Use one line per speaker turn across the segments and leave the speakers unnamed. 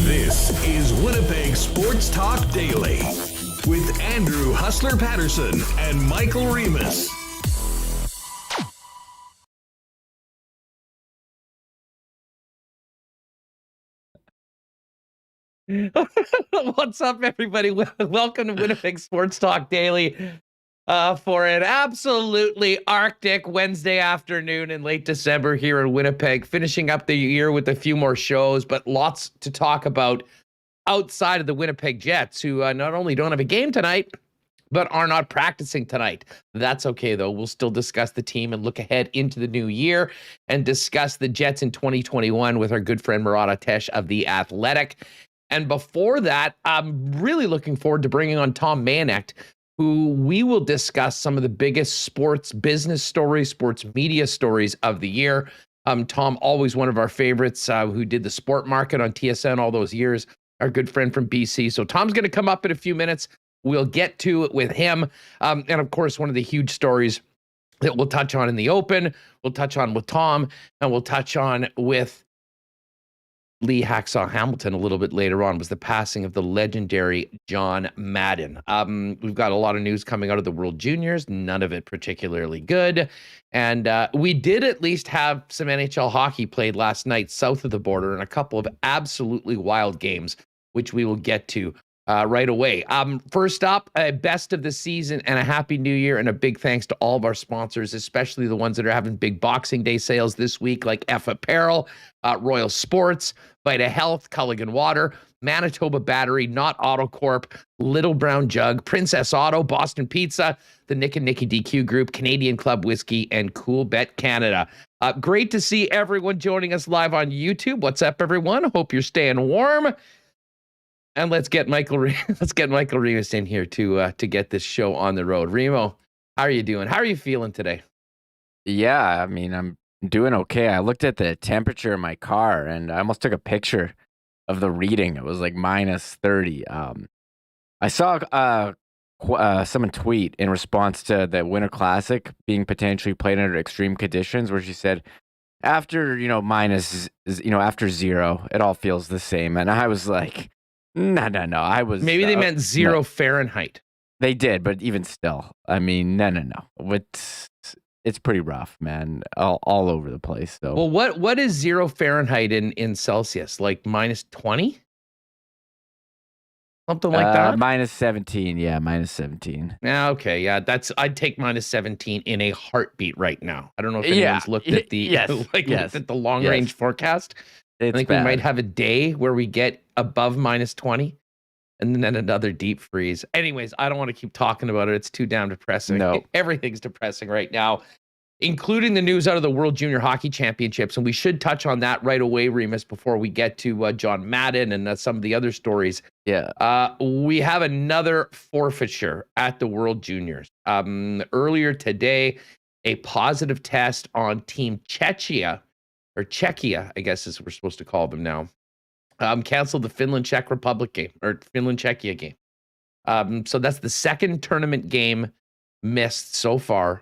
This is Winnipeg Sports Talk Daily with Andrew Hustler Paterson and Michael Remis.
What's up, everybody? Welcome to Winnipeg Sports Talk Daily for an absolutely Arctic Wednesday afternoon in late December here in Winnipeg, finishing up the year with a few more shows, but lots to talk about outside of the Winnipeg Jets, who not only don't have a game tonight, but are not practicing tonight. That's okay, though. We'll still discuss the team and look ahead into the new year and discuss the Jets in 2021 with our good friend Murat of The Athletic. And before that, I'm really looking forward to bringing on Tom Mayenknecht, who we will discuss some of the biggest sports business stories, sports media stories of the year. Tom, always one of our favorites, who did the sport market on TSN all those years, our good friend from BC. So Tom's going to come up in a few minutes. We'll get to it with him. And of course, one of the huge stories that we'll touch on in the open, we'll touch on with Tom, and we'll touch on with Lee Hacksaw Hamilton a little bit later on, was the passing of the legendary John Madden. We've got a lot of news coming out of the World Juniors, none of it particularly good. And we did at least have some NHL hockey played last night south of the border and a couple of absolutely wild games, which we will get to right away. First up, best of the season and a happy new year, and a big thanks to all of our sponsors, especially the ones that are having big Boxing Day sales this week, like F Apparel, Royal Sports, Vita Health, Culligan Water, Manitoba Battery, Not Auto Corp, Little Brown Jug, Princess Auto, Boston Pizza, the Nick and Nicky DQ Group, Canadian Club Whiskey, and Cool Bet Canada. Great to see everyone joining us live on YouTube. What's up, everyone? Hope you're staying warm. And let's get Michael Remis in here to get this show on the road. Remo, how are you doing? How are you feeling today?
Yeah, I mean, I'm doing okay. I looked at the temperature in my car and I almost took a picture of the reading. It was like minus 30. I saw someone tweet in response to the Winter Classic being potentially played under extreme conditions, where she said, after, after zero, it all feels the same. And I was like, no.
Maybe they meant zero Fahrenheit.
They did, but even still, I mean, no. It's pretty rough, man. All over the place, though.
Well, what is zero Fahrenheit in Celsius? Like minus 20? Something like that?
Minus 17, yeah, minus 17.
Yeah, okay, yeah. I'd take minus 17 in a heartbeat right now. I don't know if anyone's looked at the looked at the long range forecast. I think
bad.
We might have a day where we get above minus 20 and then another deep freeze. Anyways, I don't want to keep talking about it. It's too damn depressing.
No.
Everything's depressing right now, including the news out of the World Junior Hockey Championships. And we should touch on that right away, Remis, before we get to John Madden and some of the other stories.
Yeah.
We have another forfeiture at the World Juniors. Earlier today, a positive test on Team Czechia, I guess is what we're supposed to call them now, canceled the Finland-Czech Republic game, or Finland-Czechia game. So that's the second tournament game missed so far.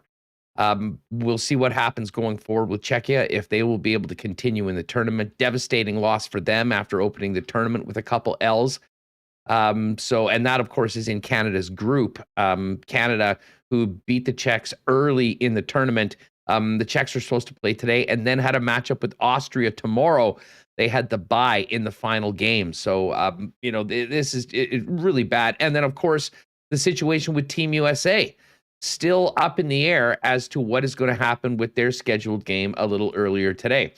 We'll see what happens going forward with Czechia, if they will be able to continue in the tournament. Devastating loss for them after opening the tournament with a couple L's. And that, of course, is in Canada's group. Canada, who beat the Czechs early in the tournament. The Czechs are supposed to play today and then had a matchup with Austria tomorrow. They had the bye in the final game. So, this is really bad. And then, of course, the situation with Team USA, still up in the air as to what is going to happen with their scheduled game a little earlier today.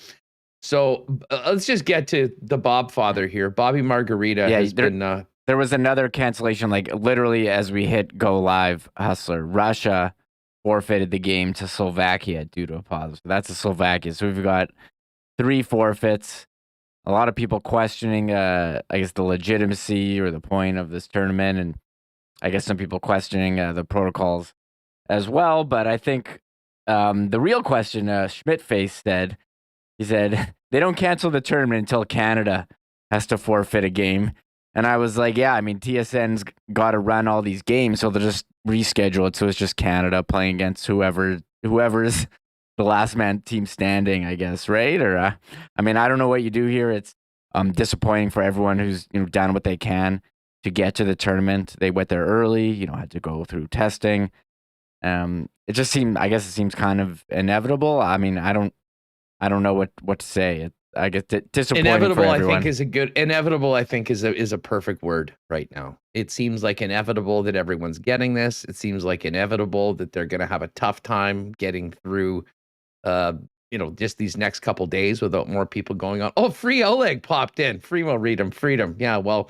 So let's just get to the Bob father here. Bobby Margarita has been...
there was another cancellation, like literally as we hit go live, Hustler. Russia forfeited the game to Slovakia due to a pause. So that's a Slovakia. So we've got 3 forfeits. A lot of people questioning, I guess, the legitimacy or the point of this tournament, and I guess some people questioning the protocols as well. But I think the real question, Schmidt-Face said, he said, they don't cancel the tournament until Canada has to forfeit a game. And I was like, yeah, I mean, TSN's got to run all these games, so they'll just reschedule it. So it's just Canada playing against whoever's the last man team standing, I guess, right? Or, I mean, I don't know what you do here. It's disappointing for everyone who's done what they can to get to the tournament. They went there early, had to go through testing. It just seemed, I guess it seems kind of inevitable. I mean, I don't know what to say. I guess disappointing
inevitable,
for everyone.
Inevitable, I think is a perfect word right now. It seems like inevitable that everyone's getting this. It seems like inevitable that they're going to have a tough time getting through, just these next couple days without more people going on. Oh, free Oleg popped in. Freedom. Yeah, well,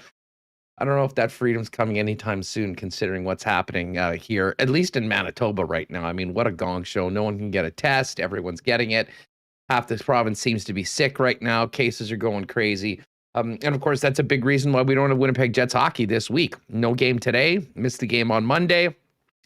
I don't know if that freedom's coming anytime soon, considering what's happening here, at least in Manitoba right now. I mean, what a gong show. No one can get a test. Everyone's getting it. Half this province seems to be sick right now. Cases are going crazy. And of course, that's a big reason why we don't have Winnipeg Jets hockey this week. No game today. Missed the game on Monday.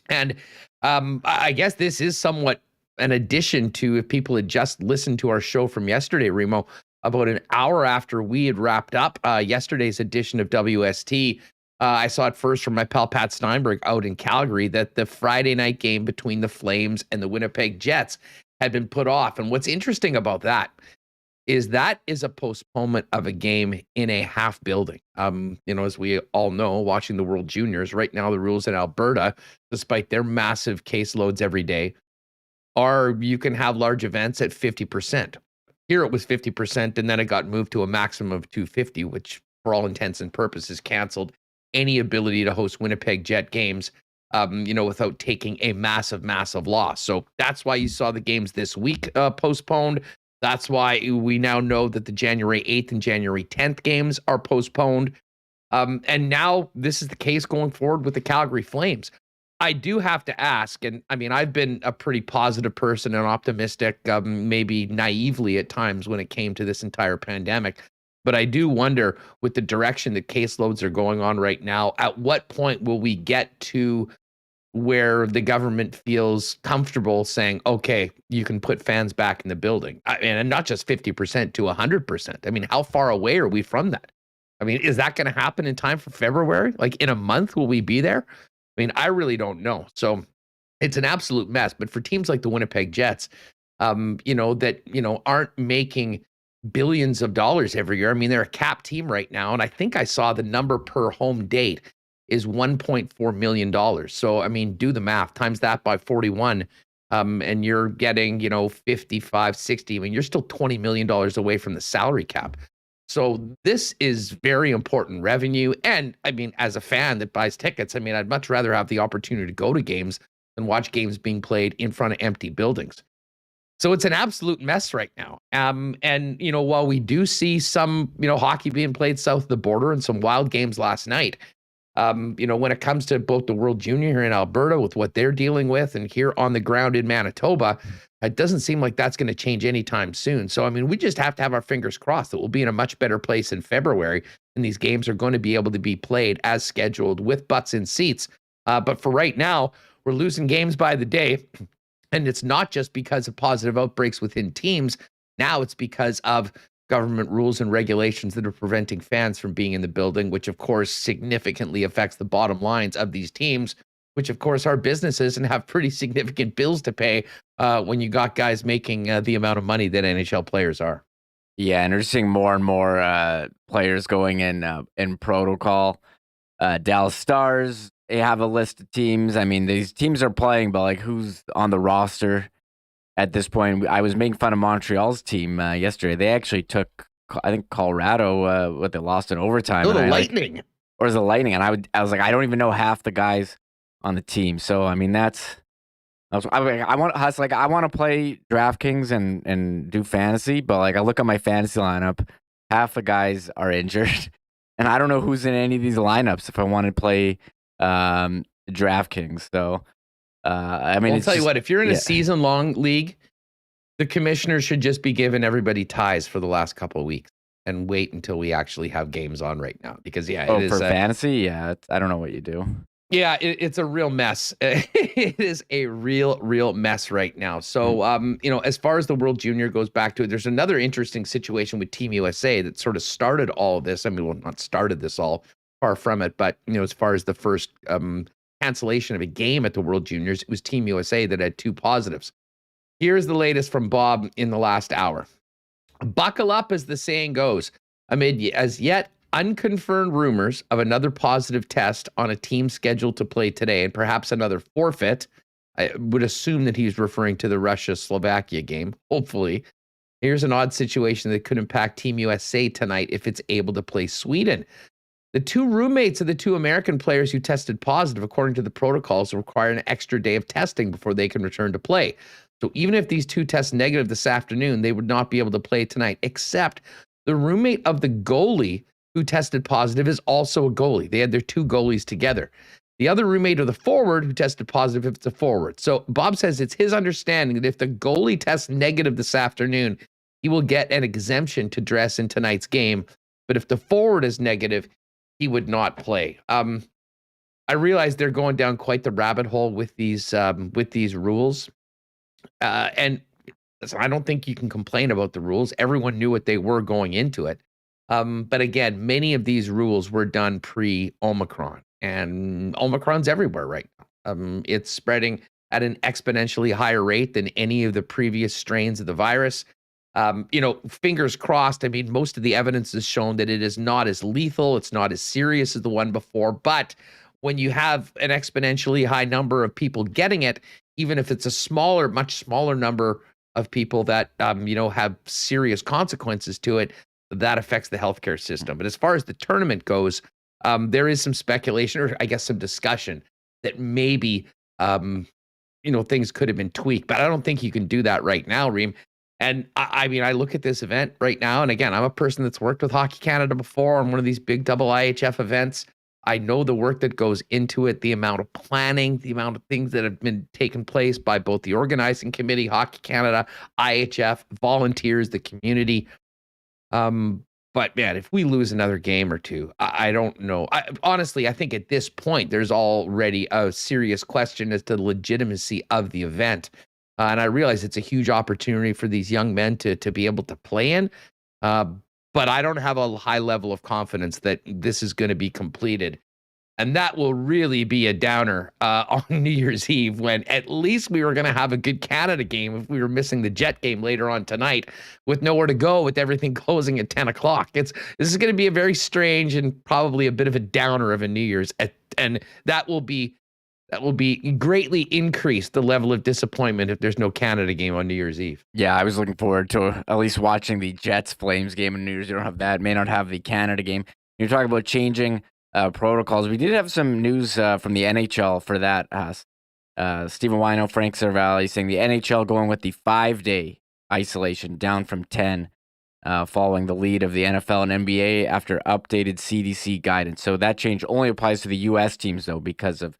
And I guess this is somewhat an addition to, if people had just listened to our show from yesterday, Remo, about an hour after we had wrapped up yesterday's edition of WST. I saw it first from my pal Pat Steinberg out in Calgary that the Friday night game between the Flames and the Winnipeg Jets had been put off. And what's interesting about that is a postponement of a game in a half building. As we all know, watching the World Juniors, right now the rules in Alberta, despite their massive caseloads every day, are you can have large events at 50%. Here it was 50%, and then it got moved to a maximum of 250, which for all intents and purposes canceled any ability to host Winnipeg Jet games without taking a massive loss. So that's why you saw the games this week postponed. That's why we now know that the January 8th and January 10th games are postponed. And now this is the case going forward with the Calgary Flames. I do have to ask, and I mean, I've been a pretty positive person and optimistic, maybe naively at times when it came to this entire pandemic. But I do wonder, with the direction that caseloads are going on right now, at what point will we get to where the government feels comfortable saying, okay, you can put fans back in the building, and not just 50% to 100%. I mean, how far away are we from that? I mean, is that going to happen in time for February? Like in a month, will we be there? I mean, I really don't know. So it's an absolute mess. But for teams like the Winnipeg Jets, that aren't making billions of dollars every year. I mean, they're a cap team right now, and I think I saw the number per home date is $1.4 million. So, I mean, do the math, times that by 41, and you're getting, 55, 60. I mean, you're still $20 million away from the salary cap. So this is very important revenue. And I mean, as a fan that buys tickets, I mean, I'd much rather have the opportunity to go to games than watch games being played in front of empty buildings. So it's an absolute mess right now. And, while we do see some, hockey being played south of the border and some wild games last night, when it comes to both the World Junior here in Alberta with what they're dealing with and here on the ground in Manitoba, it doesn't seem like that's going to change anytime soon. So, I mean, we just have to have our fingers crossed that we'll be in a much better place in February and these games are going to be able to be played as scheduled with butts in seats. But for right now, we're losing games by the day. And it's not just because of positive outbreaks within teams. Now it's because of government rules and regulations that are preventing fans from being in the building, which of course significantly affects the bottom lines of these teams, which of course are businesses and have pretty significant bills to pay when you got guys making the amount of money that NHL players are.
Yeah, and we're seeing more and more players going in protocol. Dallas Stars, they have a list of teams. I mean, these teams are playing, but like who's on the roster at this point? I was making fun of Montreal's team yesterday. They actually took, I think, Colorado, what they lost in overtime.
Oh, the Lightning.
Or is the Lightning? And I was like, I don't even know half the guys on the team. So I mean, I want to play DraftKings and do fantasy, but like I look at my fantasy lineup, half the guys are injured, and I don't know who's in any of these lineups if I want to play DraftKings. So I mean,
I'll
it's
tell you
just-
what, if you're in
yeah.
a season-long league, the commissioner should just be giving everybody ties for the last couple of weeks and wait until we actually have games on right now. Because it is
for fantasy, yeah, I don't know what you do.
Yeah, it's a real mess. It is a real mess right now. So, as far as the World Junior goes back to it, there's another interesting situation with Team USA that sort of started all of this. I mean, well, not started this all, far from it, but as far as the first cancellation of a game at the World Juniors, it was Team USA that had 2 positives. Here's the latest from Bob in the last hour. Buckle up, as the saying goes, amid as yet unconfirmed rumors of another positive test on a team scheduled to play today and perhaps another forfeit. I would assume that he's referring to the Russia-Slovakia game, hopefully. Here's an odd situation that could impact Team USA tonight if it's able to play Sweden. The 2 roommates of the 2 American players who tested positive, according to the protocols, require an extra day of testing before they can return to play. So even if these 2 test negative this afternoon, they would not be able to play tonight, except the roommate of the goalie who tested positive is also a goalie. They had their 2 goalies together. The other roommate of the forward who tested positive, if it's a forward. So Bob says it's his understanding that if the goalie tests negative this afternoon, he will get an exemption to dress in tonight's game. But if the forward is negative, he would not play. I realize they're going down quite the rabbit hole with these rules. And so I don't think you can complain about the rules. Everyone knew what they were going into it. But again, many of these rules were done pre-Omicron, and Omicron's everywhere right now. It's spreading at an exponentially higher rate than any of the previous strains of the virus. Fingers crossed. I mean, most of the evidence has shown that it is not as lethal. It's not as serious as the one before. But when you have an exponentially high number of people getting it, even if it's a much smaller number of people that, have serious consequences to it, that affects the healthcare system. But as far as the tournament goes, there is some speculation, or I guess some discussion, that maybe, things could have been tweaked. But I don't think you can do that right now, Reem. And I mean, I look at this event right now, and again, I'm a person that's worked with Hockey Canada before on one of these big double IHF events. I know the work that goes into it, the amount of planning, the amount of things that have been taken place by both the organizing committee, Hockey Canada, IHF, volunteers, the community. But man, if we lose another game or 2, I don't know. Honestly, I think at this point, there's already a serious question as to the legitimacy of the event. And I realize it's a huge opportunity for these young men to be able to play in. But I don't have a high level of confidence that this is going to be completed. And that will really be a downer on New Year's Eve, when at least we were going to have a good Canada game if we were missing the Jet game later on tonight with nowhere to go, with everything closing at 10 o'clock. This is going to be a very strange and probably a bit of a downer of a New Year's. And that will greatly increase the level of disappointment if there's no Canada game on New Year's Eve.
Yeah, I was looking forward to at least watching the Jets-Flames game on New Year's. You don't have that. May not have the Canada game. You're talking about changing protocols. We did have some news from the NHL for that. Stephen Wino, Frank Cervalli saying the NHL going with the 5-day isolation down from 10, following the lead of the NFL and NBA after updated CDC guidance. So that change only applies to the U.S. teams, though, because of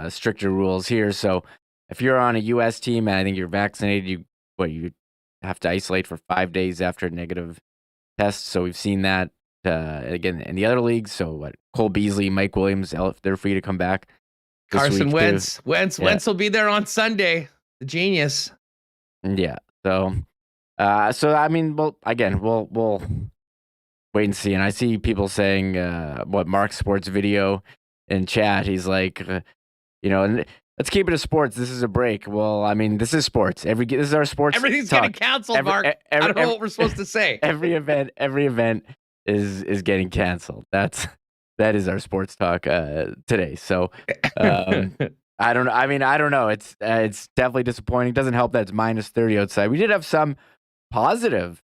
stricter rules here. So if you're on a U.S. team and I think you're vaccinated, you have to isolate for 5 days after a negative test. So we've seen that again in the other leagues. So Cole Beasley, Mike Williams, they're free to come back.
Carson Wentz will be there on Sunday. The genius.
Yeah. So I mean, we'll wait and see. And I see people saying Mark Sports video in chat. He's like, let's keep it a sports. This is a break. Well, I mean, this is sports. This is our sports.
Everything's
talk.
getting canceled, Mark. I don't know what we're supposed to say.
Every event is getting canceled. That is our sports talk today. So I don't know. I mean, I don't know. It's definitely disappointing. Doesn't help that it's -30 outside. We did have some positive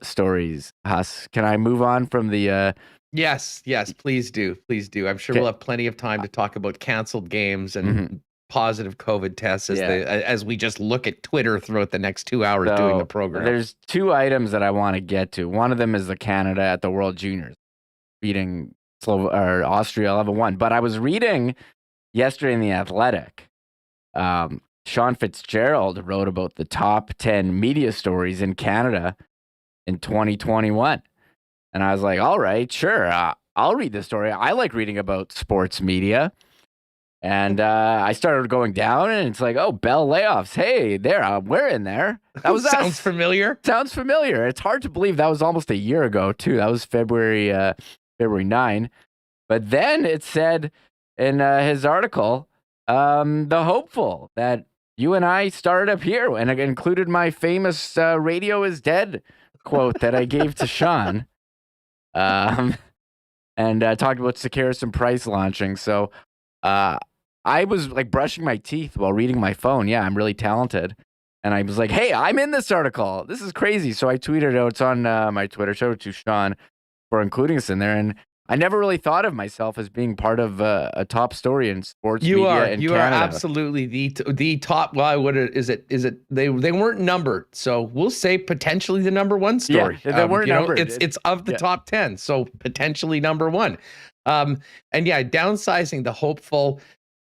stories. Huss, can I move on from the?
Yes, please do. I'm sure we'll have plenty of time to talk about canceled games and positive COVID tests as we just look at Twitter throughout the next 2 hours doing the program.
There's 2 items that I want to get to. One of them is the Canada at the World Juniors beating Austria 11-1. But I was reading yesterday in The Athletic Sean Fitzgerald wrote about the top 10 media stories in Canada in 2021. And I was like, all right, sure. I'll read the story. I like reading about sports media. And I started going down, and it's like, oh, Bell layoffs. Hey, we're in there. That was
Sounds
us.
familiar.
Sounds familiar. It's hard to believe that was almost a year ago, too. That was February 9. But then it said in his article, the hopeful, that you and I started up here, and it included my famous radio is dead quote that I gave to Sean. And talked about Sekeres and Price launching. So I was like brushing my teeth while reading my phone. Yeah, I'm really talented. And I was like, hey, I'm in this article. This is crazy. So I tweeted out, it's on my Twitter, shout out to Sean for including us in there. And I never really thought of myself as being part of a top story in sports media in
You
Canada.
are absolutely the top. Well, what is it? They weren't numbered, so we'll say potentially the number one story.
Yeah, they weren't numbered.
It's of the top 10, so potentially number one. And yeah, downsizing the hopeful.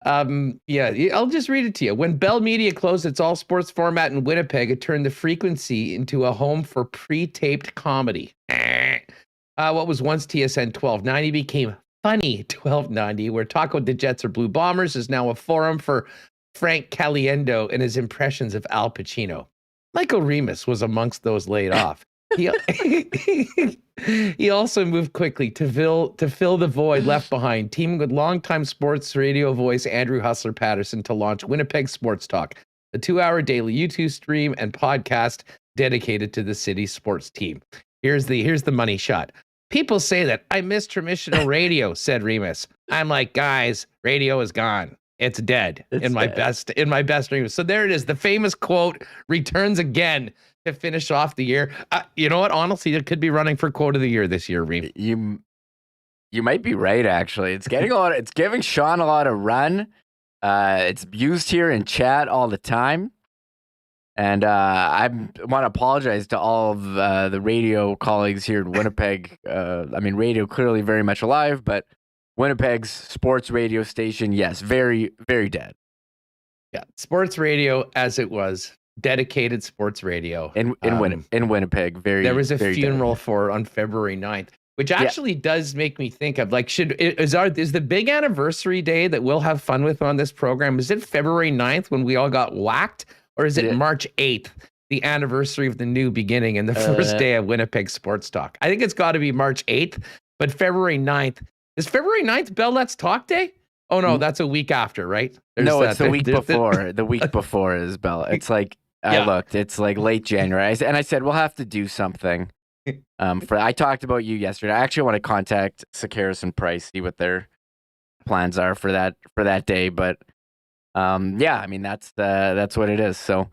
I'll just read it to you. When Bell Media closed its all sports format in Winnipeg, it turned the frequency into a home for pre-taped comedy. What was once TSN 1290 became Funny 1290, where Talk About the Jets or Blue Bombers is now a forum for Frank Caliendo and his impressions of Al Pacino. Michael Remis was amongst those laid off. He also moved quickly to fill the void left behind, teaming with longtime sports radio voice Andrew Hustler Paterson to launch Winnipeg Sports Talk, a 2-hour daily YouTube stream and podcast dedicated to the city's sports team. Here's the money shot. People say that I miss traditional radio, said Remis. I'm like, guys, radio is gone. It's dead. In my best dreams. So there it is. The famous quote returns again to finish off the year. You know what? Honestly, it could be running for quote of the year this year, Reem.
You might be right. Actually, it's getting it's giving Sean a lot of run. It's used here in chat all the time. And I want to apologize to all of the radio colleagues here in Winnipeg. I mean, radio clearly very much alive, but Winnipeg's sports radio station, yes, very, very dead.
Yeah, sports radio as it was, dedicated sports radio.
In Winnipeg,
there was a funeral
dead.
for on February 9th, which actually does make me think of like, is the big anniversary day that we'll have fun with on this program, is it February 9th when we all got whacked? Or is it March 8th, the anniversary of the new beginning and the first day of Winnipeg Sports Talk? I think it's got to be March 8th, but February 9th. Is February 9th Bell Let's Talk Day? Oh, no, that's a week after, right?
It's the week before. The week before is Bell. It's like, I looked, it's like late January. And I said, we'll have to do something. I talked about you yesterday. I actually want to contact Sekeres and Price, see what their plans are for that day. But I mean, that's what it is. So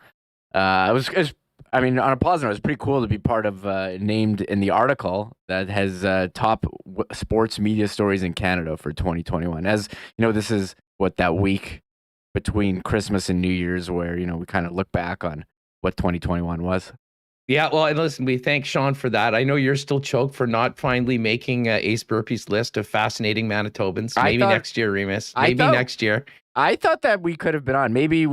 it was I mean, on a positive, it was pretty cool to be part of named in the article that has top sports media stories in Canada for 2021. As you know, this is that week between Christmas and New Year's where, we kind of look back on what 2021 was.
Yeah, well, and listen, we thank Sean for that. I know you're still choked for not finally making Ace Burpee's list of fascinating Manitobans. Maybe next year, Remis. Maybe next year.
I thought that we could have been on. Maybe,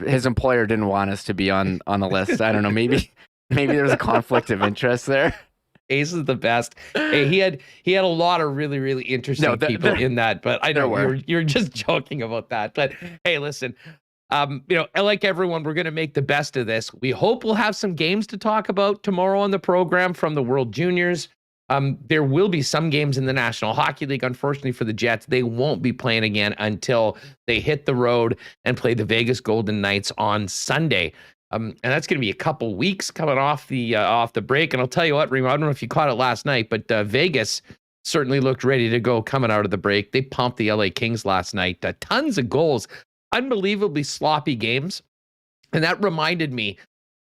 his employer didn't want us to be on the list. I don't know. Maybe there was a conflict of interest there.
Ace is the best. Hey, he had a lot of really, really interesting people in that, but I know you're just joking about that. But hey, listen, like everyone, we're going to make the best of this. We hope we'll have some games to talk about tomorrow on the program from the World Juniors. There will be some games in the National Hockey League. Unfortunately for the Jets, they won't be playing again until they hit the road and play the Vegas Golden Knights on Sunday. And that's going to be a couple weeks coming off the break. And I'll tell you what, Remo, I don't know if you caught it last night, but Vegas certainly looked ready to go coming out of the break. They pumped the LA Kings last night. Tons of goals, unbelievably sloppy games. And that reminded me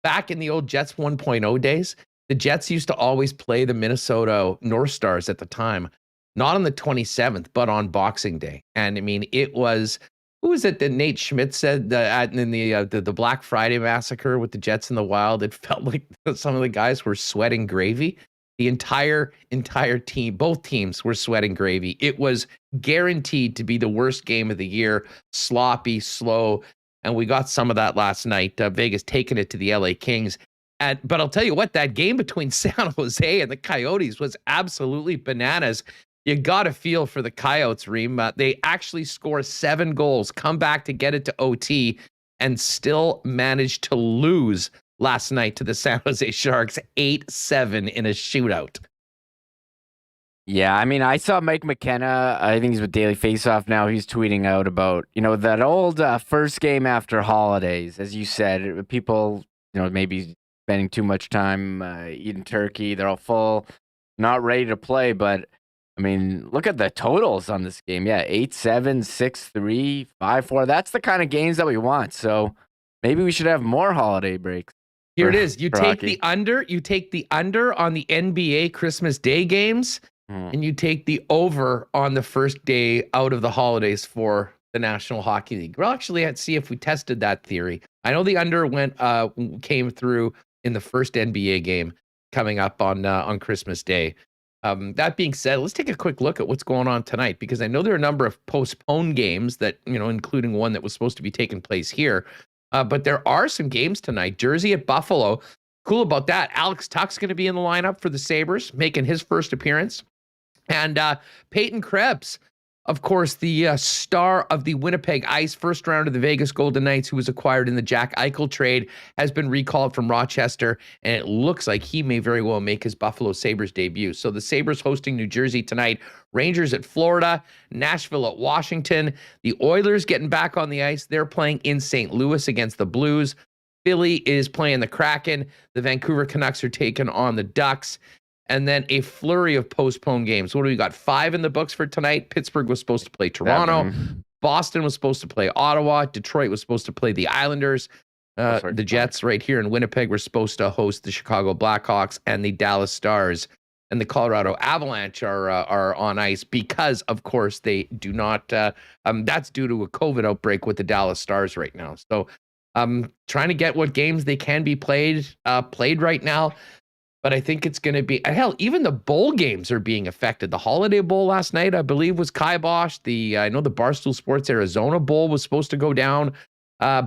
back in the old Jets 1.0 days, the Jets used to always play the Minnesota North Stars at the time, not on the 27th, but on Boxing Day. And I mean, it was, who was it that Nate Schmidt said in the Black Friday massacre with the Jets in the Wild? It felt like some of the guys were sweating gravy. The entire team, both teams were sweating gravy. It was guaranteed to be the worst game of the year, sloppy, slow. and we got some of that last night. Vegas taking it to the LA Kings. But I'll tell you what, that game between San Jose and the Coyotes was absolutely bananas. You got to feel for the Coyotes, Reem. They actually score 7 goals, come back to get it to OT, and still managed to lose last night to the San Jose Sharks 8-7 in a shootout.
Yeah, I mean, I saw Mike McKenna. I think he's with Daily Faceoff now. He's tweeting out about, that old first game after holidays, as you said. People, maybe spending too much time eating turkey. They're all full, not ready to play. But, I mean, look at the totals on this game. Yeah, 8-7, 6-3, 5-4. That's the kind of games that we want. So maybe we should have more holiday breaks.
Here it is. You take the under. You take the under on the NBA Christmas Day games. And you take the over on the first day out of the holidays for the National Hockey League. Well, actually, let's see if we tested that theory. I know the under came through in the first NBA game coming up on Christmas Day. That being said, let's take a quick look at what's going on tonight, because I know there are a number of postponed games that, including one that was supposed to be taking place here. But there are some games tonight. Jersey at Buffalo. Cool about that. Alex Tuck's going to be in the lineup for the Sabres, making his first appearance. And Peyton Krebs, of course, the star of the Winnipeg Ice, first round of the Vegas Golden Knights, who was acquired in the Jack Eichel trade, has been recalled from Rochester, and it looks like he may very well make his Buffalo Sabres debut. So the Sabres hosting New Jersey tonight, Rangers at Florida, Nashville at Washington, the Oilers getting back on the ice. They're playing in St. Louis against the Blues. Philly is playing the Kraken. The Vancouver Canucks are taking on the Ducks. And then a flurry of postponed games. What do we got? 5 in the books for tonight. Pittsburgh was supposed to play Toronto. Boston was supposed to play Ottawa. Detroit was supposed to play the Islanders. The Jets right here in Winnipeg were supposed to host the Chicago Blackhawks, and the Dallas Stars and the Colorado Avalanche are on ice because, of course, they do not. That's due to a COVID outbreak with the Dallas Stars right now. So trying to get what games they can be played right now. But I think it's going to be, hell, even the bowl games are being affected. The Holiday Bowl last night, I believe, was kiboshed. I know the Barstool Sports Arizona Bowl was supposed to go down.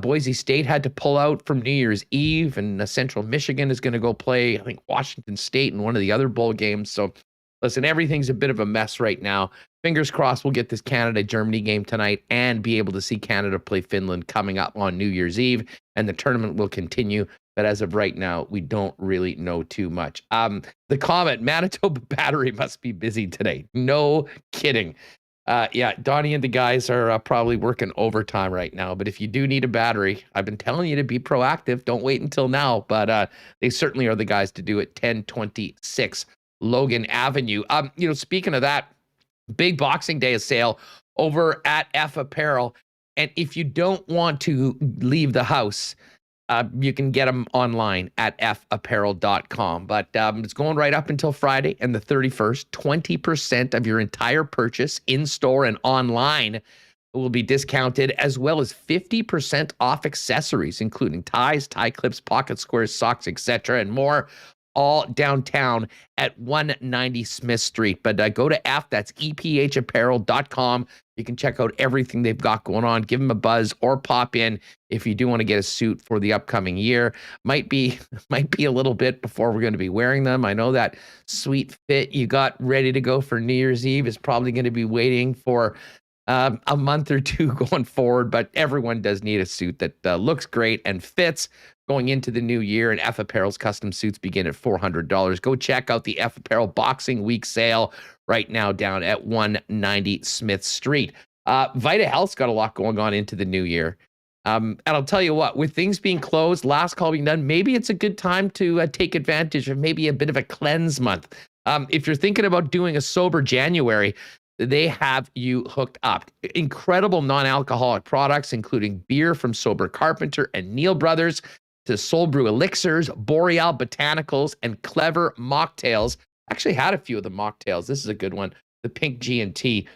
Boise State had to pull out from New Year's Eve, and Central Michigan is going to go play, I think, Washington State in one of the other bowl games. So, listen, everything's a bit of a mess right now. Fingers crossed we'll get this Canada-Germany game tonight and be able to see Canada play Finland coming up on New Year's Eve, and the tournament will continue. But as of right now, we don't really know too much. The comment, Manitoba Battery must be busy today. No kidding. Yeah, Donnie and the guys are probably working overtime right now. But if you do need a battery, I've been telling you to be proactive. Don't wait until now. But they certainly are the guys to do it. 1026 Logan Avenue. Speaking of that, big Boxing Day sale over at F Apparel. And if you don't want to leave the house, you can get them online at fapparel.com. But it's going right up until Friday and the 31st. 20% of your entire purchase in-store and online will be discounted, as well as 50% off accessories, including ties, tie clips, pocket squares, socks, etc., and more, all downtown at 190 Smith Street. But go to that's ephapparel.com. You can check out everything they've got going on. Give them a buzz or pop in if you do want to get a suit for the upcoming year. Might be a little bit before we're going to be wearing them. I know that sweet fit you got ready to go for New Year's Eve is probably going to be waiting for a month or two going forward, but everyone does need a suit that looks great and fits going into the new year. And F Apparel's custom suits begin at $400. Go check out the F Apparel Boxing Week sale right now down at 190 Smith Street. Vita Health's got a lot going on into the new year. And I'll tell you what, with things being closed, last call being done, maybe it's a good time to take advantage of maybe a bit of a cleanse month. If you're thinking about doing a sober January, they have you hooked up. Incredible non-alcoholic products, including beer from Sober Carpenter and Neil Brothers, to Soul Brew Elixirs, Boreal Botanicals, and Clever Mocktails. Actually had a few of the mocktails. This is a good one, the Pink G&T.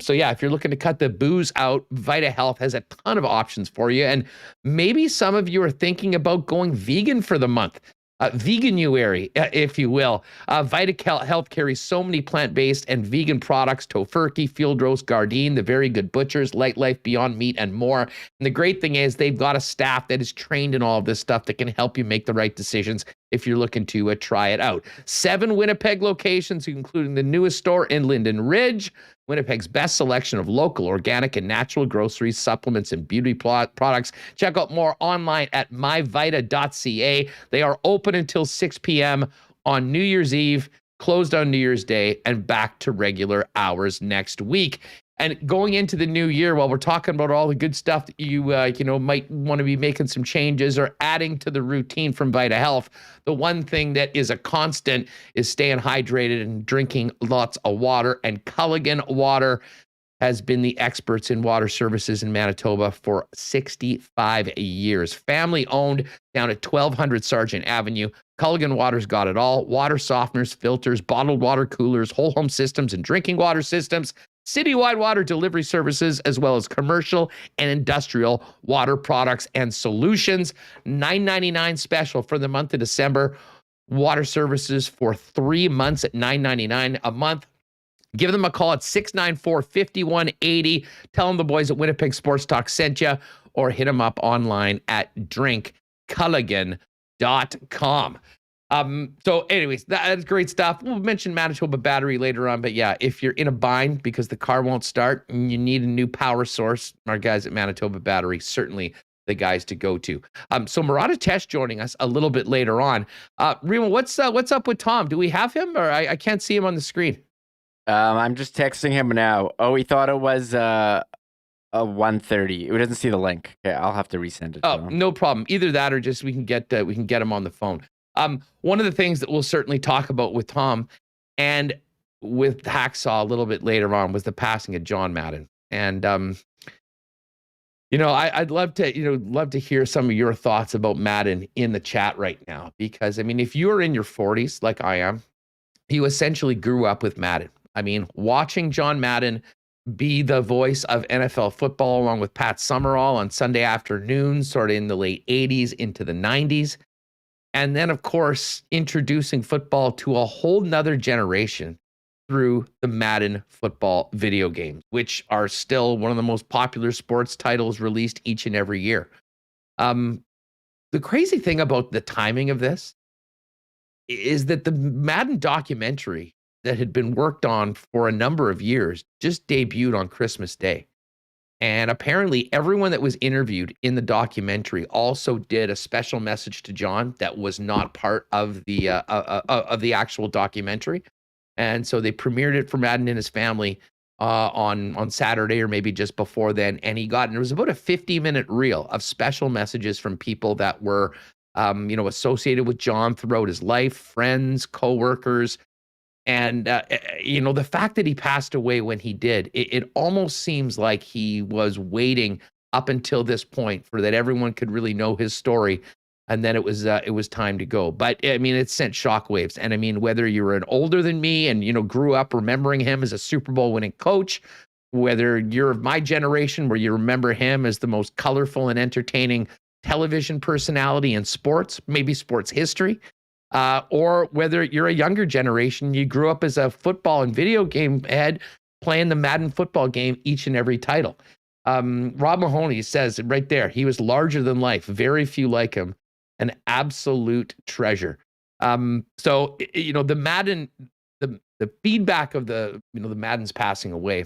So yeah, if you're looking to cut the booze out, Vita Health has a ton of options for you. And maybe some of you are thinking about going vegan for the month. veganuary, if you will. Vita Health carries so many plant-based and vegan products: Tofurkey, Field Roast, Gardein, The Very Good Butchers, Light Life, Beyond Meat, and more. And the great thing is they've got a staff that is trained in all of this stuff that can help you make the right decisions if you're looking to try it out. 7 Winnipeg locations, including the newest store in Linden Ridge. Winnipeg's best selection of local, organic, and natural groceries, supplements, and beauty products. Check out more online at myvita.ca. They are open until 6 p.m. on New Year's Eve, closed on New Year's Day, and back to regular hours next week. And going into the new year, while we're talking about all the good stuff that you might want to be making some changes or adding to the routine from Vita Health, the one thing that is a constant is staying hydrated and drinking lots of water. And Culligan Water has been the experts in water services in Manitoba for 65 years. Family owned down at 1200 Sargent Avenue. Culligan Water's got it all: water softeners, filters, bottled water coolers, whole home systems, and drinking water systems. Citywide water delivery services, as well as commercial and industrial water products and solutions. $9.99 special for the month of December. Water services for 3 months at $9.99 a month. Give them a call at 694-5180. Tell them the boys at Winnipeg Sports Talk sent you, or hit them up online at drinkculligan.com. So anyways, that's great stuff. We'll mention Manitoba Battery later on, but yeah, if you're in a bind because the car won't start and you need a new power source, our guys at Manitoba Battery, certainly the guys to go to. So Murat joining us a little bit later on. Rima, what's up with Tom? Do we have him, or I can't see him on the screen?
I'm just texting him now. Oh, he thought it was a 1:30. It doesn't see the link. Okay, I'll have to resend it.
Oh, no problem. Either that, or just we can get him on the phone. One of the things that we'll certainly talk about with Tom and with Hacksaw a little bit later on was the passing of John Madden. And, I'd love to hear some of your thoughts about Madden in the chat right now, because, I mean, if you're in your 40s, like I am, you essentially grew up with Madden. I mean, watching John Madden be the voice of NFL football along with Pat Summerall on Sunday afternoons, sort of in the late 80s into the 90s. And then, of course, introducing football to a whole nother generation through the Madden football video games, which are still one of the most popular sports titles released each and every year. The crazy thing about the timing of this is that the Madden documentary that had been worked on for a number of years just debuted on Christmas Day. And apparently everyone that was interviewed in the documentary also did a special message to John that was not part of the actual documentary. And so they premiered it for Madden and his family on Saturday, or maybe just before then. And it was about a 50-minute reel of special messages from people that were associated with John throughout his life, friends, coworkers. And, the fact that he passed away when he did, it almost seems like he was waiting up until this point for that everyone could really know his story. And then it was time to go. But I mean, it sent shockwaves. And I mean, whether you were an older than me and, grew up remembering him as a Super Bowl winning coach, whether you're of my generation where you remember him as the most colorful and entertaining television personality in sports, maybe sports history, or whether you're a younger generation, you grew up as a football and video game head playing the Madden football game each and every title. Rob Mahoney says right there, he was larger than life. Very few like him. An absolute treasure. So the Madden, the feedback of the Madden's passing away,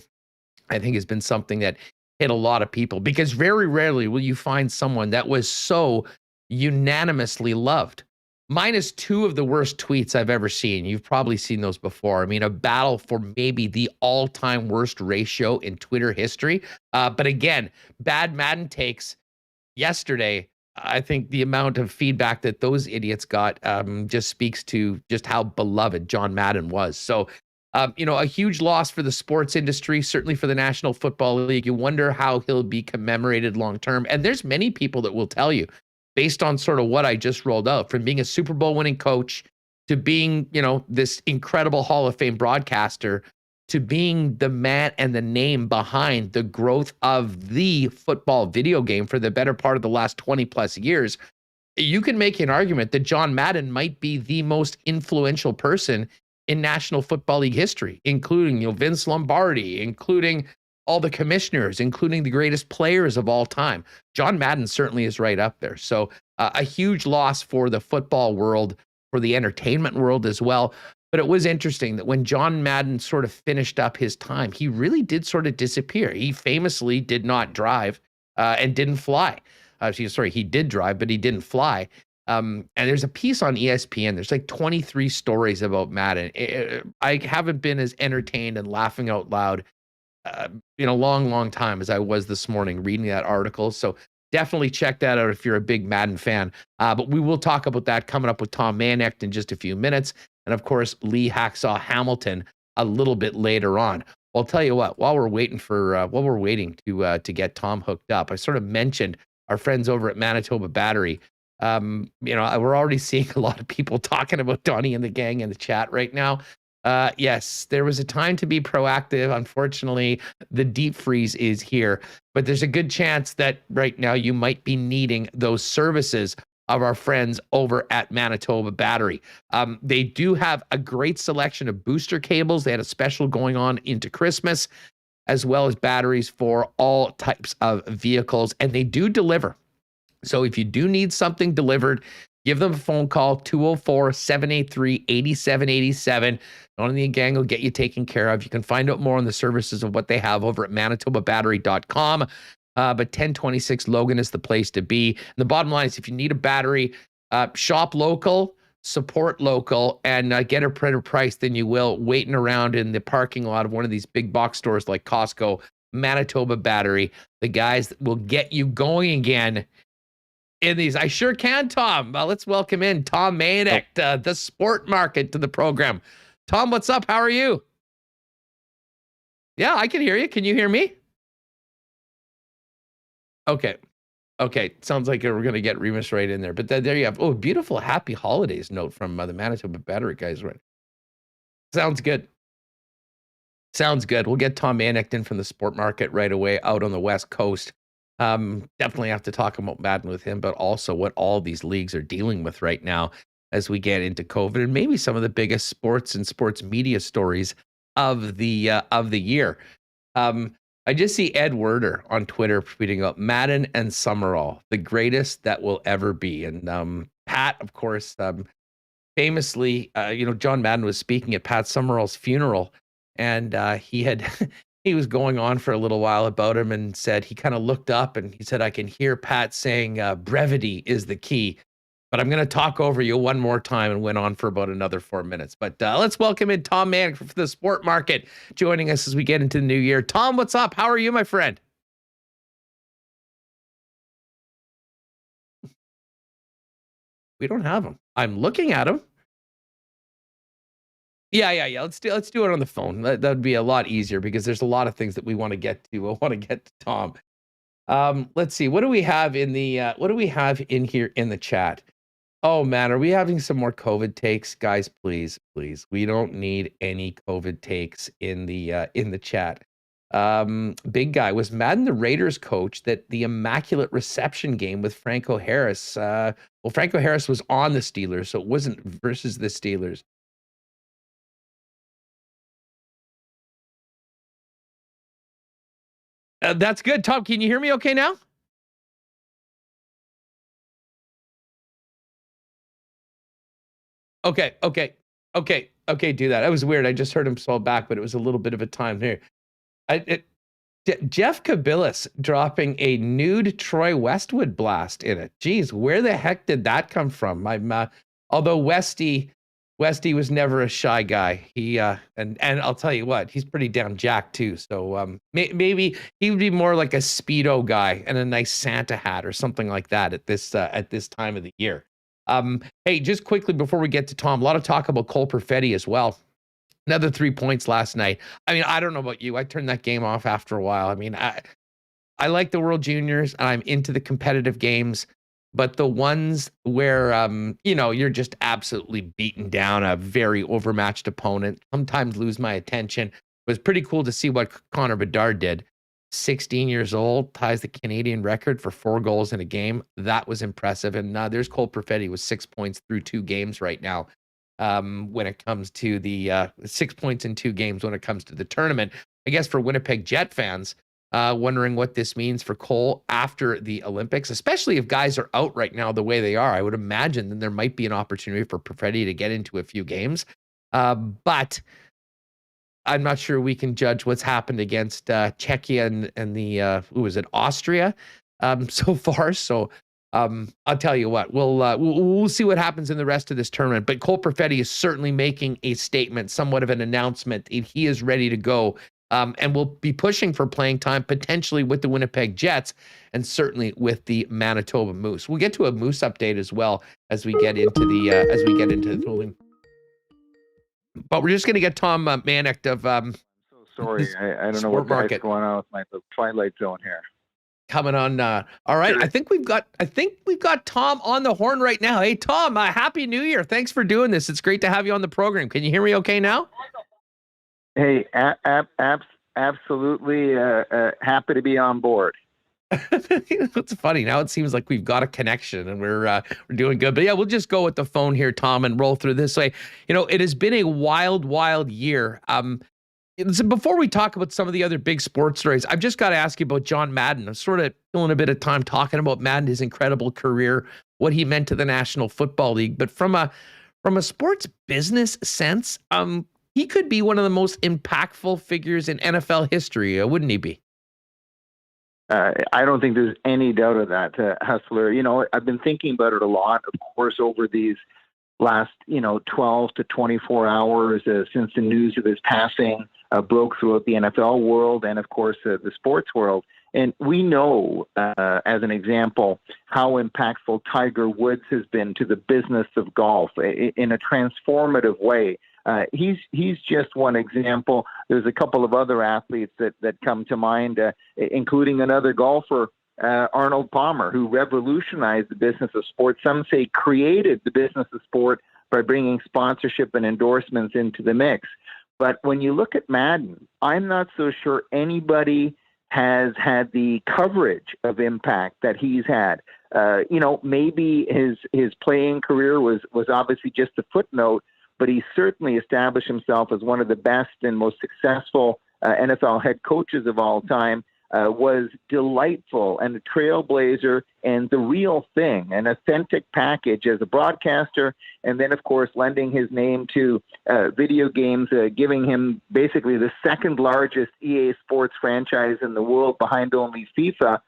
I think has been something that hit a lot of people, because very rarely will you find someone that was so unanimously loved. Minus 2 of the worst tweets I've ever seen. You've probably seen those before. I mean, a battle for maybe the all-time worst ratio in Twitter history. But again, bad Madden takes yesterday. I think the amount of feedback that those idiots got just speaks to just how beloved John Madden was. So, a huge loss for the sports industry, certainly for the National Football League. You wonder how he'll be commemorated long-term. And there's many people that will tell you, based on sort of what I just rolled out, from being a Super Bowl winning coach to being, this incredible Hall of Fame broadcaster, to being the man and the name behind the growth of the football video game for the better part of the last 20 plus years. you can make an argument that John Madden might be the most influential person in National Football League history, including Vince Lombardi, including all the commissioners, including the greatest players of all time. John Madden certainly is right up there. So a huge loss for the football world, for the entertainment world as well. But it was interesting that when John Madden sort of finished up his time, he really did sort of disappear. He famously did not drive and didn't fly. He did drive, but he didn't fly. And there's a piece on ESPN. There's like 23 stories about Madden. I haven't been as entertained and laughing out loud in a long, long time as I was this morning reading that article. So definitely check that out if you're a big Madden fan. But we will talk about that coming up with Tom Mayenknecht in just a few minutes. And of course, Lee Hacksaw Hamilton a little bit later on. I'll tell you what, while we're waiting to get Tom hooked up, I sort of mentioned our friends over at Manitoba Battery. We're already seeing a lot of people talking about Donnie and the gang in the chat right now. Yes, there was a time to be proactive. Unfortunately, the deep freeze is here, but there's a good chance that right now you might be needing those services of our friends over at Manitoba Battery. They do have a great selection of booster cables. They had a special going on into Christmas, as well as batteries for all types of vehicles, and they do deliver. So if you do need something delivered, give them a phone call, 204-783-8787. Donnie and gang will get you taken care of. You can find out more on the services of what they have over at manitobabattery.com. But 1026 Logan is the place to be. And the bottom line is if you need a battery, shop local, support local, and get a better price than you will waiting around in the parking lot of one of these big box stores like Costco. Manitoba Battery, the guys that will get you going again in these. I sure can, Tom. Let's welcome in Tom Mayenknecht, the sport market, to the program. Tom, what's up? How are you? Yeah, I can hear you. Can you hear me? Okay. Sounds like we're going to get Remis right in there. But there you have. Oh, beautiful happy holidays note from the Manitoba Battery guys. Right. Sounds good. We'll get Tom Mayenknecht in from the sport market right away out on the West Coast. Definitely have to talk about Madden with him, but also what all these leagues are dealing with right now as we get into COVID and maybe some of the biggest sports and sports media stories of the year. I just see Ed Werder on Twitter tweeting out Madden and Summerall, the greatest that will ever be. And Pat, of course, famously, John Madden was speaking at Pat Summerall's funeral, and he was going on for a little while about him and said he kind of looked up and he said, I can hear Pat saying brevity is the key. But I'm going to talk over you one more time, and went on for about another 4 minutes. But let's welcome in Tom Mayenknecht for the sport market, joining us as we get into the new year. Tom, what's up? How are you, my friend? We don't have him. I'm looking at him. Yeah. Let's do it on the phone. That would be a lot easier because there's a lot of things that we want to get to. I want to get to Tom. Let's see. What do we have in the? What do we have in here in the chat? Oh man, are we having some more COVID takes, guys? Please. We don't need any COVID takes in the chat. Big guy, was Madden the Raiders coach that the immaculate reception game with Franco Harris? Franco Harris was on the Steelers, so it wasn't versus the Steelers. That's good. Tom, can you hear me okay now? Okay. Do that. That was weird. I just heard him swell back, but it was a little bit of a time here. Jeff Kabilis dropping a nude Troy Westwood blast in it. Geez, where the heck did that come from? Although Westy was never a shy guy. He and I'll tell you what, he's pretty down jacked too. So maybe he would be more like a Speedo guy and a nice Santa hat or something like that at this time of the year. Hey, just quickly before we get to Tom, a lot of talk about Cole Perfetti as well. Another 3 points last night. I mean, I don't know about you. I turned that game off after a while. I mean, I like the World Juniors and I'm into the competitive games, but the ones where, you're just absolutely beaten down a very overmatched opponent, sometimes lose my attention. It was pretty cool to see what Connor Bedard did. 16 years old, ties the Canadian record for 4 goals in a game. That was impressive. And there's Cole Perfetti with 6 points through 2 games right now. When it comes to the 6 points in 2 games when it comes to the tournament. I guess for Winnipeg Jet fans, wondering what this means for Cole after the Olympics, especially if guys are out right now the way they are. I would imagine that there might be an opportunity for Perfetti to get into a few games. But I'm not sure we can judge what's happened against Czechia and the who was it, Austria so far. So I'll tell you what, we'll see what happens in the rest of this tournament. But Cole Perfetti is certainly making a statement, somewhat of an announcement. He is ready to go, and will be pushing for playing time potentially with the Winnipeg Jets and certainly with the Manitoba Moose. We'll get to a Moose update as well as we get into the tooling. But we're just going to get Tom Mayenknecht of
so sorry. I don't know what's going on with my Twilight Zone here.
Coming on. All right.
Sure.
I think we've got Tom on the horn right now. Hey, Tom, Happy New Year. Thanks for doing this. It's great to have you on the program. Can you hear me okay now?
Hey, absolutely happy to be on board.
It's funny. Now it seems like we've got a connection and we're doing good. But yeah, we'll just go with the phone here, Tom, and roll through this way. It has been a wild year. So before we talk about some of the other big sports stories, I've just got to ask you about John Madden. I'm sort of filling a bit of time talking about Madden, his incredible career, what he meant to the National Football League. But from a sports business sense, he could be one of the most impactful figures in NFL history, wouldn't he be?
I don't think there's any doubt of that, Hustler. I've been thinking about it a lot, of course, over these last, 12 to 24 hours since the news of his passing broke throughout the NFL world and, of course, the sports world. And we know, as an example, how impactful Tiger Woods has been to the business of golf in a transformative way. He's just one example. There's a couple of other athletes that come to mind, including another golfer, Arnold Palmer, who revolutionized the business of sport. Some say created the business of sport by bringing sponsorship and endorsements into the mix. But when you look at Madden, I'm not so sure anybody has had the coverage of impact that he's had. Maybe his playing career was obviously just a footnote, but he certainly established himself as one of the best and most successful NFL head coaches of all time, was delightful and a trailblazer and the real thing, an authentic package as a broadcaster, and then, of course, lending his name to video games, giving him basically the second largest EA Sports franchise in the world behind only FIFA.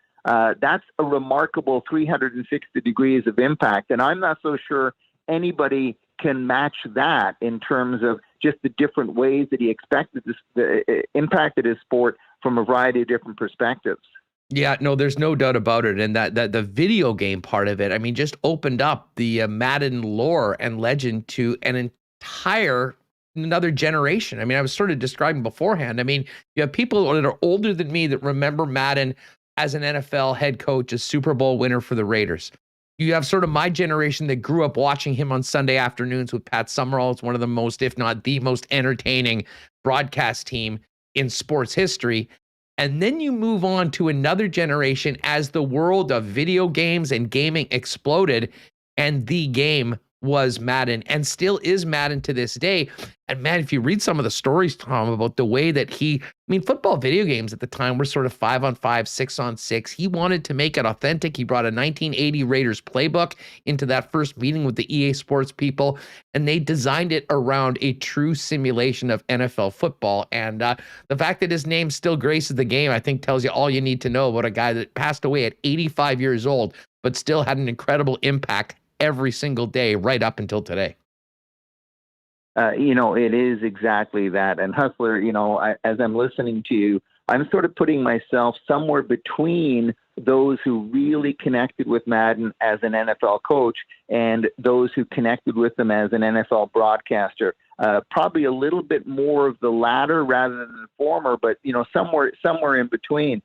That's a remarkable 360 degrees of impact, and I'm not so sure anybody can match that in terms of just the different ways that he impacted his sport from a variety of different perspectives.
Yeah, no, there's no doubt about it. And that the video game part of it, I mean, just opened up the Madden lore and legend to another generation. I mean, I was sort of describing beforehand. I mean, you have people that are older than me that remember Madden as an NFL head coach, a Super Bowl winner for the Raiders. You have sort of my generation that grew up watching him on Sunday afternoons with Pat Summerall. It's one of the most, if not the most entertaining broadcast team in sports history. And then you move on to another generation as the world of video games and gaming exploded, and the game was Madden and still is Madden to this day. And man, if you read some of the stories, Tom, about the way that football video games at the time were sort of 5-on-5, 6-on-6. He wanted to make it authentic. He brought a 1980 Raiders playbook into that first meeting with the EA Sports people, and they designed it around a true simulation of NFL football. And the fact that his name still graces the game, I think, tells you all you need to know about a guy that passed away at 85 years old, but still had an incredible impact every single day right up until today.
It is exactly that. And Hustler, as I'm listening to you, I'm sort of putting myself somewhere between those who really connected with Madden as an NFL coach and those who connected with him as an NFL broadcaster. Probably a little bit more of the latter rather than the former, but somewhere in between.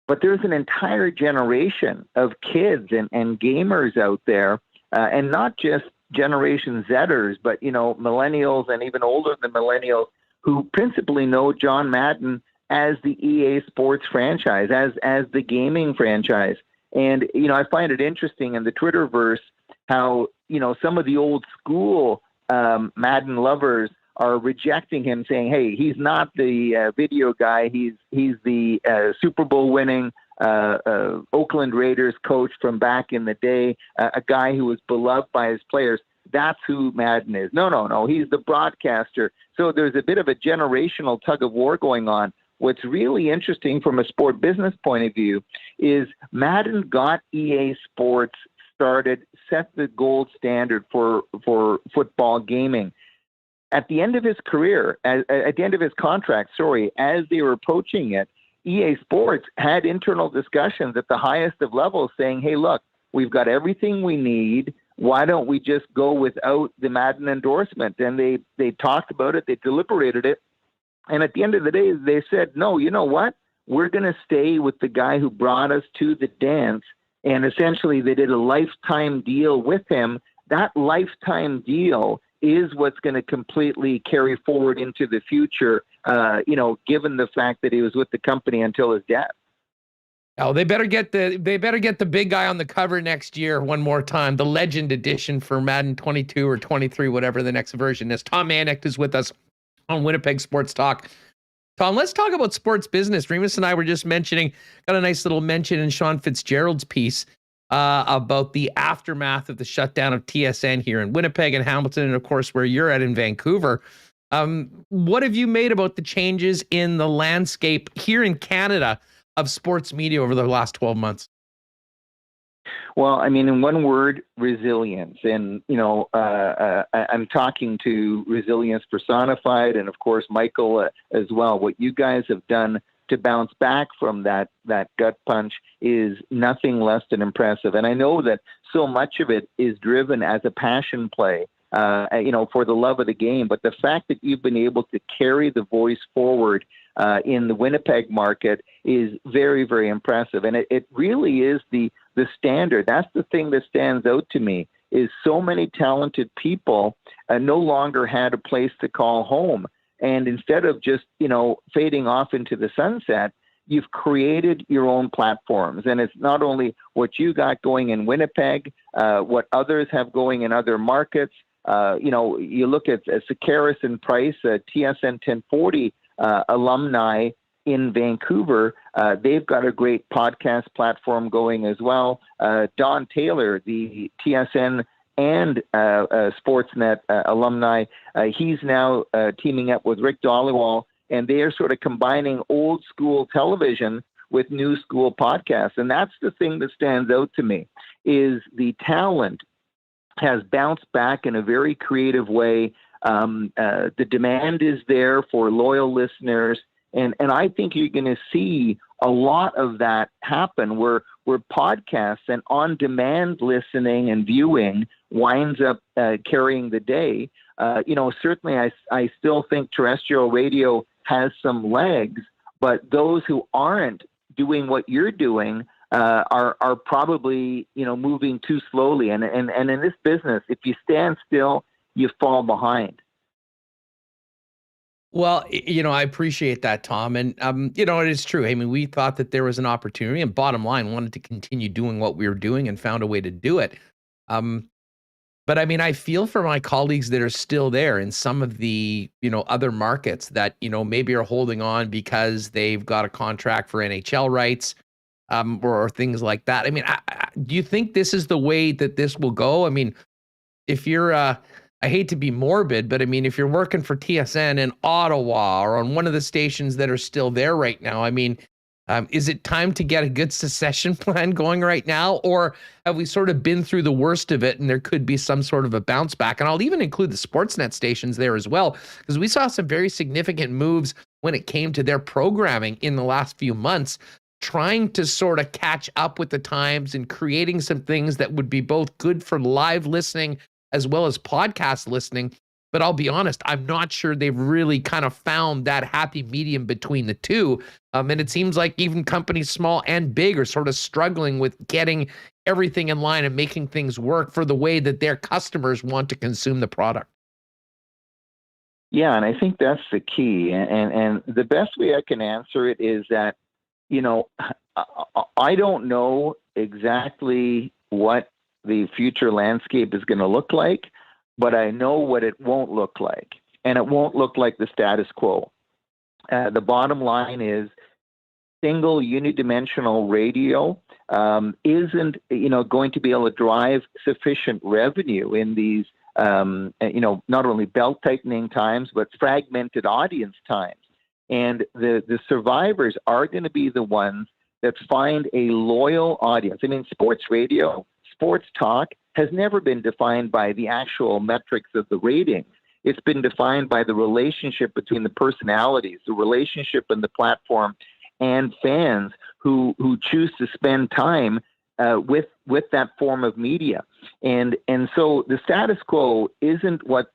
But there's an entire generation of kids and gamers out there, and not just Generation Zers, but millennials and even older than millennials, who principally know John Madden as the EA Sports franchise, as the gaming franchise. And, I find it interesting in the Twitterverse how, some of the old school Madden lovers are rejecting him, saying, hey, he's not the video guy. He's the Super Bowl winning Oakland Raiders coach from back in the day, a guy who was beloved by his players. That's who Madden is. No. He's the broadcaster. So there's a bit of a generational tug of war going on. What's really interesting from a sport business point of view is Madden got EA Sports started, set the gold standard for football gaming. At the end of his career, at the end of his contract, as they were approaching it, EA Sports had internal discussions at the highest of levels saying, hey, look, we've got everything we need. Why don't we just go without the Madden endorsement? And they talked about it. They deliberated it. And at the end of the day, they said, no, you know what? We're going to stay with the guy who brought us to the dance. And essentially, they did a lifetime deal with him. That lifetime deal is what's going to completely carry forward into the future, given the fact that he was with the company until his death.
Oh, they better get the big guy on the cover next year one more time, the Legend Edition for Madden 22 or 23, whatever the next version is. Tom Mayenknecht is with us on Winnipeg Sports Talk. Tom, let's talk about sports business. Remis and I were just mentioning, got a nice little mention in Sean Fitzgerald's piece about the aftermath of the shutdown of TSN here in Winnipeg and Hamilton, and of course where you're at in Vancouver. What have you made about the changes in the landscape here in Canada of sports media over the last 12 months?
Well, I mean, in one word, resilience. And, I'm talking to resilience personified and, of course, Michael as well. What you guys have done to bounce back from that gut punch is nothing less than impressive. And I know that so much of it is driven as a passion play, for the love of the game. But the fact that you've been able to carry the voice forward in the Winnipeg market is very, very impressive. And it really is the standard. That's the thing that stands out to me, is so many talented people no longer had a place to call home. And instead of just, fading off into the sunset, you've created your own platforms. And it's not only what you got going in Winnipeg, what others have going in other markets. You look at Sakaris and Price, TSN 1040 alumni in Vancouver. They've got a great podcast platform going as well. Don Taylor, the TSN and Sportsnet alumni, he's now teaming up with Rick Dhaliwal, and they are sort of combining old school television with new school podcasts. And that's the thing that stands out to me, is the talent has bounced back in a very creative way. The demand is there for loyal listeners. And I think you're going to see a lot of that happen where podcasts and on-demand listening and viewing winds up carrying the day. Certainly I still think terrestrial radio has some legs, but those who aren't doing what you're doing are probably, moving too slowly. And in this business, if you stand still, you fall behind.
Well, I appreciate that, Tom. And, it is true. I mean, we thought that there was an opportunity, and bottom line, wanted to continue doing what we were doing and found a way to do it. But I mean, I feel for my colleagues that are still there in some of the, other markets that, maybe are holding on because they've got a contract for NHL rights, or things like that. I mean, do you think this is the way that this will go? I mean, if you're, I hate to be morbid, but I mean, if you're working for TSN in Ottawa or on one of the stations that are still there right now, I mean, is it time to get a good succession plan going right now? Or have we sort of been through the worst of it and there could be some sort of a bounce back? And I'll even include the Sportsnet stations there as well, because we saw some very significant moves when it came to their programming in the last few months, trying to sort of catch up with the times and creating some things that would be both good for live listening as well as podcast listening. But I'll be honest, I'm not sure they've really kind of found that happy medium between the two. And it seems like even companies small and big are sort of struggling with getting everything in line and making things work for the way that their customers want to consume the product.
Yeah, and I think that's the key. And the best way I can answer it is that, you know, I don't know exactly what the future landscape is going to look like, but I know what it won't look like. And it won't look like the status quo. The bottom line is single unidimensional radio isn't, going to be able to drive sufficient revenue in these, not only belt tightening times, but fragmented audience times. And the survivors are going to be the ones that find a loyal audience. I mean, sports radio, sports talk has never been defined by the actual metrics of the ratings. It's been defined by the relationship between the personalities, the relationship and the platform, and fans who choose to spend time with that form of media. And so the status quo isn't what,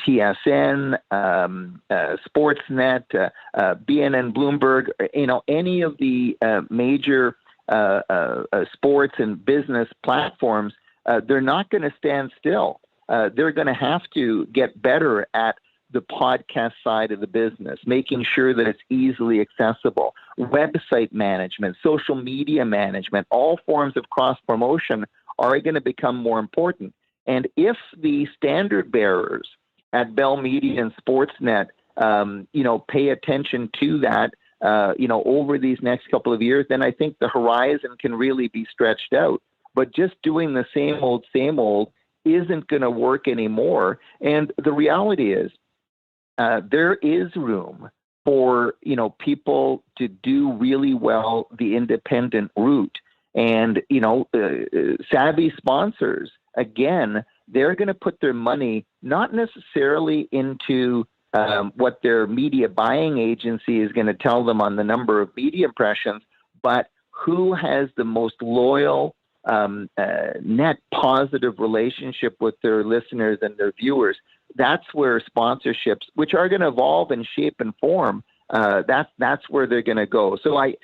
TSN, Sportsnet, BNN, Bloomberg, any of the major sports and business platforms. They're not going to stand still. They're going to have to get better at the podcast side of the business, making sure that it's easily accessible, website management, social media management, all forms of cross-promotion are going to become more important. And if the standard bearers at Bell Media and Sportsnet, pay attention to that, over these next couple of years, then I think the horizon can really be stretched out. But just doing the same old isn't going to work anymore. And the reality is, there is room for, people to do really well the independent route. And, savvy sponsors, again, they're going to put their money not necessarily into what their media buying agency is going to tell them on the number of media impressions, but who has the most loyal, net positive relationship with their listeners and their viewers. That's where sponsorships, which are going to evolve and shape and form, that's where they're going to go. So I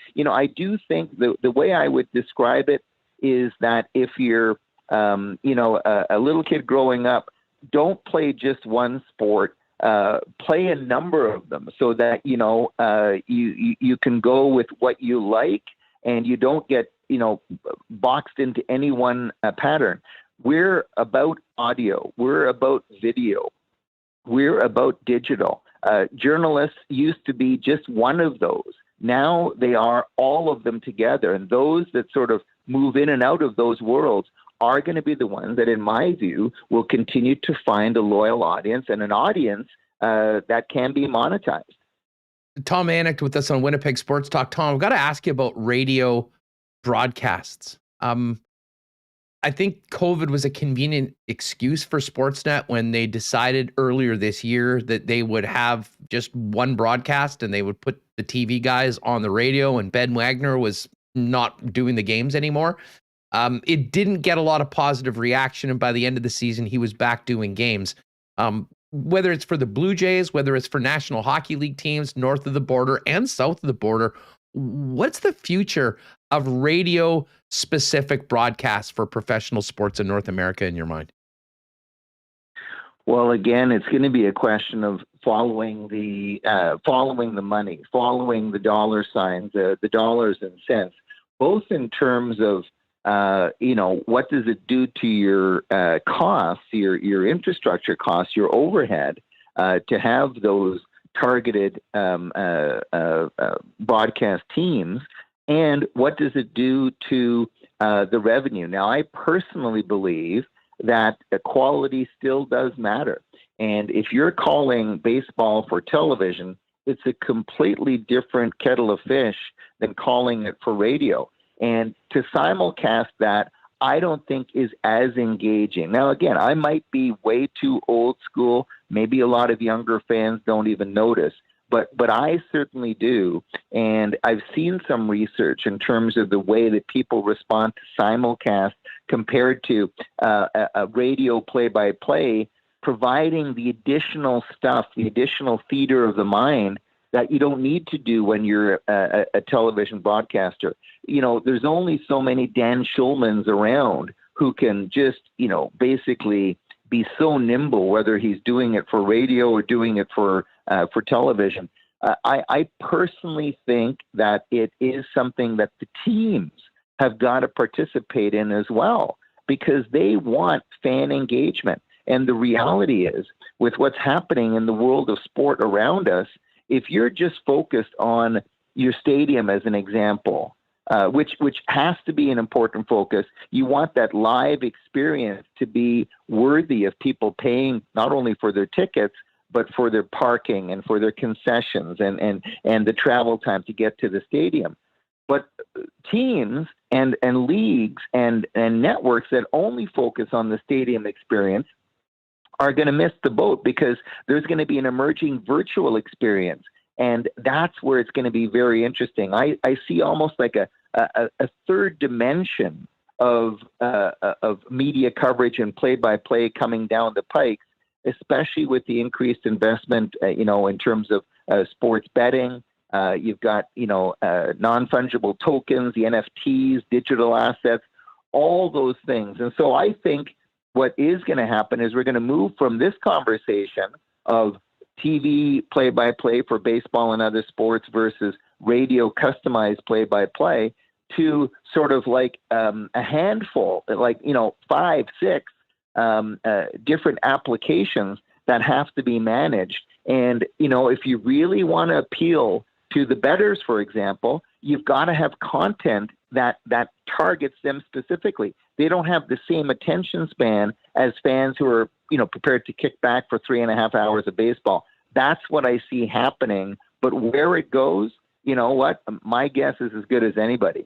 do think the way I would describe it is that if you're, a little kid growing up, don't play just one sport, play a number of them so that, you can go with what you like and you don't get, boxed into any one pattern. We're about audio. We're about video. We're about digital. Journalists used to be just one of those. Now they are all of them together. And those that sort of move in and out of those worlds are going to be the ones that, in my view, will continue to find a loyal audience and an audience that can be monetized.
Tom Mayenknecht with us on Winnipeg Sports Talk. Tom, I've got to ask you about radio broadcasts. I think COVID was a convenient excuse for Sportsnet when they decided earlier this year that they would have just one broadcast and they would put the TV guys on the radio, and Ben Wagner was not doing the games anymore. It didn't get a lot of positive reaction, and by the end of the season, he was back doing games. Whether it's for the Blue Jays, whether it's for National Hockey League teams north of the border and south of the border, what's the future of radio-specific broadcasts for professional sports in North America in your mind?
Well, again, it's going to be a question of following the money, following the dollar signs, the dollars and cents, both in terms of what does it do to your costs, your infrastructure costs, your overhead, to have those targeted broadcast teams, and what does it do to the revenue? Now, I personally believe that quality still does matter. And if you're calling baseball for television, it's a completely different kettle of fish than calling it for radio. And to simulcast that, I don't think is as engaging. Now, again, I might be way too old school. Maybe a lot of younger fans don't even notice, but I certainly do. And I've seen some research in terms of the way that people respond to simulcast compared to a radio play-by-play, providing the additional stuff, the additional theater of the mind that you don't need to do when you're a television broadcaster. There's only so many Dan Schulmans around who can just, basically, be so nimble, whether he's doing it for radio or doing it for television. I personally think that it is something that the teams have got to participate in as well, because they want fan engagement. And the reality is, with what's happening in the world of sport around us, if you're just focused on your stadium as an example, which has to be an important focus, you want that live experience to be worthy of people paying not only for their tickets, but for their parking and for their concessions and the travel time to get to the stadium. But teams and leagues and networks that only focus on the stadium experience are going to miss the boat, because there's going to be an emerging virtual experience. And that's where it's going to be very interesting. I see almost like a third dimension of media coverage and play-by-play coming down the pike, especially with the increased investment, in terms of sports betting. You've got, non-fungible tokens, the NFTs, digital assets, all those things. And so I think what is going to happen is we're going to move from this conversation of TV play-by-play for baseball and other sports versus radio customized play-by-play to sort of like a handful, like, 5, 6 different applications that have to be managed. And, if you really want to appeal to the bettors, for example, you've got to have content that targets them specifically. They don't have the same attention span as fans who are, prepared to kick back for 3.5 hours of baseball. That's what I see happening. But where it goes, my guess is as good as anybody's.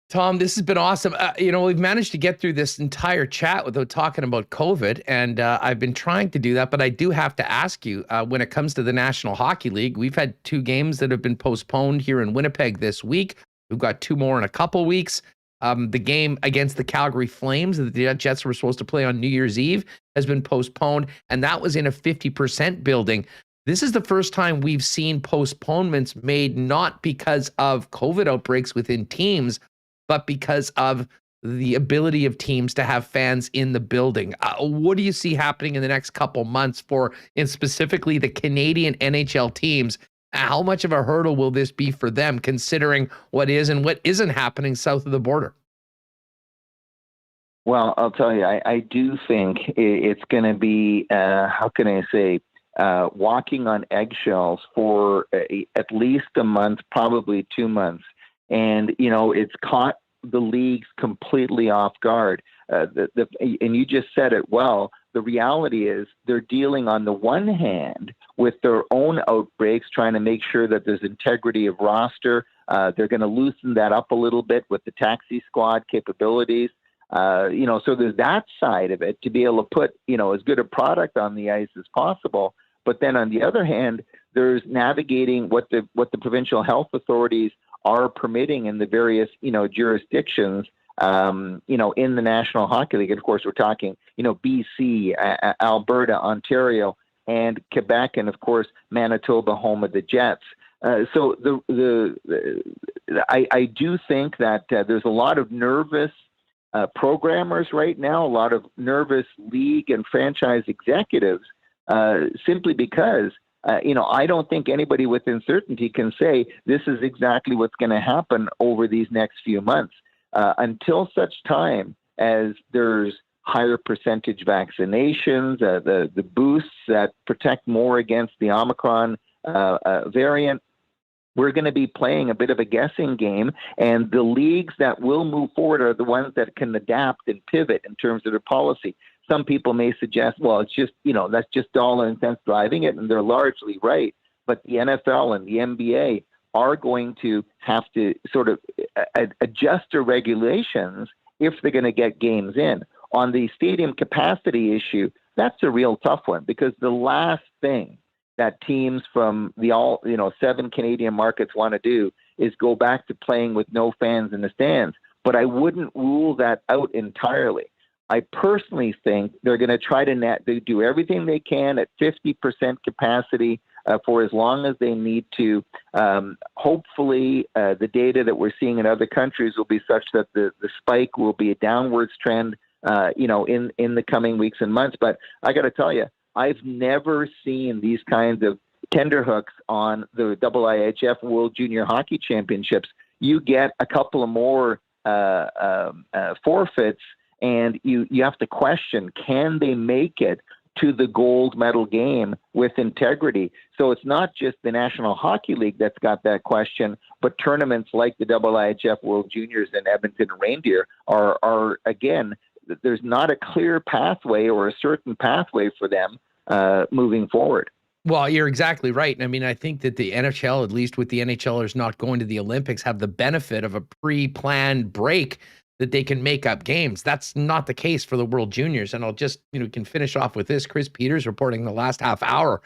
Tom, this has been awesome. We've managed to get through this entire chat without talking about COVID, and I've been trying to do that, but I do have to ask you, when it comes to the National Hockey League, we've had 2 games that have been postponed here in Winnipeg this week. We've got 2 more in a couple weeks. The game against the Calgary Flames that the Jets were supposed to play on New Year's Eve has been postponed, and that was in a 50% building. This is the first time we've seen postponements made not because of COVID outbreaks within teams, but because of the ability of teams to have fans in the building. What do you see happening in the next couple months and specifically the Canadian NHL teams? How much of a hurdle will this be for them, considering what is and what isn't happening south of the border?
Well, I'll tell you, I do think it's going to be, walking on eggshells for at least a month, probably 2 months. And, it's caught the leagues completely off guard. And you just said it well. The reality is they're dealing on the one hand with their own outbreaks, trying to make sure that there's integrity of roster. They're going to loosen that up a little bit with the taxi squad capabilities. So there's that side of it, to be able to put, as good a product on the ice as possible. But then on the other hand, there's navigating what the provincial health authorities are permitting in the various, jurisdictions, in the National Hockey League. And of course, we're talking, BC, Alberta, Ontario, and Quebec, and of course, Manitoba, home of the Jets. So I do think that there's a lot of nervous programmers right now, a lot of nervous league and franchise executives, simply because I don't think anybody with certainty can say this is exactly what's going to happen over these next few months, until such time as there's higher percentage vaccinations, the boosts that protect more against the Omicron variant. We're going to be playing a bit of a guessing game, and the leagues that will move forward are the ones that can adapt and pivot in terms of their policy. Some people may suggest, well, it's just, that's just dollar and cents driving it, and they're largely right. But the NFL and the NBA are going to have to sort of adjust their regulations if they're going to get games in. On the stadium capacity issue, that's a real tough one, because the last thing that teams from the 7 Canadian markets want to do is go back to playing with no fans in the stands. But I wouldn't rule that out entirely. I personally think they're going to try to do everything they can at 50% capacity for as long as they need to. Hopefully, the data that we're seeing in other countries will be such that the spike will be a downwards trend in the coming weeks and months. But I got to tell you, I've never seen these kinds of tenderhooks on the IIHF World Junior Hockey Championships. You get a couple of more forfeits, and you have to question, can they make it to the gold medal game with integrity? So it's not just the National Hockey League that's got that question, but tournaments like the IIHF World Juniors and Edmonton Reindeer are again, there's not a clear pathway or a certain pathway for them moving forward.
Well, you're exactly right. I mean, I think that the NHL, at least with the NHLers not going to the Olympics, have the benefit of a pre-planned break that they can make up games. That's not the case for the World Juniors. And I'll just, can finish off with this. Chris Peters reporting the last half hour.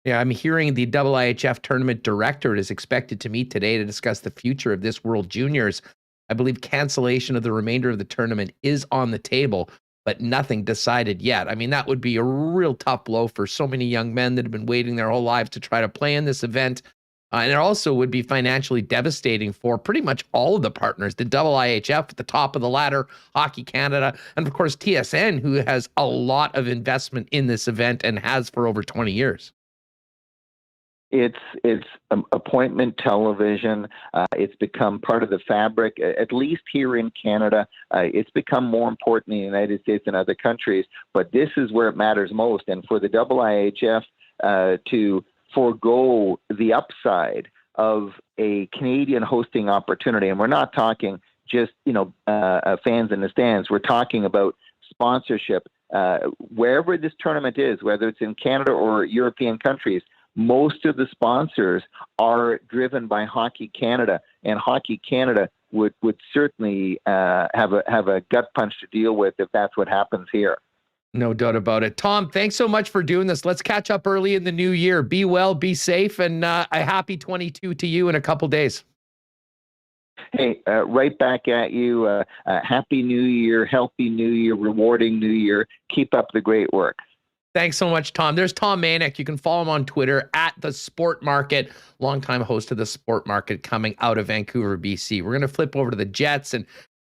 Yeah, I'm hearing the IIHF tournament director is expected to meet today to discuss the future of this World Juniors. I believe cancellation of the remainder of the tournament is on the table, but nothing decided yet. I mean, that would be a real tough blow for so many young men that have been waiting their whole lives to try to play in this event. And it also would be financially devastating for pretty much all of the partners, the IIHF at the top of the ladder, Hockey Canada, and of course TSN, who has a lot of investment in this event and has for over 20 years.
It's appointment television. It's become part of the fabric, at least here in Canada. It's become more important in the United States and other countries, but this is where it matters most. And for the IIHF to forego the upside of a Canadian hosting opportunity, and we're not talking just fans in the stands. We're talking about sponsorship. Wherever this tournament is, whether it's in Canada or European countries, most of the sponsors are driven by Hockey Canada, and Hockey Canada would certainly have a gut punch to deal with if that's what happens here.
No doubt about it. Tom, thanks so much for doing this. Let's catch up early in the new year. Be well, be safe, and a happy 22 to you in a couple days.
Hey, right back at you. Happy New Year, healthy New Year, rewarding New Year. Keep up the great work.
Thanks so much, Tom. There's Tom Mayenknecht. You can follow him on Twitter at The Sport Market, longtime host of The Sport Market coming out of Vancouver, BC. We're going to flip over to the Jets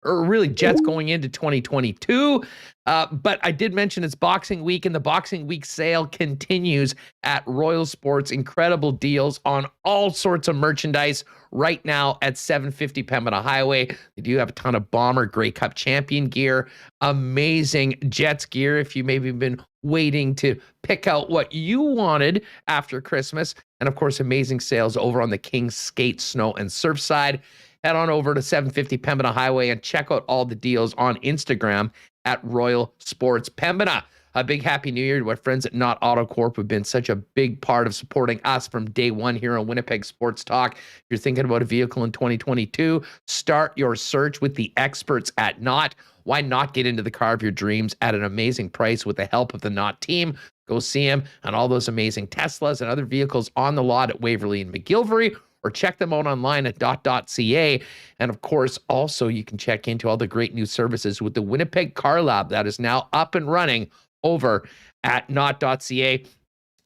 or really Jets going into 2022. But I did mention it's Boxing Week, and the Boxing Week sale continues at Royal Sports. Incredible deals on all sorts of merchandise right now at 750 Pembina Highway. They do have a ton of Bomber Grey Cup champion gear, amazing Jets gear if you maybe been waiting to pick out what you wanted after Christmas. And of course, amazing sales over on the King's Skate, Snow, and Surf side. Head on over to 750 Pembina Highway and check out all the deals on Instagram at Royal Sports Pembina. A big happy new year to our friends at Not Auto Corp, who've been such a big part of supporting us from day one here on Winnipeg Sports Talk. If you're thinking about a vehicle in 2022, start your search with the experts at Not. Why not get into the car of your dreams at an amazing price with the help of the Not team? Go see them and all those amazing Teslas and other vehicles on the lot at Waverly and McGillivray, or check them out online at dot.ca. And of course, also you can check into all the great new services with the Winnipeg Car Lab that is now up and running over at not.ca,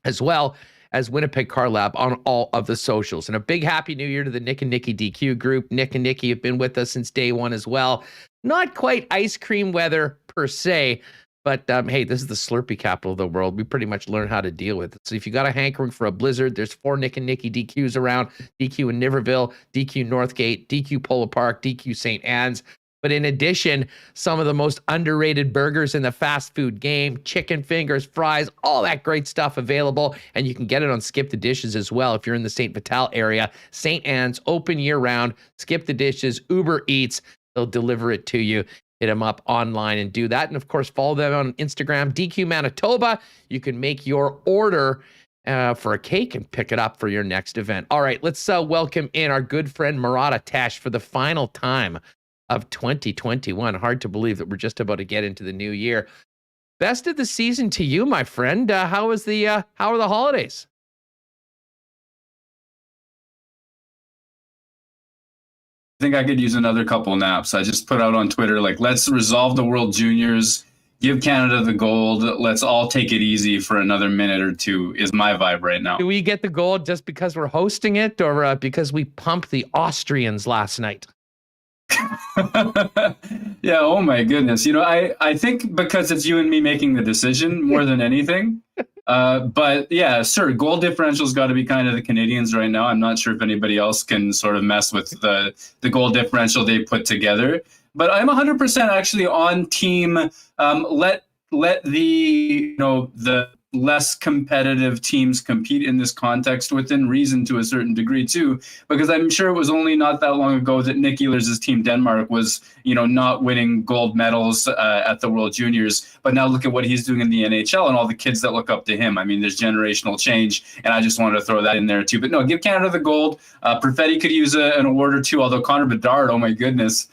as well as Winnipeg Car Lab on all of the socials. And a big happy new year to the Nick and Nikki DQ group. Nick and Nikki have been with us since day one as well. Not quite ice cream weather per se, but hey, this is the Slurpee capital of the world. We pretty much learn how to deal with it. So if you got a hankering for a blizzard, there's 4 Nick and Nikki DQs around. DQ in Niverville, DQ Northgate, DQ Polo Park, DQ St. Anne's. But in addition, some of the most underrated burgers in the fast food game, chicken fingers, fries, all that great stuff available. And you can get it on Skip the Dishes as well if you're in the St. Vital area. St. Anne's, open year-round. Skip the Dishes, Uber Eats. They'll deliver it to you. Hit them up online and do that. And of course, follow them on Instagram, DQ Manitoba. You can make your order for a cake and pick it up for your next event. All right, let's welcome in our good friend Murat for the final time of 2021. Hard to believe that we're just about to get into the new year. Best of the season to you, my friend. How are the holidays?
I think I could use another couple naps. I just put out on Twitter, let's resolve the World Juniors, give Canada the gold. Let's all take it easy for another minute or two is my vibe right now.
Do we get the gold just because we're hosting it, or because we pumped the Austrians last night?
Yeah, oh my goodness. I think because it's you and me making the decision more than anything. But yeah, sure, goal differential's got to be kind of the Canadians right now. I'm not sure if anybody else can sort of mess with the goal differential they put together. But I'm 100% actually on team. Let the the less competitive teams compete in this context within reason to a certain degree too, because I'm sure it was only not that long ago that Nick Ehlers' team Denmark was not winning gold medals at the World Juniors, but now look at what he's doing in the NHL and all the kids that look up to him. I mean, there's generational change, and I just wanted to throw that in there too. But no, give Canada the gold. Perfetti could use an award or two, although Connor Bedard, oh my goodness.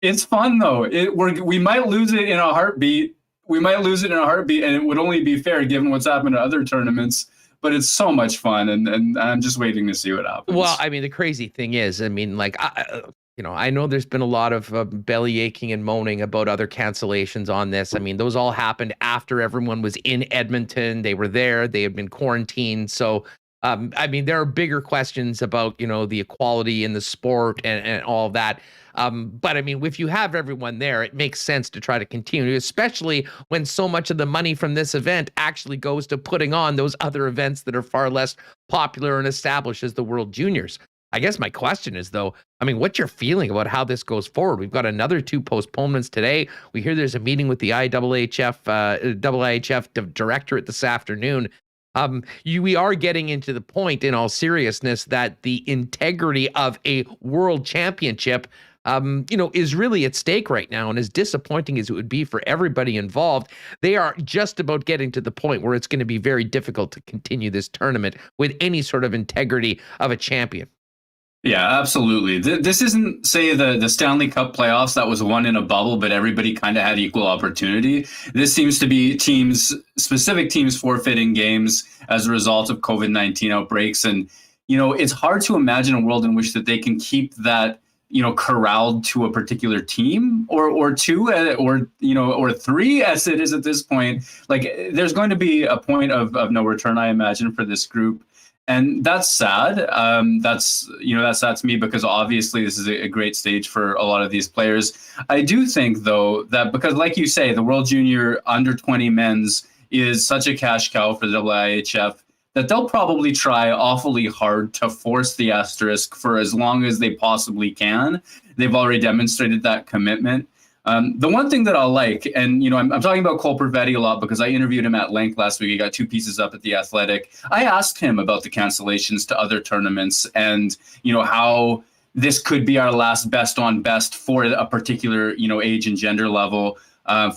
It's fun though. We might lose it in a heartbeat. And it would only be fair given what's happened to other tournaments. But it's so much fun, and I'm just waiting to see what happens.
Well, I mean, the crazy thing is, I mean, like, I know there's been a lot of belly aching and moaning about other cancellations on this. I mean, those all happened after everyone was in Edmonton. They were there. They had been quarantined. So, I mean, there are bigger questions about, the equality in the sport and all of that. But I mean, if you have everyone there, it makes sense to try to continue, especially when so much of the money from this event actually goes to putting on those other events that are far less popular and established as the World Juniors. I guess my question is, though, I mean, what's your feeling about how this goes forward? We've got another 2 postponements today. We hear there's a meeting with the IHF directorate this afternoon. We are getting into the point, in all seriousness, that the integrity of a world championship is really at stake right now. And as disappointing as it would be for everybody involved, they are just about getting to the point where it's going to be very difficult to continue this tournament with any sort of integrity of a champion.
Yeah, absolutely. This isn't, say, the Stanley Cup playoffs that was won in a bubble, but everybody kind of had equal opportunity. This seems to be specific teams forfeiting games as a result of COVID-19 outbreaks. And, it's hard to imagine a world in which that they can keep that, corralled to a particular team or two or three as it is at this point. Like, there's going to be a point of no return, I imagine, for this group. And that's sad. That's sad to me, because obviously this is a great stage for a lot of these players. I do think, though, that because, like you say, the World Junior under 20 men's is such a cash cow for the IHF that they'll probably try awfully hard to force the asterisk for as long as they possibly can. They've already demonstrated that commitment. The one thing that I'll like, and I'm talking about Cole Perfetti a lot because I interviewed him at length last week. He got 2 pieces up at The Athletic. I asked him about the cancellations to other tournaments and how this could be our last best on best for a particular age and gender level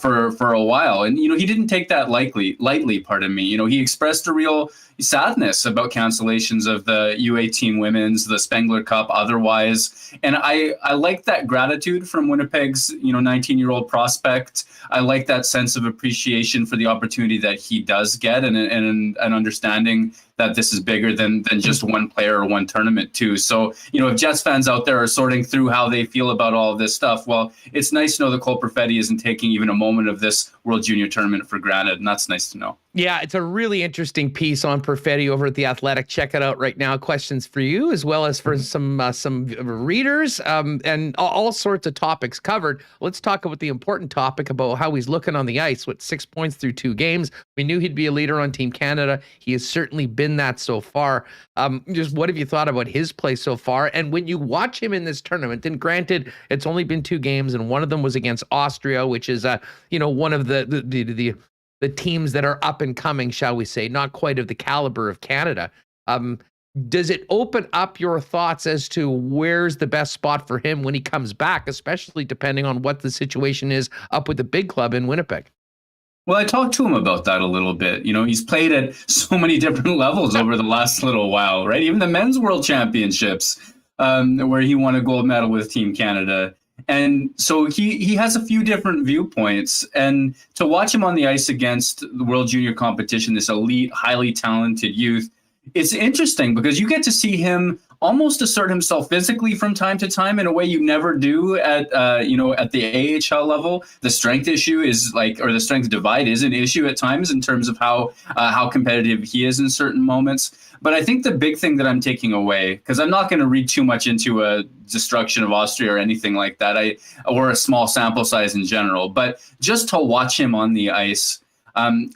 for a while, and he didn't take that lightly. Pardon me. He expressed a real sadness about cancellations of the U18 women's, the Spengler Cup, otherwise. And I like that gratitude from Winnipeg's 19-year-old prospect. I like that sense of appreciation for the opportunity that he does get, and an understanding that this is bigger than just one player or one tournament too. So, if Jets fans out there are sorting through how they feel about all of this stuff, well, it's nice to know that Cole Perfetti isn't taking even a moment of this World Junior tournament for granted, and that's nice to know.
Yeah, it's a really interesting piece on Perfetti over at The Athletic. Check it out right now. Questions for you, as well as for some readers, and all sorts of topics covered. Let's talk about the important topic about how he's looking on the ice with 6 points through 2 games. We knew he'd be a leader on Team Canada. He has certainly been that so far. Just what have you thought about his play so far? And when you watch him in this tournament, and granted, it's only been 2 games, and one of them was against Austria, which is one of the teams that are up and coming, shall we say, not quite of the caliber of Canada. Does it open up your thoughts as to where's the best spot for him when he comes back, especially depending on what the situation is up with the big club in Winnipeg?
Well, I talked to him about that a little bit. He's played at so many different levels over the last little while, right? Even the men's world championships, where he won a gold medal with Team Canada. And so he has a few different viewpoints, and to watch him on the ice against the World Junior competition, this elite, highly talented youth, it's interesting because you get to see him almost assert himself physically from time to time in a way you never do at at the AHL level. The strength issue is or the strength divide is an issue at times in terms of how competitive he is in certain moments. But I think the big thing that I'm taking away, because I'm not going to read too much into a destruction of Austria or anything like that, or a small sample size in general, but just to watch him on the ice.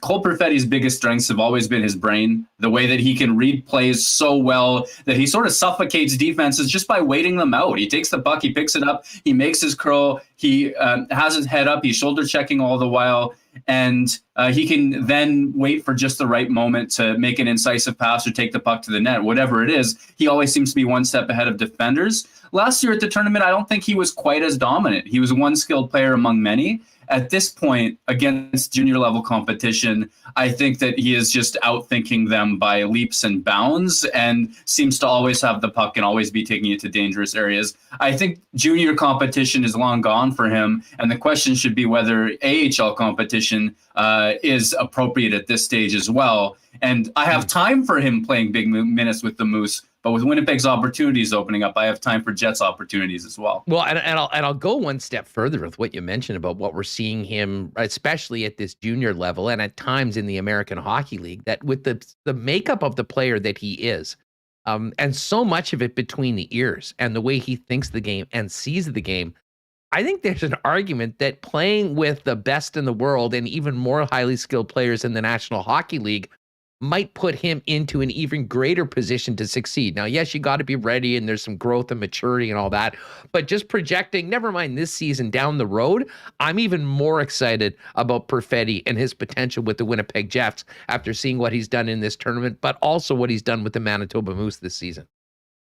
Cole Perfetti's biggest strengths have always been his brain, the way that he can read plays so well that he sort of suffocates defenses just by waiting them out. He takes the puck, he picks it up, he makes his curl, he has his head up, he's shoulder checking all the while, and he can then wait for just the right moment to make an incisive pass or take the puck to the net, whatever it is. He always seems to be one step ahead of defenders. Last year at the tournament, I don't think he was quite as dominant. He was one skilled player among many. At this point, against junior level competition, I think that he is just outthinking them by leaps and bounds and seems to always have the puck and always be taking it to dangerous areas. I think junior competition is long gone for him, and the question should be whether AHL competition is appropriate at this stage as well. And I have time for him playing big minutes with the Moose, but with Winnipeg's opportunities opening up, I have time for Jets opportunities as well.
Well, and I'll go one step further with what you mentioned about what we're seeing him, especially at this junior level and at times in the American Hockey League, that with the makeup of the player that he is, and so much of it between the ears and the way he thinks the game and sees the game, I think there's an argument that playing with the best in the world and even more highly skilled players in the National Hockey League might put him into an even greater position to succeed. Now, yes, you got to be ready and there's some growth and maturity and all that, but just projecting, never mind this season, down the road, I'm even more excited about Perfetti and his potential with the Winnipeg Jets after seeing what he's done in this tournament, but also what he's done with the Manitoba Moose this season.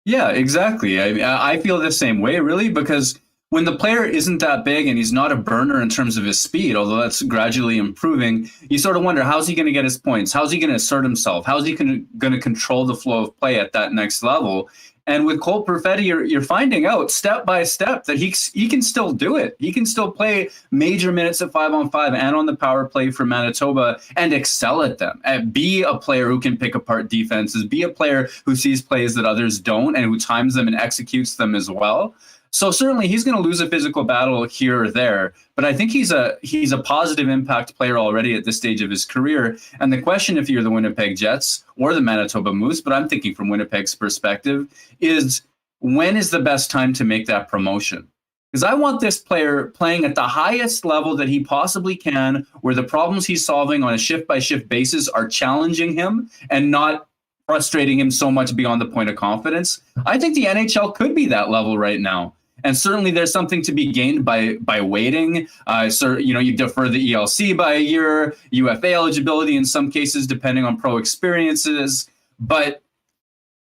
Yeah, exactly. I feel the same way, really, because when the player isn't that big and he's not a burner in terms of his speed, although that's gradually improving, you sort of wonder, how's he going to get his points? How's he going to assert himself? How's he going to control the flow of play at that next level? And with Cole Perfetti, you're finding out step by step that he can still do it. He can still play major minutes at 5-on-5 and on the power play for Manitoba and excel at them. And be a player who can pick apart defenses, be a player who sees plays that others don't and who times them and executes them as well. So certainly he's going to lose a physical battle here or there, but I think he's a positive impact player already at this stage of his career. And the question, if you're the Winnipeg Jets or the Manitoba Moose, but I'm thinking from Winnipeg's perspective, is when is the best time to make that promotion? Because I want this player playing at the highest level that he possibly can, where the problems he's solving on a shift-by-shift basis are challenging him and not frustrating him so much beyond the point of confidence. I think the NHL could be that level right now. And certainly there's something to be gained by waiting. So, you defer the ELC by a year, UFA eligibility in some cases, depending on pro experiences. But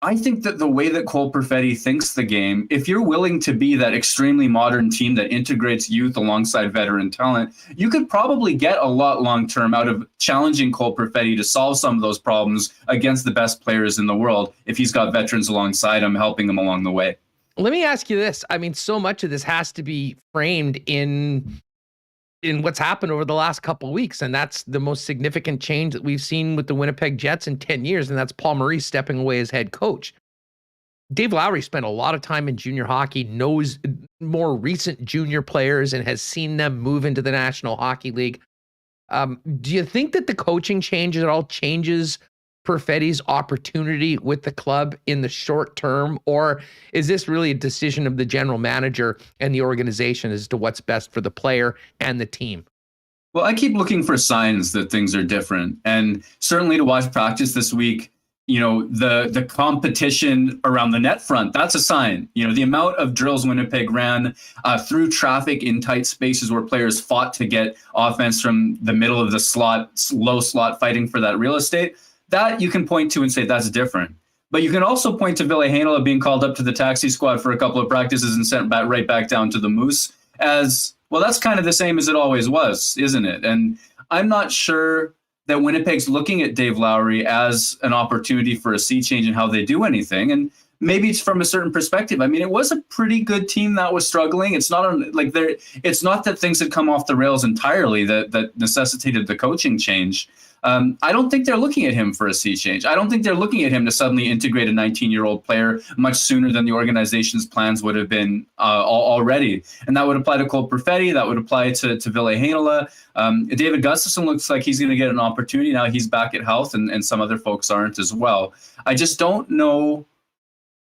I think that the way that Cole Perfetti thinks the game, if you're willing to be that extremely modern team that integrates youth alongside veteran talent, you could probably get a lot long-term out of challenging Cole Perfetti to solve some of those problems against the best players in the world if he's got veterans alongside him, helping him along the way.
Let me ask you this. I mean, so much of this has to be framed in what's happened over the last couple of weeks, and that's the most significant change that we've seen with the Winnipeg Jets in 10 years, and that's Paul Maurice stepping away as head coach. Dave Lowry spent a lot of time in junior hockey, knows more recent junior players, and has seen them move into the National Hockey League. Do you think that the coaching change at all changes Perfetti's opportunity with the club in the short term, or is this really a decision of the general manager and the organization as to what's best for the player and the team?
Well, I keep looking for signs that things are different, and certainly to watch practice this week, the competition around the net front, that's a sign. The amount of drills Winnipeg ran through traffic in tight spaces where players fought to get offense from the middle of the slot, low slot, fighting for that real estate. That you can point to and say that's different. But you can also point to Ville Heinola being called up to the taxi squad for a couple of practices and sent right back down to the Moose as, well, that's kind of the same as it always was, isn't it? And I'm not sure that Winnipeg's looking at Dave Lowry as an opportunity for a sea change in how they do anything. And maybe it's from a certain perspective. I mean, it was a pretty good team that was struggling. It's not it's not that things had come off the rails entirely that necessitated the coaching change. I don't think they're looking at him for a sea change. I don't think they're looking at him to suddenly integrate a 19-year-old player much sooner than the organization's plans would have been already. And that would apply to Cole Perfetti. That would apply to Ville Heinola. David Gustafsson looks like he's going to get an opportunity now. He's back at health, and some other folks aren't as well. I just don't know.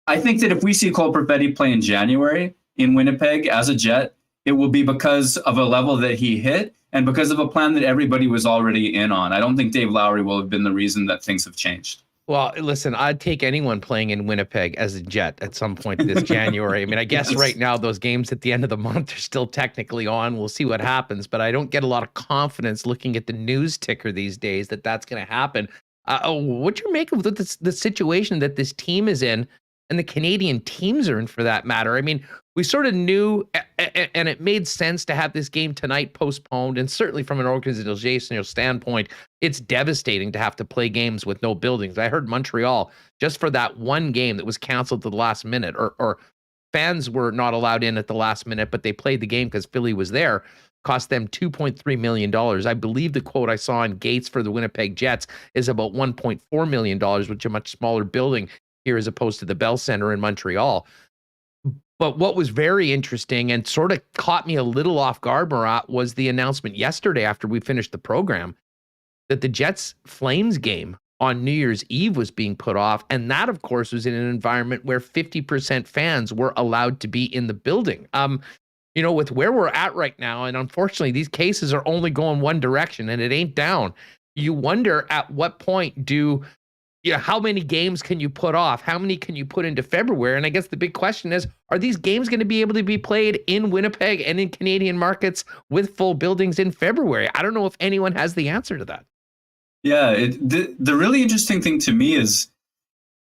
I think that if we see Cole Perfetti play in January in Winnipeg as a Jet, it will be because of a level that he hit and because of a plan that everybody was already in on. I don't think Dave Lowry will have been the reason that things have changed.
Well, listen, I'd take anyone playing in Winnipeg as a Jet at some point this January. I mean, I guess right now those games at the end of the month are still technically on. We'll see what happens, but I don't get a lot of confidence looking at the news ticker these days that that's going to happen. What you make of the situation that this team is in and the Canadian teams are in, for that matter? I mean, we sort of knew, and it made sense to have this game tonight postponed. And certainly from an organizational standpoint, it's devastating to have to play games with no buildings. I heard Montreal, just for that one game that was canceled to the last minute, or fans were not allowed in at the last minute, but they played the game because Philly was there, cost them $2.3 million. I believe the quote I saw in Gates for the Winnipeg Jets is about $1.4 million, which is a much smaller building here as opposed to the Bell Center in Montreal. But what was very interesting and sort of caught me a little off guard, Murat, was the announcement yesterday after we finished the program that the Jets-Flames game on New Year's Eve was being put off. And that, of course, was in an environment where 50% fans were allowed to be in the building. You know, with where we're at right now, and unfortunately, these cases are only going one direction and it ain't down. You wonder at what point how many games can you put off? How many can you put into February? And I guess the big question is, are these games going to be able to be played in Winnipeg and in Canadian markets with full buildings in February? I don't know if anyone has the answer to that.
Yeah, the really interesting thing to me is,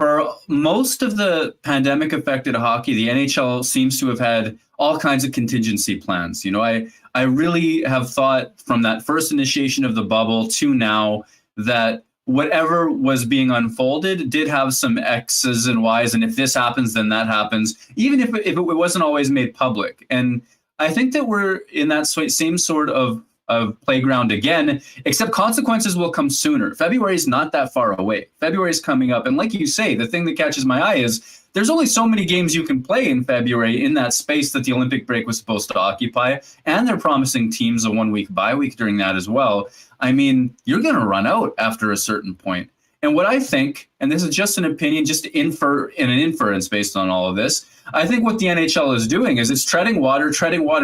for most of the pandemic-affected hockey, the NHL seems to have had all kinds of contingency plans. You know, I really have thought from that first initiation of the bubble to now that whatever was being unfolded did have some X's and Y's, and if this happens, then that happens, even if it wasn't always made public. And I think that we're in that same sort of playground again, except consequences will come sooner. February is not that far away. February is coming up. And like you say, the thing that catches my eye is there's only so many games you can play in February in that space that the Olympic break was supposed to occupy. And they're promising teams a 1 week bye week during that as well. I mean, you're going to run out after a certain point. And what I think, and this is just an opinion, just an inference based on all of this, I think what the NHL is doing is it's treading water,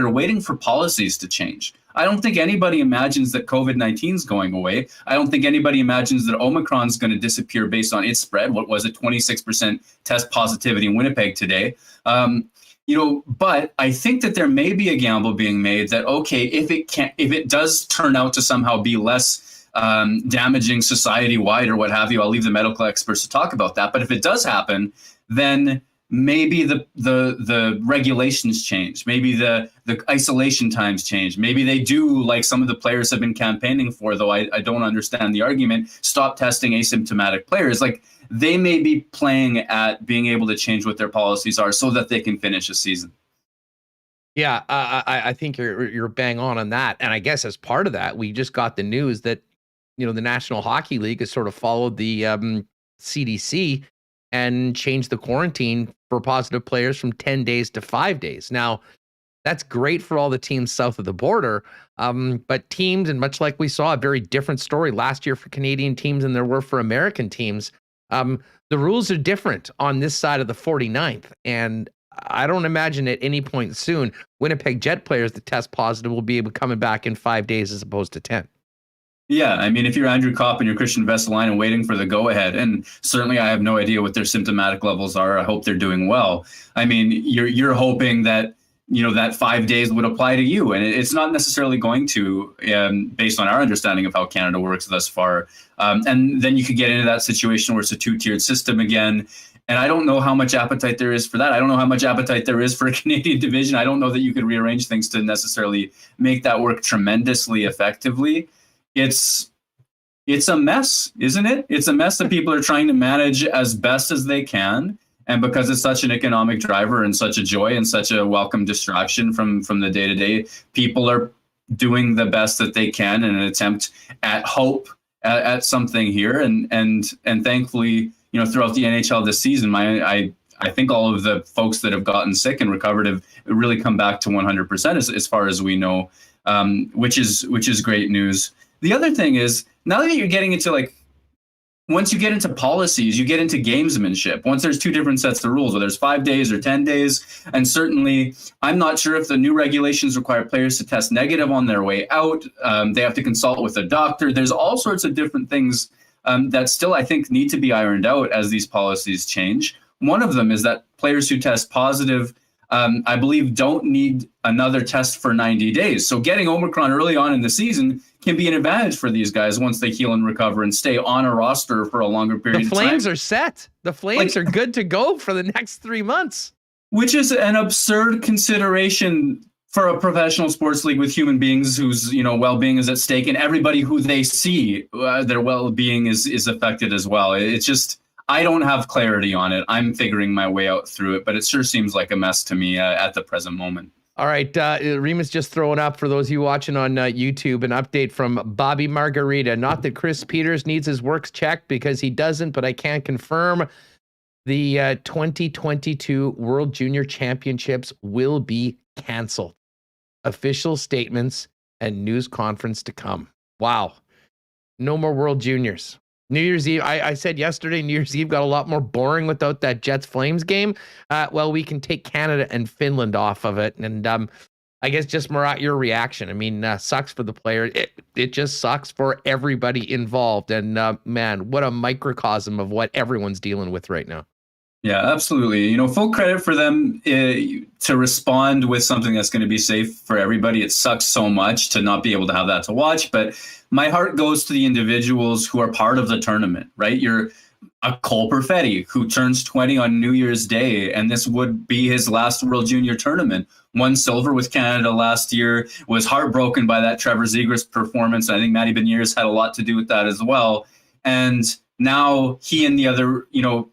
waiting for policies to change. I don't think anybody imagines that COVID-19 is going away. I don't think anybody imagines that Omicron is going to disappear based on its spread. What was it, 26% test positivity in Winnipeg today? But I think that there may be a gamble being made that, okay, if it does turn out to somehow be less damaging society-wide or what have you, I'll leave the medical experts to talk about that. But if it does happen, then maybe the regulations change. Maybe the isolation times change. Maybe they do, like some of the players have been campaigning for, though I don't understand the argument, stop testing asymptomatic players. Like, they may be playing at being able to change what their policies are so that they can finish a season.
Yeah, I think you're bang on that. And I guess as part of that, we just got the news that, the National Hockey League has sort of followed the CDC and changed the quarantine for positive players from 10 days to 5 days. Now, that's great for all the teams south of the border, but teams, and much like we saw a very different story last year for Canadian teams than there were for American teams, the rules are different on this side of the 49th, and I don't imagine at any point soon Winnipeg Jet players that test positive will be able coming back in 5 days as opposed to 10.
Yeah, I mean, if you're Andrew Kopp and you're Christian Vesalainen waiting for the go-ahead, and certainly I have no idea what their symptomatic levels are. I hope they're doing well. I mean, you're hoping that, that 5 days would apply to you, and it's not necessarily going to, based on our understanding of how Canada works thus far. And then you could get into that situation where it's a two-tiered system again. And I don't know how much appetite there is for that. I don't know how much appetite there is for a Canadian division. I don't know that you could rearrange things to necessarily make that work tremendously effectively. It's a mess, isn't it? It's a mess that people are trying to manage as best as they can. And because it's such an economic driver and such a joy and such a welcome distraction from the day-to-day, people are doing the best that they can in an attempt at hope at something here. And thankfully, throughout the NHL this season, I think all of the folks that have gotten sick and recovered have really come back to 100% as far as we know, which is great news. The other thing is, now that you're getting into once you get into policies, you get into gamesmanship. Once there's two different sets of rules, whether it's 5 days or 10 days. And certainly, I'm not sure if the new regulations require players to test negative on their way out. They have to consult with a doctor. There's all sorts of different things that still, I think, need to be ironed out as these policies change. One of them is that players who test positive, I believe, don't need another test for 90 days. So getting Omicron early on in the season can be an advantage for these guys once they heal and recover and stay on a roster for a longer period of time.
The Flames are set. The Flames are good to go for the next 3 months. Which
is an absurd consideration for a professional sports league with human beings whose well-being is at stake, and everybody who they see, their well-being is affected as well. It's just, I don't have clarity on it. I'm figuring my way out through it, but it sure seems like a mess to me at the present moment.
All right, Remis just throwing up, for those of you watching on YouTube, an update from Bobby Margarita. Not that Chris Peters needs his works checked, because he doesn't, but I can confirm the 2022 World Junior Championships will be canceled. Official statements and news conference to come. Wow. No more World Juniors. New Year's Eve, I said yesterday, New Year's Eve got a lot more boring without that Jets-Flames game. Well, we can take Canada and Finland off of it. And I guess just, Murat, your reaction. I mean, sucks for the player. It just sucks for everybody involved. And man, what a microcosm of what everyone's dealing with right now.
Yeah, absolutely. Full credit for them to respond with something that's going to be safe for everybody. It sucks so much to not be able to have that to watch, but my heart goes to the individuals who are part of the tournament, right? You're a Cole Perfetti who turns 20 on New Year's Day, and this would be his last World Junior tournament. Won silver with Canada last year, was heartbroken by that Trevor Zegras performance. I think Matty Beniers had a lot to do with that as well. And now he and the other,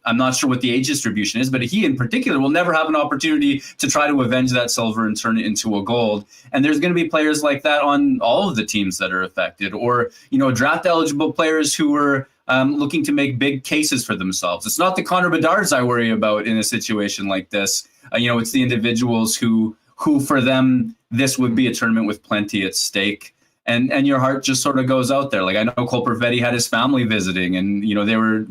I'm not sure what the age distribution is, but he in particular will never have an opportunity to try to avenge that silver and turn it into a gold. And there's going to be players like that on all of the teams that are affected, or, draft eligible players who are looking to make big cases for themselves. It's not the Connor Bedards I worry about in a situation like this. It's the individuals who for them, this would be a tournament with plenty at stake. And your heart just sort of goes out there. Like, I know Cole Perfetti had his family visiting, and, they were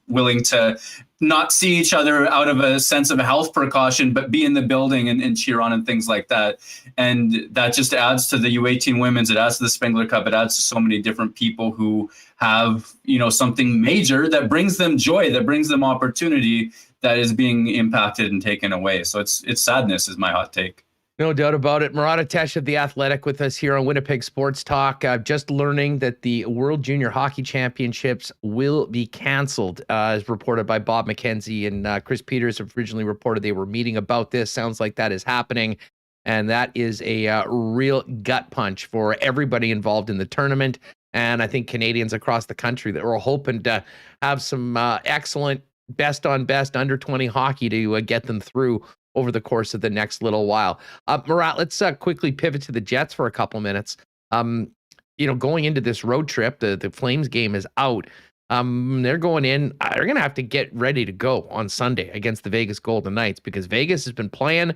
willing to not see each other out of a sense of health precaution, but be in the building and cheer on and things like that. And that just adds to the U18 women's, it adds to the Spengler Cup, it adds to so many different people who have, something major that brings them joy, that brings them opportunity, that is being impacted and taken away. So it's sadness is my hot take.
No doubt about it. Murat of The Athletic with us here on Winnipeg Sports Talk. Just learning that the World Junior Hockey Championships will be canceled, as reported by Bob McKenzie, and Chris Peters originally reported they were meeting about this. Sounds like that is happening, and that is a real gut punch for everybody involved in the tournament, and I think Canadians across the country that were hoping to have some excellent best-on-best under-20 hockey to get them through over the course of the next little while. Murat, let's quickly pivot to the Jets for a couple minutes. Going into this road trip, the Flames game is out. They're going in. They're going to have to get ready to go on Sunday against the Vegas Golden Knights, because Vegas has been playing.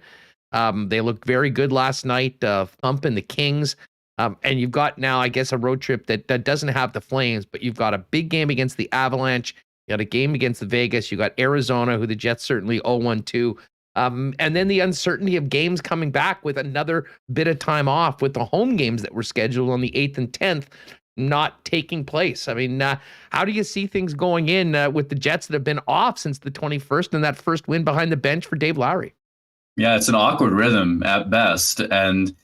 They looked very good last night, thumping the Kings. And you've got now, I guess, a road trip that doesn't have the Flames, but you've got a big game against the Avalanche. You got a game against the Vegas. You got Arizona, who the Jets certainly 0-1-2. And then the uncertainty of games coming back with another bit of time off, with the home games that were scheduled on the 8th and 10th not taking place. I mean, how do you see things going in with the Jets that have been off since the 21st and that first win behind the bench for Dave Lowry?
Yeah, it's an awkward rhythm at best. And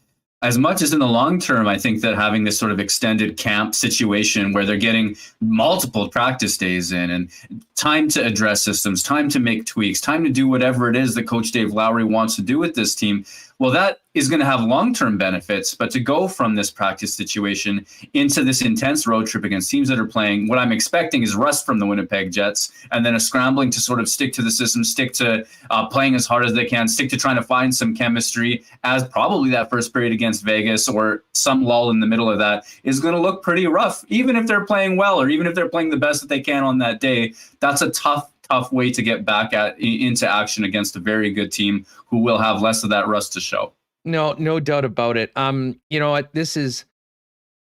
as much as in the long term, I think that having this sort of extended camp situation where they're getting multiple practice days in and time to address systems, time to make tweaks, time to do whatever it is that Coach Dave Lowry wants to do with this team, Well, that is going to have long-term benefits, but to go from this practice situation into this intense road trip against teams that are playing, what I'm expecting is rust from the Winnipeg Jets, and then a scrambling to sort of stick to the system, stick to playing as hard as they can, stick to trying to find some chemistry, as probably that first period against Vegas or some lull in the middle of that is going to look pretty rough, even if they're playing well or even if they're playing the best that they can on that day. That's a tough way to get back into action against a very good team who will have less of that rust to show.
No doubt about it. You know what, this is,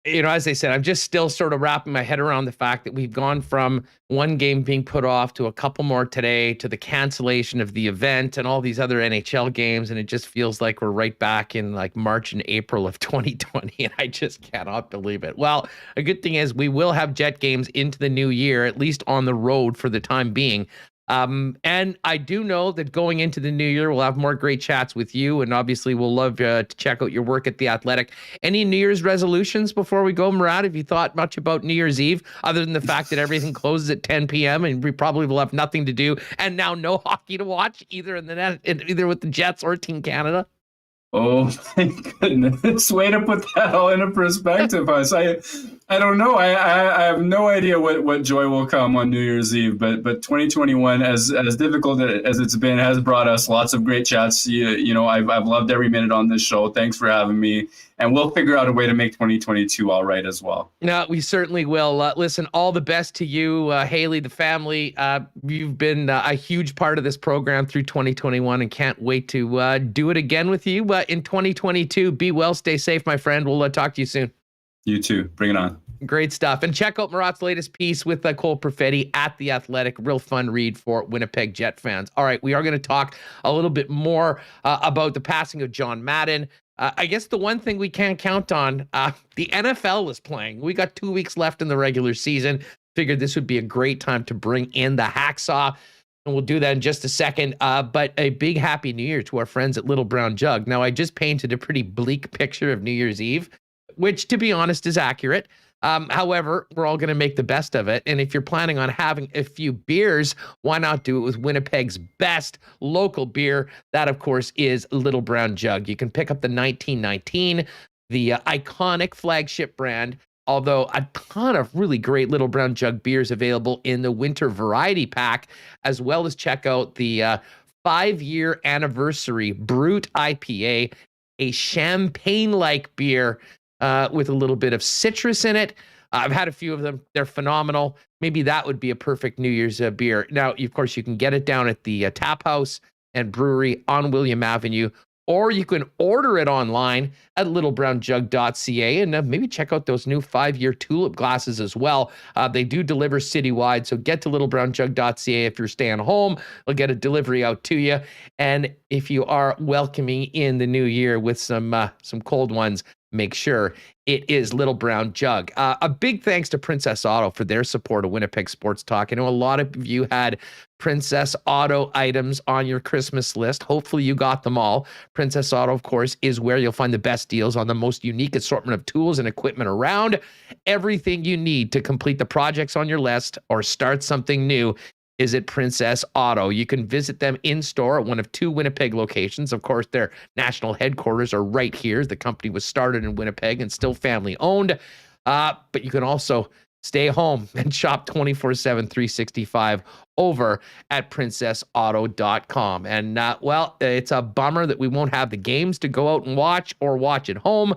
you know, as I said, I'm just still sort of wrapping my head around the fact that we've gone from one game being put off to a couple more today to the cancellation of the event and all these other NHL games. And it just feels like we're right back in like March and April of 2020. And I just cannot believe it. Well, a good thing is we will have Jet games into the new year, at least on the road for the time being. And I do know that going into the new year, we'll have more great chats with you. And obviously, we'll love to check out your work at The Athletic. Any New Year's resolutions before we go, Murat? Have you thought much about New Year's Eve, other than the fact that everything closes at 10 p.m. and we probably will have nothing to do and now no hockey to watch, either in the net, either with the Jets or Team Canada?
Oh my goodness! Way to put that all into perspective, us. I don't know. I have no idea what joy will come on New Year's Eve. But 2021, as difficult as it's been, has brought us lots of great chats. You know, I've loved every minute on this show. Thanks for having me. And we'll figure out a way to make 2022 all right as well.
No, we certainly will. Listen, all the best to you, Haley, the family. You've been a huge part of this program through 2021 and can't wait to do it again with you in 2022. Be well, stay safe, my friend. We'll talk to you soon.
You too. Bring it on.
Great stuff. And check out Murat's latest piece with Cole Perfetti at The Athletic. Real fun read for Winnipeg Jet fans. All right, we are going to talk a little bit more about the passing of John Madden. I guess the one thing we can't count on, the NFL is playing. We got 2 weeks left in the regular season. Figured this would be a great time to bring in the Hacksaw. And we'll do that in just a second. But a big happy New Year to our friends at Little Brown Jug. Now, I just painted a pretty bleak picture of New Year's Eve, which, to be honest, is accurate. However, we're all going to make the best of it. And if you're planning on having a few beers, why not do it with Winnipeg's best local beer? That, of course, is Little Brown Jug. You can pick up the 1919, the iconic flagship brand, although a ton of really great Little Brown Jug beers available in the winter variety pack, as well as check out the 5-year anniversary Brute IPA, a champagne-like beer with a little bit of citrus in it. I've had a few of them. They're phenomenal. Maybe that would be a perfect New Year's beer. Now, of course, you can get it down at the Tap House and Brewery on William Avenue, or you can order it online at littlebrownjug.ca and maybe check out those new 5-year tulip glasses as well. They do deliver citywide, so get to littlebrownjug.ca if you're staying home. They'll get a delivery out to you. And if you are welcoming in the new year with some cold ones, make sure it is Little Brown Jug. A big thanks to Princess Auto for their support of Winnipeg Sports Talk. I know a lot of you had Princess Auto items on your Christmas list. Hopefully you got them all. Princess Auto, of course, is where you'll find the best deals on the most unique assortment of tools and equipment around. Everything you need to complete the projects on your list or start something new is at Princess Auto. You can visit them in store at one of 2 Winnipeg locations. Of course, their national headquarters are right here. The company was started in Winnipeg and still family owned. But you can also stay home and shop 24/7, 365 over at princessauto.com. And well, it's a bummer that we won't have the games to go out and watch or watch at home.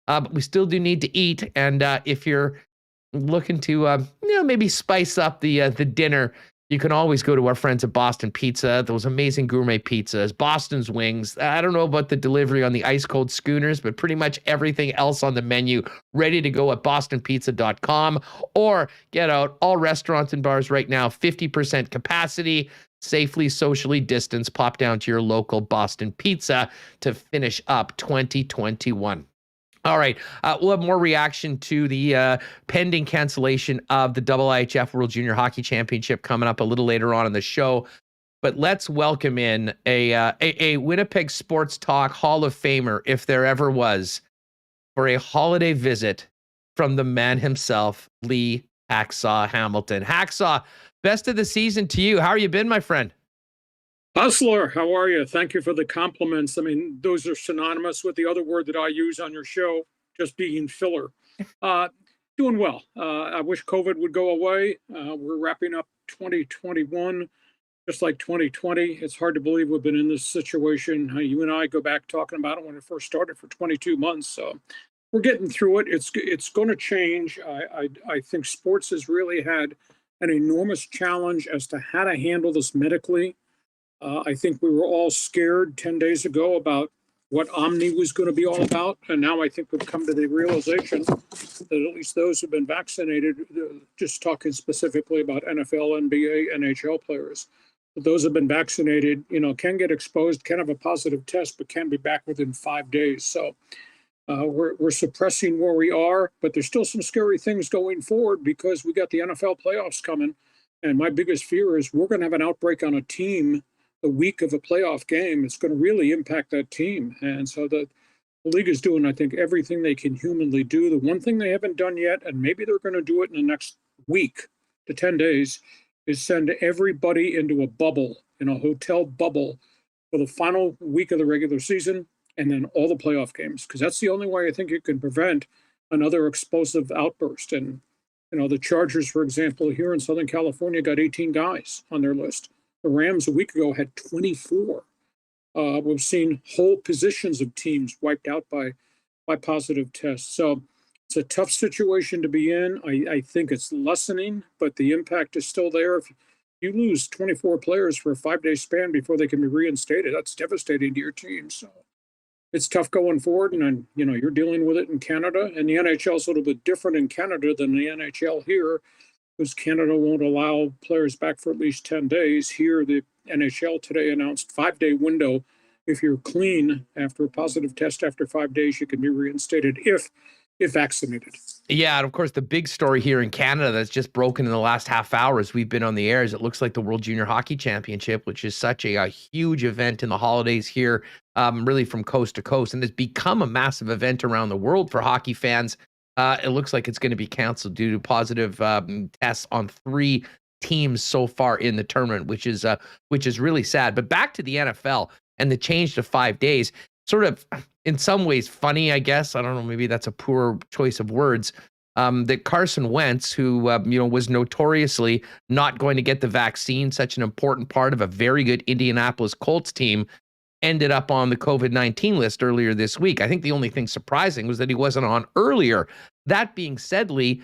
But we still do need to eat. And if you're looking to maybe spice up the dinner, you can always go to our friends at Boston Pizza, those amazing gourmet pizzas, Boston's wings. I don't know about the delivery on the ice cold schooners, but pretty much everything else on the menu ready to go at bostonpizza.com, or get out all restaurants and bars right now, 50% capacity, safely, socially distanced. Pop down to your local Boston Pizza to finish up 2021. All right, we'll have more reaction to the pending cancellation of the IIHF World Junior Hockey Championship coming up a little later on in the show. But let's welcome in a Winnipeg Sports Talk Hall of Famer, if there ever was, for a holiday visit from the man himself, Lee Hacksaw Hamilton. Hacksaw, best of the season to you. How are you been, my friend?
Hustler, how are you? Thank you for the compliments. I mean, those are synonymous with the other word that I use on your show, just being filler. Uh, Doing well. I wish COVID would go away. We're wrapping up 2021, just like 2020. It's hard to believe we've been in this situation. You and I go back talking about it when it first started for 22 months. So we're getting through it. It's going to change. I think sports has really had an enormous challenge as to how to handle this medically. I think we were all scared 10 days ago about what Omni was going to be all about. And now I think we've come to the realization that at least those who've been vaccinated, just talking specifically about NFL, NBA, NHL players, that those who've been vaccinated, can get exposed, can have a positive test, but can be back within 5 days. So we're suppressing where we are, but there's still some scary things going forward because we got the NFL playoffs coming. And my biggest fear is we're going to have an outbreak on a team the week of a playoff game. It's going to really impact that team. And so the league is doing, I think, everything they can humanly do. The one thing they haven't done yet, and maybe they're going to do it in the next week to 10 days, is send everybody into a bubble, in a hotel bubble, for the final week of the regular season and then all the playoff games, because that's the only way I think you can prevent another explosive outburst. And, the Chargers, for example, here in Southern California, got 18 guys on their list. The Rams a week ago had 24. We've seen whole positions of teams wiped out by positive tests. So it's a tough situation to be in. I think it's lessening, but the impact is still there. If you lose 24 players for a 5-day span before they can be reinstated, that's devastating to your team. So it's tough going forward. And you're dealing with it in Canada, and the NHL is a little bit different in Canada than the NHL here, because Canada won't allow players back for at least 10 days. Here, the NHL today announced 5-day window. If you're clean after a positive test after 5 days, you can be reinstated if vaccinated.
Yeah, and of course, the big story here in Canada that's just broken in the last half hour as we've been on the air is it looks like the World Junior Hockey Championship, which is such a huge event in the holidays here, really from coast to coast, and has become a massive event around the world for hockey fans. It looks like it's going to be canceled due to positive tests on 3 teams so far in the tournament, which is really sad. But back to the NFL and the change to 5 days, sort of in some ways funny, I guess. I don't know, maybe that's a poor choice of words. That Carson Wentz, who was notoriously not going to get the vaccine, such an important part of a very good Indianapolis Colts team, ended up on the COVID-19 list earlier this week. I think the only thing surprising was that he wasn't on earlier. That being said, Lee,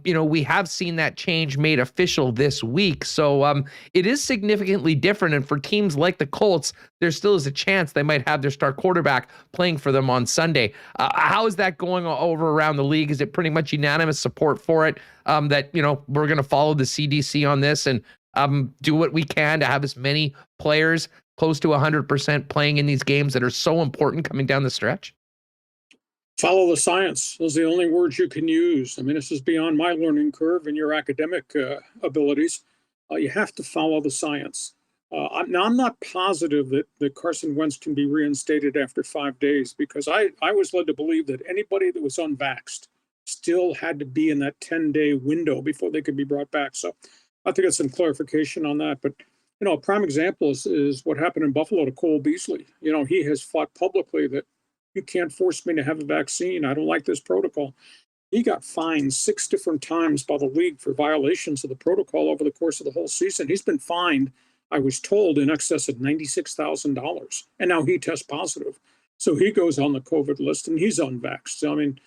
we have seen that change made official this week. So it is significantly different. And for teams like the Colts, there still is a chance they might have their star quarterback playing for them on Sunday. How is that going over around the league? Is it pretty much unanimous support for it, that, we're going to follow the CDC on this and do what we can to have as many players close to 100% playing in these games that are so important coming down the stretch?
Follow the science. Those are the only words you can use. I mean, this is beyond my learning curve and your academic abilities. You have to follow the science. I'm not positive that Carson Wentz can be reinstated after 5 days, because I was led to believe that anybody that was unvaxxed still had to be in that 10-day window before they could be brought back. So I think it's some clarification on that. But a prime example is what happened in Buffalo to Cole Beasley. He has fought publicly that you can't force me to have a vaccine. I don't like this protocol. He got fined 6 different times by the league for violations of the protocol over the course of the whole season. He's been fined, I was told, in excess of $96,000. And now he tests positive. So he goes on the COVID list and he's unvaxxed. So, I mean,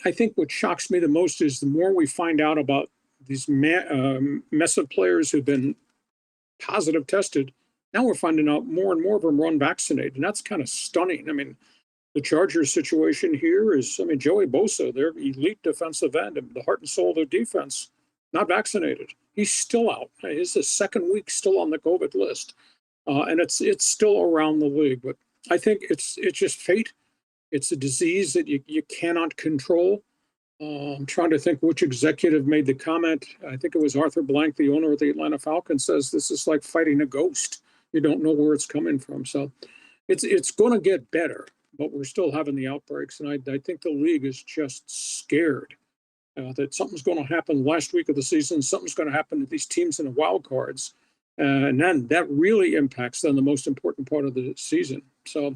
I think what shocks me the most is the more we find out about these mess of players who've been positive tested, now we're finding out more and more of them are unvaccinated. And that's kind of stunning. I mean, the Chargers situation here is, Joey Bosa, their elite defensive end, the heart and soul of their defense, not vaccinated. He's still out. He's the second week still on the COVID list. And it's still around the league. But I think it's just fate. It's a disease that you cannot control. I'm trying to think which executive made the comment. I think it was Arthur Blank, the owner of the Atlanta Falcons, says this is like fighting a ghost. You don't know where it's coming from. So it's going to get better, but we're still having the outbreaks. And I think the league is just scared that something's going to happen last week of the season. Something's going to happen to these teams in the wild cards. And then that really impacts then the most important part of the season. So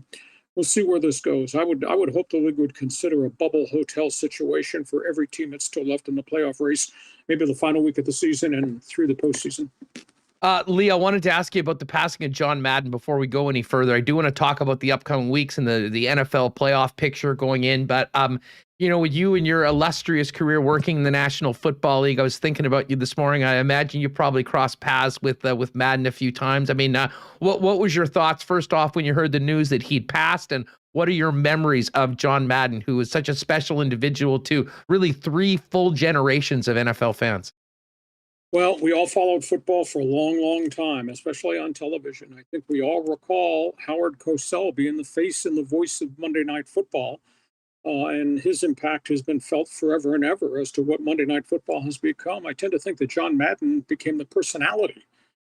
we'll see where this goes. I would hope the league would consider a bubble hotel situation for every team that's still left in the playoff race, maybe the final week of the season and through the postseason.
Lee, I wanted to ask you about the passing of John Madden before we go any further. I do want to talk about the upcoming weeks and the NFL playoff picture going in, but with you and your illustrious career working in the National Football League, I was thinking about you this morning. I imagine you probably crossed paths with Madden a few times. I mean, what was your thoughts first off when you heard the news that he'd passed, and what are your memories of John Madden, who was such a special individual to really 3 full generations of NFL fans?
Well, we all followed football for a long, long time, especially on television. I think we all recall Howard Cosell being the face and the voice of Monday Night Football. And his impact has been felt forever and ever as to what Monday Night Football has become. I tend to think that John Madden became the personality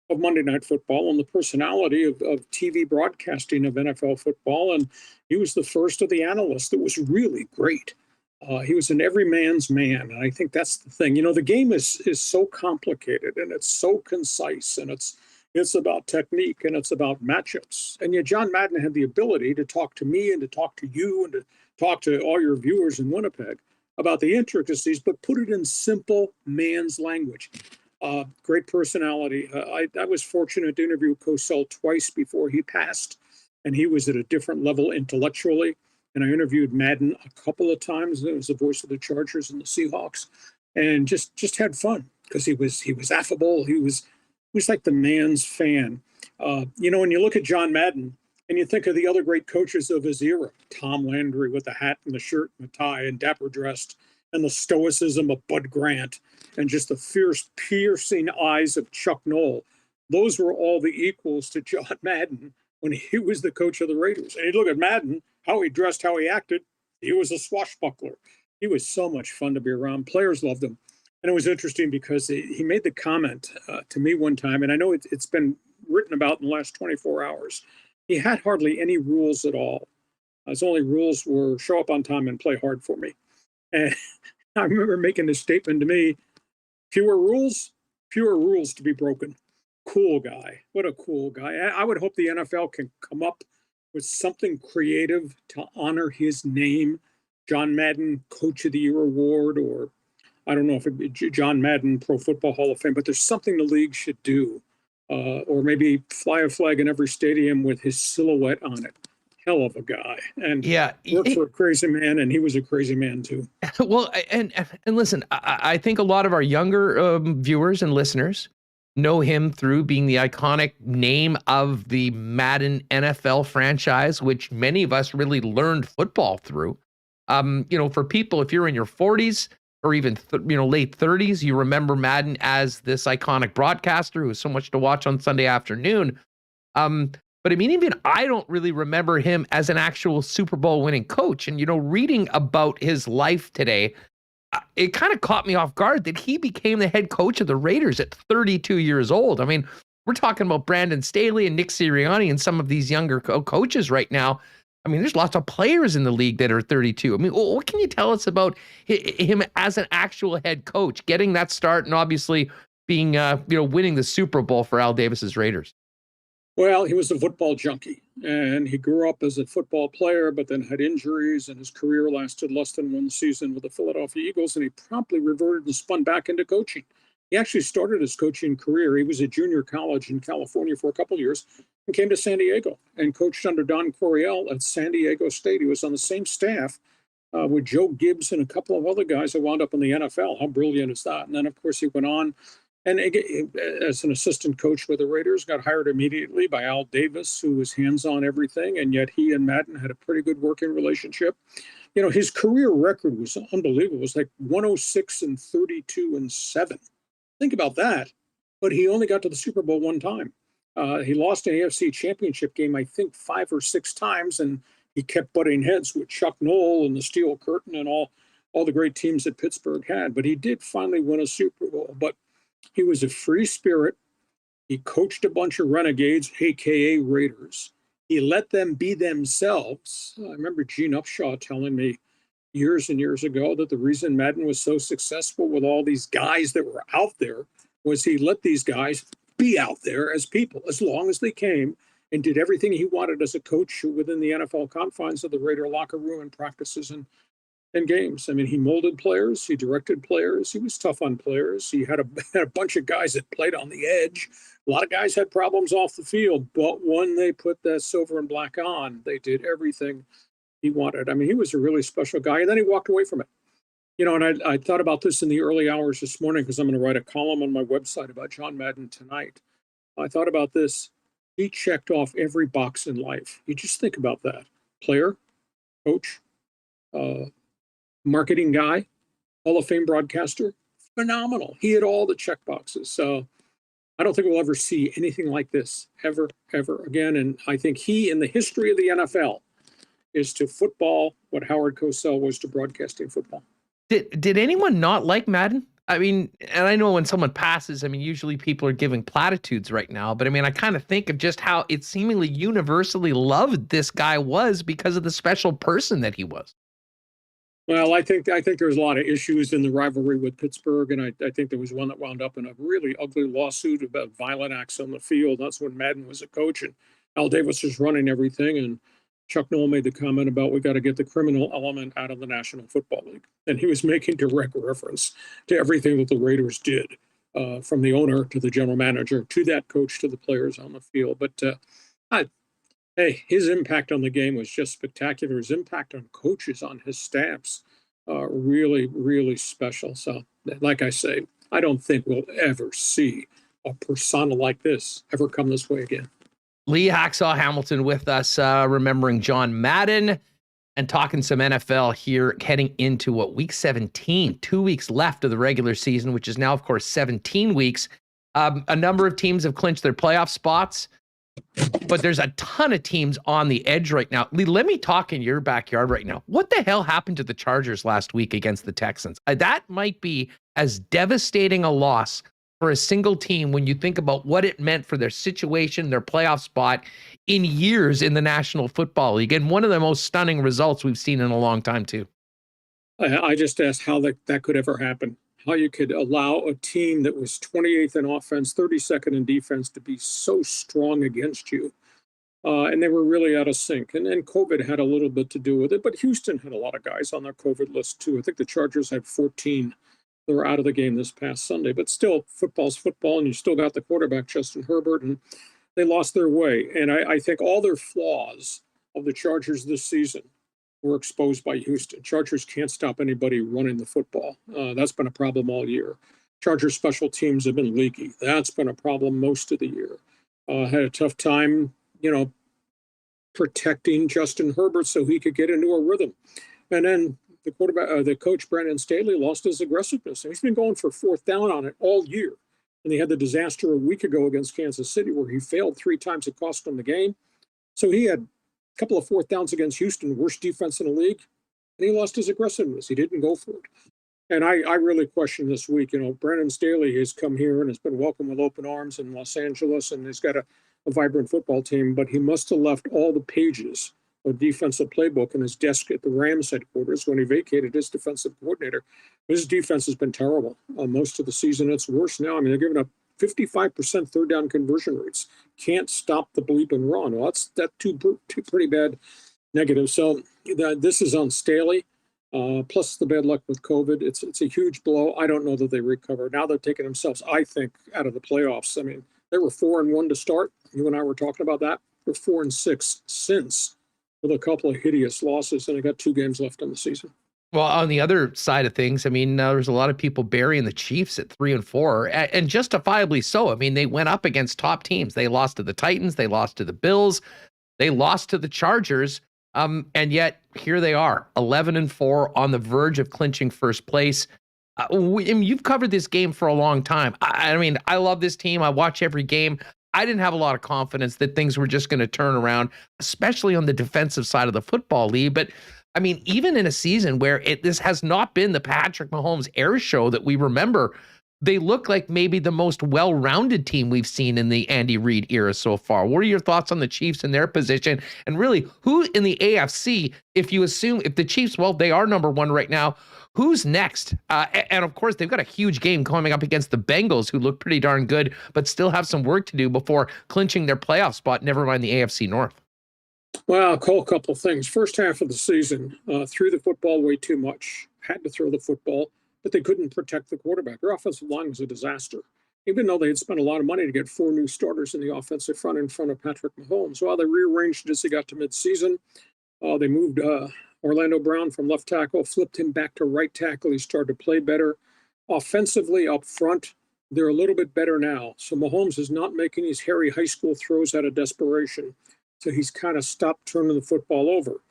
of Monday Night Football and the personality of TV broadcasting of NFL football. And he was the first of the analysts that was really great. He was an every man's man. And I think that's the thing. The game is so complicated and it's so concise, and it's about technique and it's about matchups. And yet John Madden had the ability to talk to me and to talk to you and to talk to all your viewers in Winnipeg about the intricacies, but put it in simple man's language. Great personality. I was fortunate to interview Cosell twice before he passed, and he was at a different level intellectually. And I interviewed Madden a couple of times. It was the voice of the Chargers and the Seahawks, and just had fun because he was affable. He was like the man's fan. When you look at John Madden and you think of the other great coaches of his era, Tom Landry with the hat and the shirt and the tie and dapper dressed, and the stoicism of Bud Grant, and just the fierce, piercing eyes of Chuck Noll. Those were all the equals to John Madden when he was the coach of the Raiders. And you look at Madden, how he dressed, how he acted, he was a swashbuckler. He was so much fun to be around. Players loved him. And it was interesting because he made the comment to me one time, and I know it's been written about in the last 24 hours. He had hardly any rules at all. His only rules were show up on time and play hard for me. And I remember making this statement to me, fewer rules to be broken. Cool guy. What a cool guy. I would hope the NFL can come up with something creative to honor his name. John Madden Coach of the Year award, or I don't know if it'd be John Madden Pro Football Hall of Fame, but there's something the league should do. Or maybe fly a flag in every stadium with his silhouette on it. Hell of a guy. And worked for a crazy man, and he was a crazy man too.
Well, and listen, I think a lot of our younger viewers and listeners know him through being the iconic name of the Madden NFL franchise, which many of us really learned football through. For people, if you're in your 40s or even late 30s, you remember Madden as this iconic broadcaster who was so much to watch on Sunday afternoon. But I mean, even I don't really remember him as an actual Super Bowl winning coach. And reading about his life today, it kind of caught me off guard that he became the head coach of the Raiders at 32 years old. I mean, we're talking about Brandon Staley and Nick Sirianni and some of these younger coaches right now. I mean, there's lots of players in the league that are 32. I mean, what can you tell us about him as an actual head coach, getting that start and obviously being, winning the Super Bowl for Al Davis's Raiders?
Well, he was a football junkie, and he grew up as a football player, but then had injuries, and his career lasted less than one season with the Philadelphia Eagles, and he promptly reverted and spun back into coaching. He actually started his coaching career. He was at junior college in California for a couple of years and came to San Diego and coached under Don Coryell at San Diego State. He was on the same staff with Joe Gibbs and a couple of other guys that wound up in the NFL. How brilliant is that? And then, of course, he went on and as an assistant coach with the Raiders, got hired immediately by Al Davis, who was hands-on everything, and yet he and Madden had a pretty good working relationship. His career record was unbelievable. It was like 106-32-7. Think about that. But he only got to the Super Bowl one time. He lost an AFC championship game, I think, 5 or 6 times, and he kept butting heads with Chuck Noll and the Steel Curtain and all the great teams that Pittsburgh had. But he did finally win a Super Bowl. But he was a free spirit. He coached a bunch of renegades, a.k.a. Raiders. He let them be themselves. I remember Gene Upshaw telling me years and years ago that the reason Madden was so successful with all these guys that were out there was he let these guys be out there as people, as long as they came and did everything he wanted as a coach within the NFL confines of the Raider locker room and practices and games. I mean, he molded players, he directed players, he was tough on players. He had a bunch of guys that played on the edge. A lot of guys had problems off the field, but when they put that silver and black on, they did everything he wanted. I mean, he was a really special guy, and then he walked away from it. You know, and I thought about this in the early hours this morning because I'm going to write a column on my website about John Madden tonight. I thought about this. He checked off every box in life. You just think about that. Player, coach, marketing guy, Hall of Fame broadcaster, phenomenal. He had all the check boxes. So I don't think we'll ever see anything like this ever again. And I think he, in the history of the NFL, is to football what Howard Cosell was to broadcasting football.
Did anyone not like Madden? I mean, and I know when someone passes, I mean, usually people are giving platitudes right now, but I mean, I kind of think of just how it seemingly universally loved this guy was because of the special person that he was.
Well, I think there's a lot of issues in the rivalry with Pittsburgh, and I think there was one that wound up in a really ugly lawsuit about violent acts on the field. That's when Madden was a coach, and Al Davis was running everything, and Chuck Noll made the comment about we got to get the criminal element out of the National Football League. And he was making direct reference to everything that the Raiders did, from the owner to the general manager, to that coach, to the players on the field. But hey, his impact on the game was just spectacular. His impact on coaches, on his staffs, really, really special. So, like I say, I don't think we'll ever see a persona like this ever come this way again.
Lee Hacksaw Hamilton with us, remembering John Madden and talking some NFL here, heading into week 17, 2 weeks left of the regular season, which is now, of course, 17 weeks. A number of teams have clinched their playoff spots, but there's a ton of teams on the edge right now. Lee, let me talk in your backyard right now. What the hell happened to the Chargers last week against the Texans? That might be as devastating a loss for a single team when you think about what it meant for their situation, their playoff spot in years in the National Football League. And one of the most stunning results we've seen in a long time, too.
I just asked how that could ever happen. How you could allow a team that was 28th in offense, 32nd in defense to be so strong against you. And they were really out of sync. And COVID had a little bit to do with it. But Houston had a lot of guys on their COVID list, too. I think the Chargers had 14. They were out of the game this past Sunday, but still, football's football, and you still got the quarterback, Justin Herbert, and they lost their way. And I think all their flaws of the Chargers this season were exposed by Houston. Chargers can't stop anybody running the football. That's been a problem all year. Chargers special teams have been leaky. That's been a problem most of the year. Had a tough time, protecting Justin Herbert so he could get into a rhythm. And then the quarterback, the coach, Brandon Staley, lost his aggressiveness. And he's been going for fourth down on it all year. And they had the disaster a week ago against Kansas City where he failed 3 times. It cost him the game. So he had a couple of fourth downs against Houston, worst defense in the league. And he lost his aggressiveness. He didn't go for it. And I really question this week. Brandon Staley has come here and has been welcomed with open arms in Los Angeles, and he's got a vibrant football team. But he must have left all the pages a defensive playbook in his desk at the Rams headquarters when he vacated his defensive coordinator. His defense has been terrible most of the season. It's worse now. I mean, they're giving up 55% third down conversion rates. Can't stop the bleep and run. Well, that's two pretty bad negatives. So this is on Staley. Plus the bad luck with COVID. It's a huge blow. I don't know that they recover. Now they're taking themselves, I think, out of the playoffs. I mean, they were 4-1 to start. You and I were talking about that. They're 4-6 since, with a couple of hideous losses, and they got 2 games left in the season.
Well, on the other side of things, I mean, there's a lot of people burying the Chiefs at 3-4, and justifiably so. I mean, they went up against top teams. They lost to the Titans. They lost to the Bills. They lost to the Chargers. And yet here they are, 11-4, on the verge of clinching first place. You've covered this game for a long time. I mean, I love this team. I watch every game. I didn't have a lot of confidence that things were just going to turn around, especially on the defensive side of the football league. But I mean, even in a season where this has not been the Patrick Mahomes air show that we remember they look like maybe the most well-rounded team we've seen in the Andy Reid era so far. What are your thoughts on the Chiefs and their position? And really, who in the AFC, if the Chiefs, well, they are number one right now, who's next? And of course, they've got a huge game coming up against the Bengals, who look pretty darn good, but still have some work to do before clinching their playoff spot, never mind the AFC North.
Well, I'll call a couple of things. First half of the season, threw the football way too much, had to throw the football, but they couldn't protect the quarterback. Their offensive line was a disaster, even though they had spent a lot of money to get 4 new starters in the offensive front in front of Patrick Mahomes. Well, they rearranged it as they got to midseason. They moved Orlando Brown from left tackle, flipped him back to right tackle. He started to play better. Offensively up front, they're a little bit better now. So Mahomes is not making these hairy high school throws out of desperation. So he's kind of stopped turning the football over.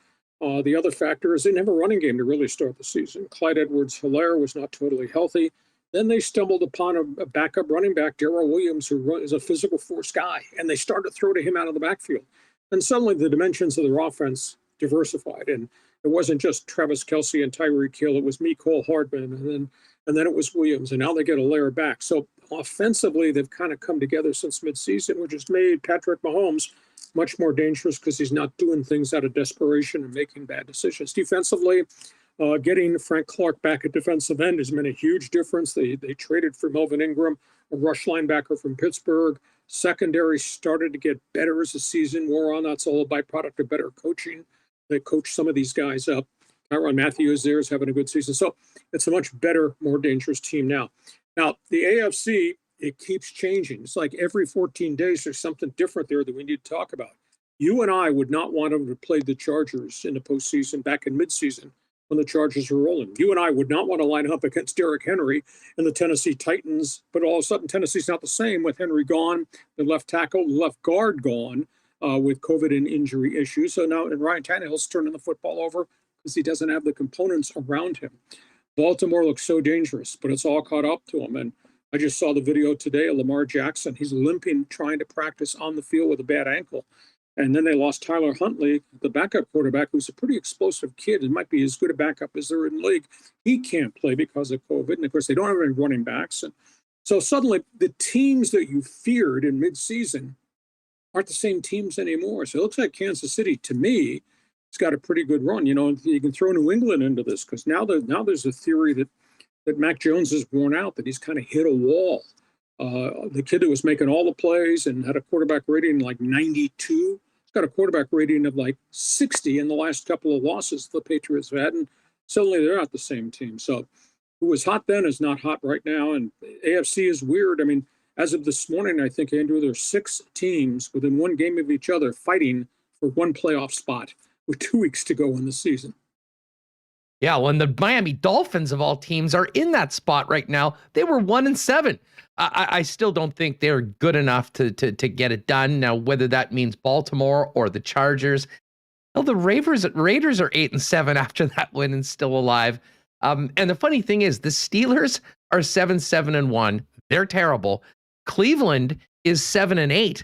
The other factor is they didn't have a running game to really start the season. Clyde Edwards-Helaire was not totally healthy. Then they stumbled upon a backup running back, Darrell Williams, who is a physical force guy, and they started to throw to him out of the backfield. And suddenly the dimensions of their offense diversified, and it wasn't just Travis Kelce and Tyreek Hill. It was Mecole Hardman, and then it was Williams, and now they get a layer back. So offensively, they've kind of come together since midseason, which has made Patrick Mahomes much more dangerous because he's not doing things out of desperation and making bad decisions. Defensively, getting Frank Clark back at defensive end has made a huge difference. They traded for Melvin Ingram, a rush linebacker from Pittsburgh. Secondary started to get better as the season wore on. That's all a byproduct of better coaching. They coached some of these guys up. Tyrann Mathieu is there, is having a good season. So it's a much better, more dangerous team now. Now, the AFC, it keeps changing. It's like every 14 days, there's something different there that we need to talk about. You and I would not want them to play the Chargers in the postseason back in midseason when the Chargers were rolling. You and I would not want to line up against Derrick Henry and the Tennessee Titans, but all of a sudden Tennessee's not the same with Henry gone, the left tackle, the left guard gone with COVID and injury issues. So now and Ryan Tannehill's turning the football over because he doesn't have the components around him. Baltimore looks so dangerous, but it's all caught up to him. And I just saw the video today of Lamar Jackson. He's limping, trying to practice on the field with a bad ankle. And then they lost Tyler Huntley, the backup quarterback, who's a pretty explosive kid. It might be as good a backup as there in the league. He can't play because of COVID. And, of course, they don't have any running backs. And so suddenly the teams that you feared in midseason aren't the same teams anymore. So it looks like Kansas City, to me, has got a pretty good run. You know, you can throw New England into this because now there's a theory that Mac Jones is worn out, that he's kind of hit a wall. The kid that was making all the plays and had a quarterback rating like 92, he's got a quarterback rating of like 60 in the last couple of losses the Patriots have had, and suddenly they're not the same team. So who was hot then is not hot right now, and AFC is weird. I mean, as of this morning, I think, Andrew, there's 6 teams within one game of each other fighting for one playoff spot with 2 weeks to go in the season.
Yeah, when the Miami Dolphins of all teams are in that spot right now, they were 1-7. I still don't think they're good enough to get it done. Now, whether that means Baltimore or the Chargers, well, the Raiders are 8-7 after that win and still alive. And the funny thing is, the Steelers are 7-1. They're terrible. Cleveland is 7-8.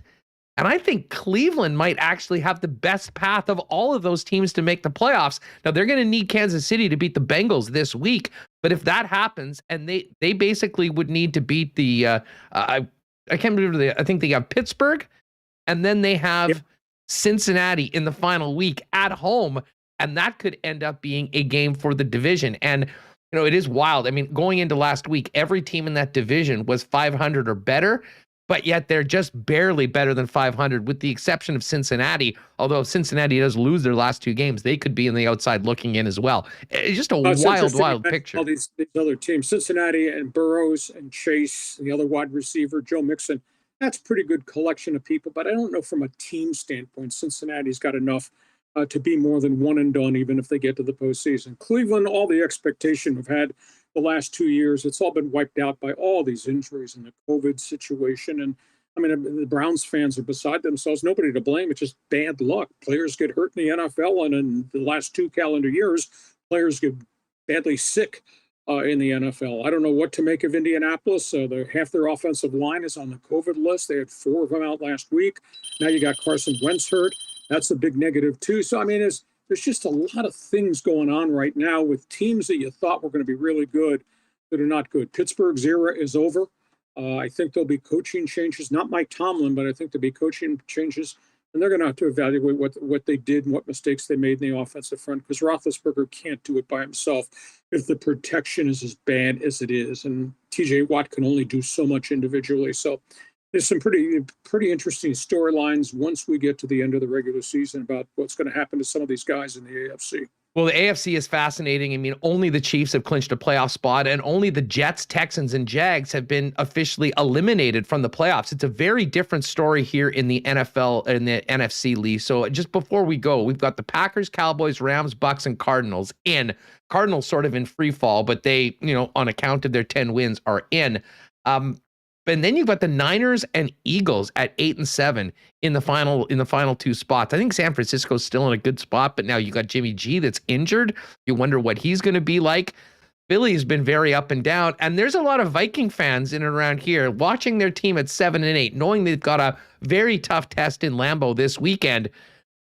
And I think Cleveland might actually have the best path of all of those teams to make the playoffs. Now, they're going to need Kansas City to beat the Bengals this week. But if that happens, and they basically would need to beat the, I can't remember, I think they have Pittsburgh, and then they have Cincinnati in the final week at home. And that could end up being a game for the division. And, you know, it is wild. I mean, going into last week, every team in that division was 500 or better. But yet they're just barely better than 500, with the exception of Cincinnati. Although if Cincinnati does lose their last 2 games, they could be in the outside looking in as well. It's just a wild picture.
All these other teams, Cincinnati and Burrows and Chase, and the other wide receiver, Joe Mixon, that's a pretty good collection of people. But I don't know from a team standpoint, Cincinnati's got enough to be more than one and done, even if they get to the postseason. Cleveland, all the expectation we've had the last 2 years, it's all been wiped out by all these injuries and the COVID situation. And I mean, the Browns fans are beside themselves. Nobody to blame. It's just bad luck. Players get hurt in the NFL, and in the last 2 calendar years, players get badly sick in the NFL. I don't know what to make of Indianapolis. Half their offensive line is on the COVID list. They had 4 of them out last week. Now you got Carson Wentz hurt. That's a big negative too. So, I mean, there's just a lot of things going on right now with teams that you thought were going to be really good that are not good. Pittsburgh's era is over. I think there'll be coaching changes, not Mike Tomlin, but I think there'll be coaching changes. And they're going to have to evaluate what they did and what mistakes they made in the offensive front, because Roethlisberger can't do it by himself if the protection is as bad as it is. And TJ Watt can only do so much individually. So there's some pretty interesting storylines once we get to the end of the regular season about what's going to happen to some of these guys in the AFC.
Well, the AFC is fascinating. I mean, only the Chiefs have clinched a playoff spot, and only the Jets, Texans, and Jags have been officially eliminated from the playoffs. It's a very different story here in the NFL and the NFC, Lee. So just before we go, we've got the Packers, Cowboys, Rams, Bucks, and Cardinals in. Cardinals sort of in free fall, but they, on account of their 10 wins, are in. And then you've got the Niners and Eagles at 8 and 7 in the final two spots. I think San Francisco's still in a good spot, but now you got Jimmy G that's injured. You wonder what he's going to be like. Philly's been very up and down, and there's a lot of Viking fans in and around here watching their team at 7 and 8, knowing they've got a very tough test in Lambeau this weekend,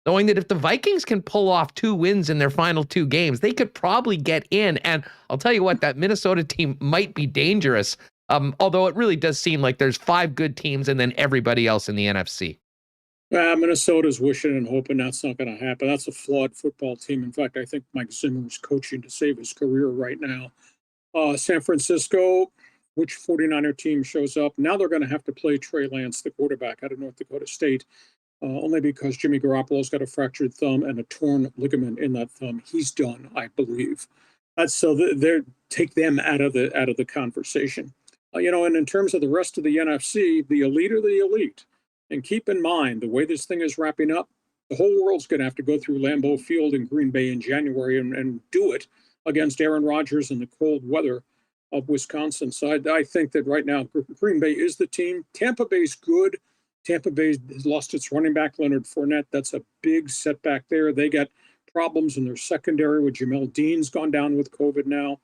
knowing that if the Vikings can pull off 2 wins in their final 2 games, they could probably get in. And I'll tell you what, that Minnesota team might be dangerous. Although it really does seem like there's 5 good teams and then everybody else in the NFC.
Minnesota's wishing and hoping that's not going to happen. That's a flawed football team. In fact, I think Mike Zimmer is coaching to save his career right now. San Francisco, which 49er team shows up? Now they're going to have to play Trey Lance, the quarterback out of North Dakota State, only because Jimmy Garoppolo's got a fractured thumb and a torn ligament in that thumb. He's done, I believe. So they take them out of the conversation. And in terms of the rest of the NFC, the elite are the elite. And keep in mind, the way this thing is wrapping up, the whole world's going to have to go through Lambeau Field in Green Bay in January and do it against Aaron Rodgers in the cold weather of Wisconsin. So I think that right now, Green Bay is the team. Tampa Bay's good. Tampa Bay has lost its running back, Leonard Fournette. That's a big setback there. They got problems in their secondary with Jamel Dean's gone down with COVID now.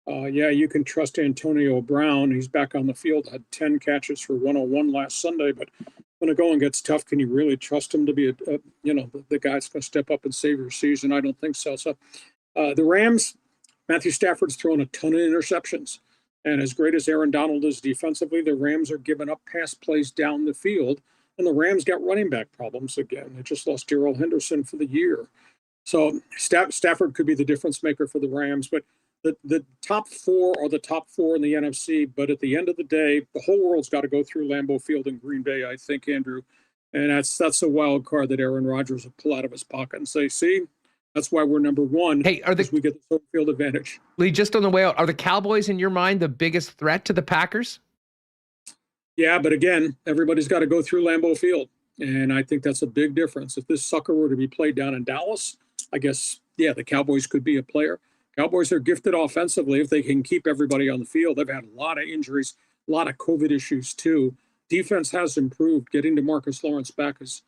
You can trust Antonio Brown. He's back on the field, had 10 catches for 101 last Sunday. But when the going gets tough, can you really trust him to be the guy that's going to step up and save your season? I don't think so. So the Rams, Matthew Stafford's thrown a ton of interceptions. And as great as Aaron Donald is defensively, the Rams are giving up pass plays down the field. And the Rams got running back problems again. They just lost Darrell Henderson for the year. So Stafford could be the difference maker for the Rams. But the top 4 are the top 4 in the NFC, but at the end of the day, the whole world's got to go through Lambeau Field in Green Bay, I think, Andrew. And that's a wild card that Aaron Rodgers will pull out of his pocket and say, see, that's why we're number 1.
Hey,
we get the home field advantage.
Lee, just on the way out, are the Cowboys, in your mind, the biggest threat to the Packers?
Yeah, but again, everybody's got to go through Lambeau Field. And I think that's a big difference. If this sucker were to be played down in Dallas, I guess, the Cowboys could be a player. Cowboys are gifted offensively if they can keep everybody on the field. They've had a lot of injuries, a lot of COVID issues too. Defense has improved. Getting DeMarcus Lawrence back has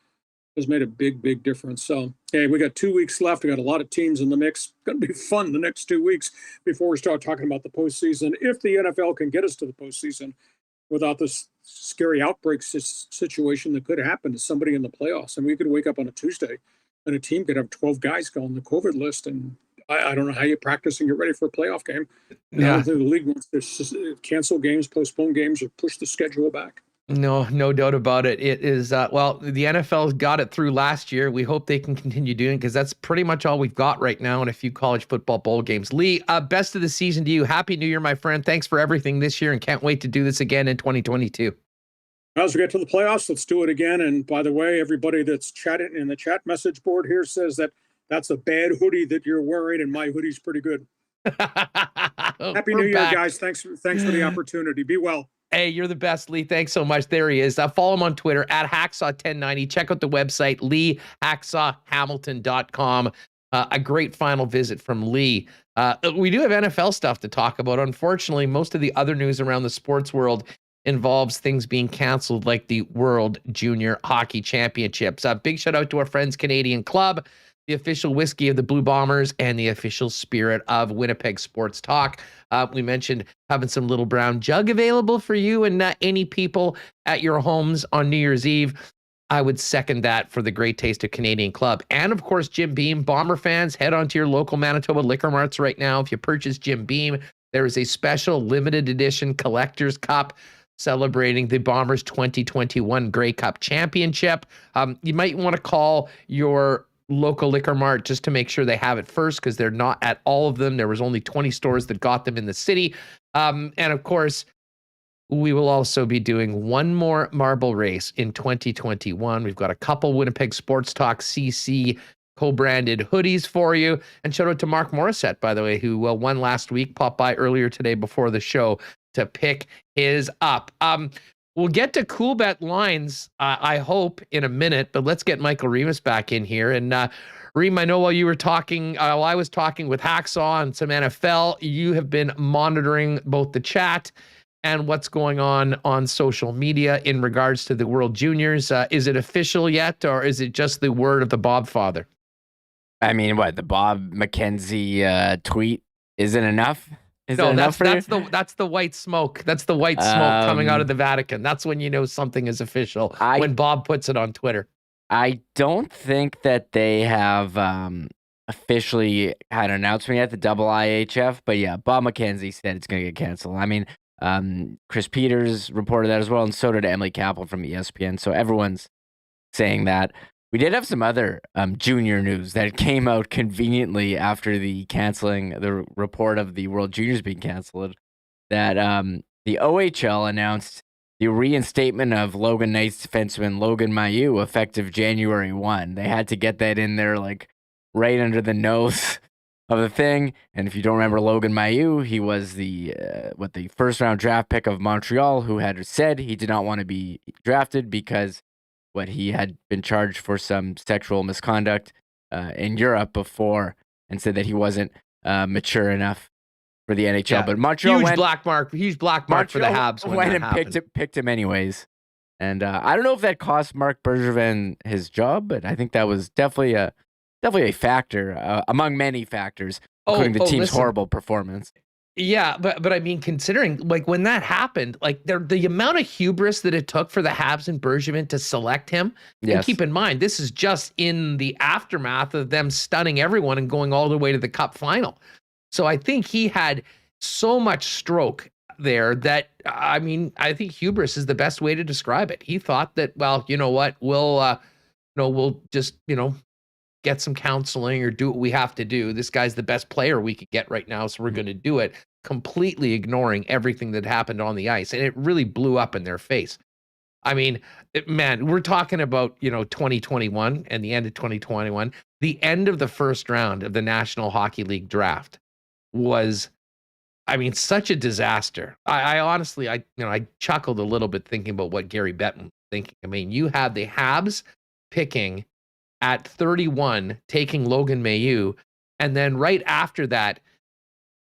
made a big, big difference. So, hey, we got 2 weeks left. We got a lot of teams in the mix. It's going to be fun the next 2 weeks before we start talking about the postseason. If the NFL can get us to the postseason without this scary outbreak situation that could happen to somebody in the playoffs, and we could wake up on a Tuesday and a team could have 12 guys go on the COVID list, and I don't know how you practice and get ready for a playoff game.
Yeah.
The league wants to cancel games, postpone games, or push the schedule back.
No doubt about it. It is, the NFL got it through last year. We hope they can continue doing it because that's pretty much all we've got right now in a few college football bowl games. Lee, best of the season to you. Happy New Year, my friend. Thanks for everything this year and can't wait to do this again in 2022.
As we get to the playoffs, let's do it again. And by the way, everybody that's chatting in the chat message board here says that's a bad hoodie that you're wearing, and my hoodie's pretty good. Happy New Year, guys. Thanks for the opportunity. Be well.
Hey, you're the best, Lee. Thanks so much. There he is. Follow him on Twitter at Hacksaw1090. Check out the website, LeeHacksawHamilton.com. A great final visit from Lee. We do have NFL stuff to talk about. Unfortunately, most of the other news around the sports world involves things being canceled, like the World Junior Hockey Championships. A big shout out to our friends Canadian Club, the official whiskey of the Blue Bombers, and the official spirit of Winnipeg Sports Talk. We mentioned having some Little Brown Jug available for you and any people at your homes on New Year's Eve. I would second that for the great taste of Canadian Club. And of course, Jim Beam. Bomber fans, head on to your local Manitoba liquor marts right now. If you purchase Jim Beam, there is a special limited edition collector's cup celebrating the Bombers 2021 Grey Cup Championship. You might want to call your local liquor mart just to make sure they have it first, because they're not at all of them. There was only 20 stores that got them in the city. And of course, we will also be doing one more marble race in 2021. We've got a couple Winnipeg Sports Talk CC co-branded hoodies for you. And shout out to Mark Morissette, by the way, who won last week, popped by earlier today before the show to pick his up. We'll get to cool bet lines, I hope, in a minute, but let's get Michael Remis back in here. And Reem, I know while you were talking, while I was talking with Hacksaw and some NFL, you have been monitoring both the chat and what's going on social media in regards to the World Juniors. Is it official yet, or is it just the word of the Bob father?
I mean, what, the Bob McKenzie tweet isn't enough?
That's the white smoke. That's the white smoke coming out of the Vatican. That's when you know something is official, when Bob puts it on Twitter.
I don't think that they have officially had an announcement yet, the IIHF, but yeah, Bob McKenzie said it's going to get canceled. I mean, Chris Peters reported that as well, and so did Emily Kaplan from ESPN. So everyone's saying that. We did have some other junior news that came out conveniently after the report of the World Juniors being canceled, that the OHL announced the reinstatement of Logan Knights defenseman Logan Mailloux effective January 1. They had to get that in there like right under the nose of the thing. And if you don't remember Logan Mailloux, he was the first round draft pick of Montreal, who had said he did not want to be drafted because he had been charged for some sexual misconduct in Europe before, and said that he wasn't mature enough for the NHL. Yeah, but Montreal
huge black mark for the Habs.
Went and picked him anyways. And I don't know if that cost Marc Bergevin his job, but I think that was definitely a factor among many factors, including the team's horrible performance.
Yeah, but I mean, considering like when that happened, like the amount of hubris that it took for the Habs and Bergevin to select him. Yes. And keep in mind, this is just in the aftermath of them stunning everyone and going all the way to the Cup final. So I think he had so much stroke there that, I mean, I think hubris is the best way to describe it. He thought that, well, you know what, we'll just, get some counseling or do what we have to do. This guy's the best player we could get right now, so we're going to do it, completely ignoring everything that happened on the ice. And it really blew up in their face. I mean, man, we're talking about, 2021 and the end of 2021. The end of the first round of the National Hockey League draft was, I mean, such a disaster. I honestly, I chuckled a little bit thinking about what Gary Bettman was thinking. I mean, you have the Habs picking at 31, taking Logan Mailloux, and then right after that,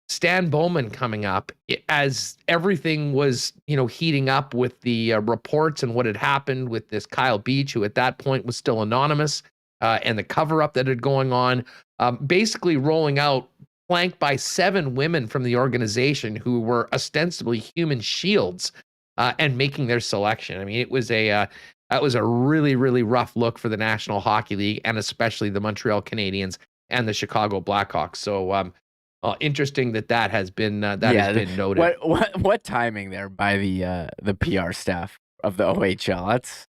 Stan Bowman coming up as everything was, heating up with the reports and what had happened with this Kyle Beach, who at that point was still anonymous, and the cover-up that had going on, basically rolling out, flanked by 7 women from the organization who were ostensibly human shields, and making their selection. I mean, it was that was a really, really rough look for the National Hockey League, and especially the Montreal Canadiens and the Chicago Blackhawks. So interesting that has been has been noted.
What timing there by the PR staff of the OHL? That's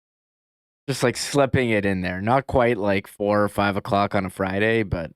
just like slipping it in there. Not quite like 4 or 5 o'clock on a Friday, but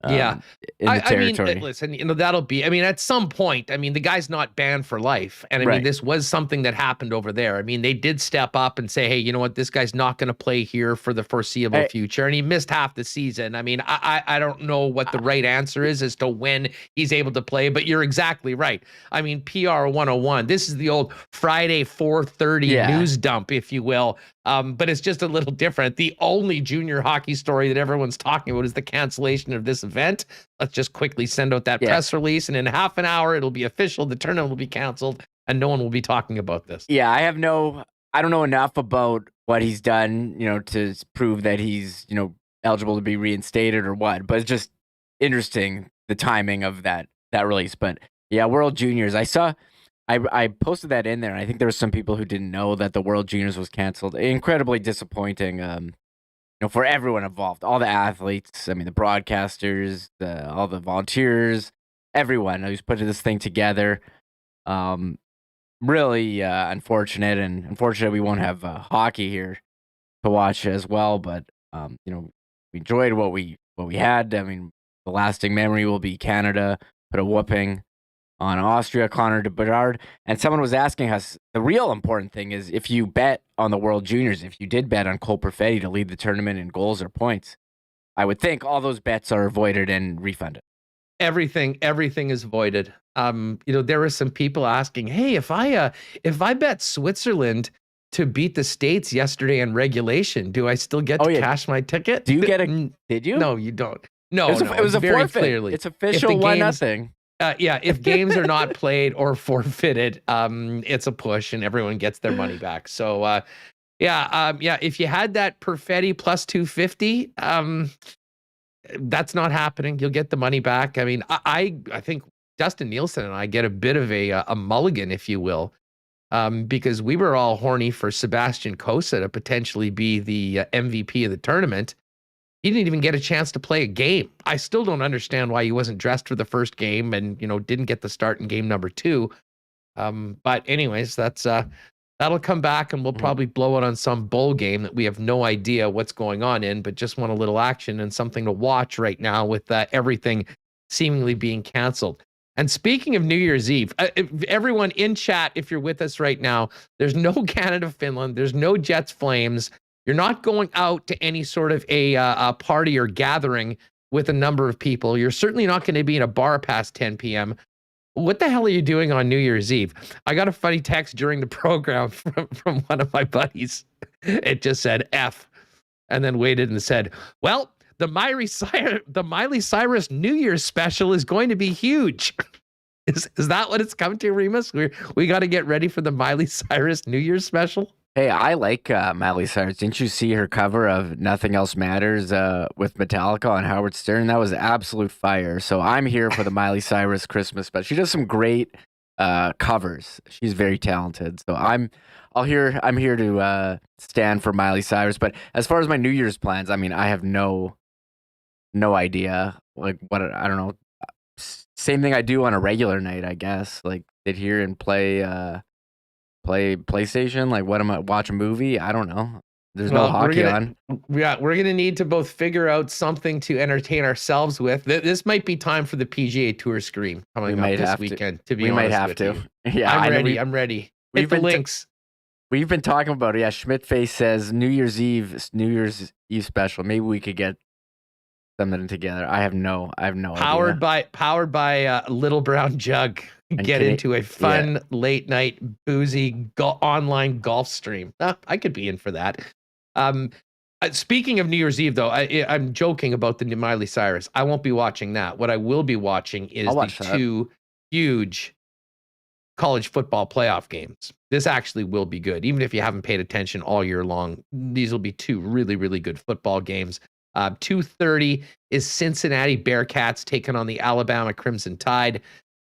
in the territory.
I mean, listen, that'll be, I mean, at some point, I mean, the guy's not banned for life. And I mean, this was something that happened over there. I mean, they did step up and say, hey, you know what, this guy's not going to play here for the foreseeable future. And he missed half the season. I mean, I don't know what the right answer is as to when he's able to play, but you're exactly right. I mean, PR 101, this is the old Friday 4:30 news dump, if you will. But it's just a little different. The only junior hockey story that everyone's talking about is the cancellation of this event. Let's just quickly send out that press release, and in half an hour, it'll be official. The tournament will be canceled, and no one will be talking about this.
Yeah, I don't know enough about what he's done, to prove that he's, eligible to be reinstated or what. But it's just interesting, the timing of that release. But yeah, World Juniors, I posted that in there, and I think there were some people who didn't know that the World Juniors was canceled. Incredibly disappointing, for everyone involved, all the athletes. I mean, the broadcasters, all the volunteers, everyone who's putting this thing together. Really unfortunate, and unfortunate we won't have hockey here to watch as well. But we enjoyed what we had. I mean, the lasting memory will be Canada put a whooping on Austria, Connor de Bedard. And someone was asking us, the real important thing is if you bet on the World Juniors, if you did bet on Cole Perfetti to lead the tournament in goals or points, I would think all those bets are voided and refunded.
Everything is voided. There were some people asking, hey, if I bet Switzerland to beat the States yesterday in regulation, do I still get to cash my ticket?
Do you get a, did you?
No, you don't. No,
it was a
very
forfeit.
Clearly.
It's official 1-0.
If games are not played or forfeited, it's a push and everyone gets their money back. So, if you had that Perfetti plus 250, that's not happening. You'll get the money back. I mean, I think Dustin Nielsen and I get a bit of a mulligan, if you will, because we were all horny for Sebastian Cossa to potentially be the MVP of the tournament. He didn't even get a chance to play a game. I still don't understand why he wasn't dressed for the first game and, didn't get the start in game number 2. But anyways, that'll come back and we'll probably blow it on some bowl game that we have no idea what's going on in, but just want a little action and something to watch right now with everything seemingly being canceled. And speaking of New Year's Eve, everyone in chat, if you're with us right now, there's no Canada-Finland, there's no Jets-Flames. You're not going out to any sort of a party or gathering with a number of people. You're certainly not going to be in a bar past 10 p.m. What the hell are you doing on New Year's Eve? I got a funny text during the program from one of my buddies. It just said F and then waited and said, well, the Miley Cyrus New Year's special is going to be huge. Is that what it's come to, Remis? We got to get ready for the Miley Cyrus New Year's special?
Hey, I like Miley Cyrus. Didn't you see her cover of Nothing Else Matters with Metallica on Howard Stern? That was absolute fire. So I'm here for the Miley Cyrus Christmas special. She does some great covers. She's very talented. So I'm here to stand for Miley Cyrus. But as far as my New Year's plans, I mean, I have no idea. Like what, I don't know. Same thing I do on a regular night, I guess. Like sit here and play PlayStation. Like what am I, watch a movie? I don't know. There's no hockey on.
Yeah, we're gonna need to both figure out something to entertain ourselves with. This might be time for the PGA Tour scream coming up this weekend. To be honest, we might have to.
Yeah,
I'm ready. Hit the links.
We've been talking about it. Yeah, Schmidtface says New Year's Eve special. Maybe we could get something together. I have no idea.
Powered by Little Brown Jug. Get into a fun late night boozy online golf stream. I could be in for that. Speaking of New Year's Eve, though, I'm joking about the new Miley Cyrus. I won't be watching that. What I will be watching is the 2 huge college football playoff games. This actually will be good. Even if you haven't paid attention all year long, these will be 2 really, really good football games. 2:30 is Cincinnati Bearcats taking on the Alabama Crimson Tide.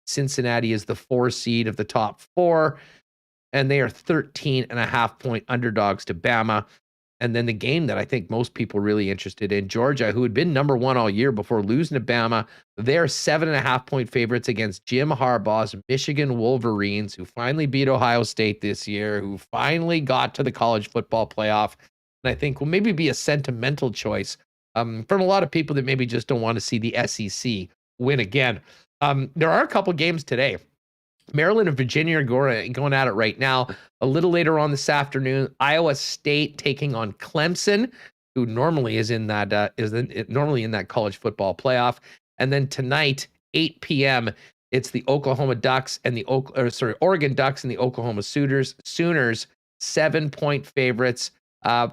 Cincinnati is the 4 seed of the top 4, and they are 13.5-point underdogs to Bama. And then the game that I think most people are really interested in, Georgia, who had been number 1 all year before losing to Bama, they're 7.5-point favorites against Jim Harbaugh's Michigan Wolverines, who finally beat Ohio State this year, who finally got to the college football playoff, and I think will maybe be a sentimental choice from a lot of people that maybe just don't want to see the SEC win again. There are a couple games today. Maryland and Virginia are going at it right now. A little later on this afternoon, Iowa State taking on Clemson, who normally is in that college football playoff. And then tonight, 8 p.m., it's the Oklahoma Ducks and the Oregon Ducks and the Oklahoma Sooners. 7-point favorites. 4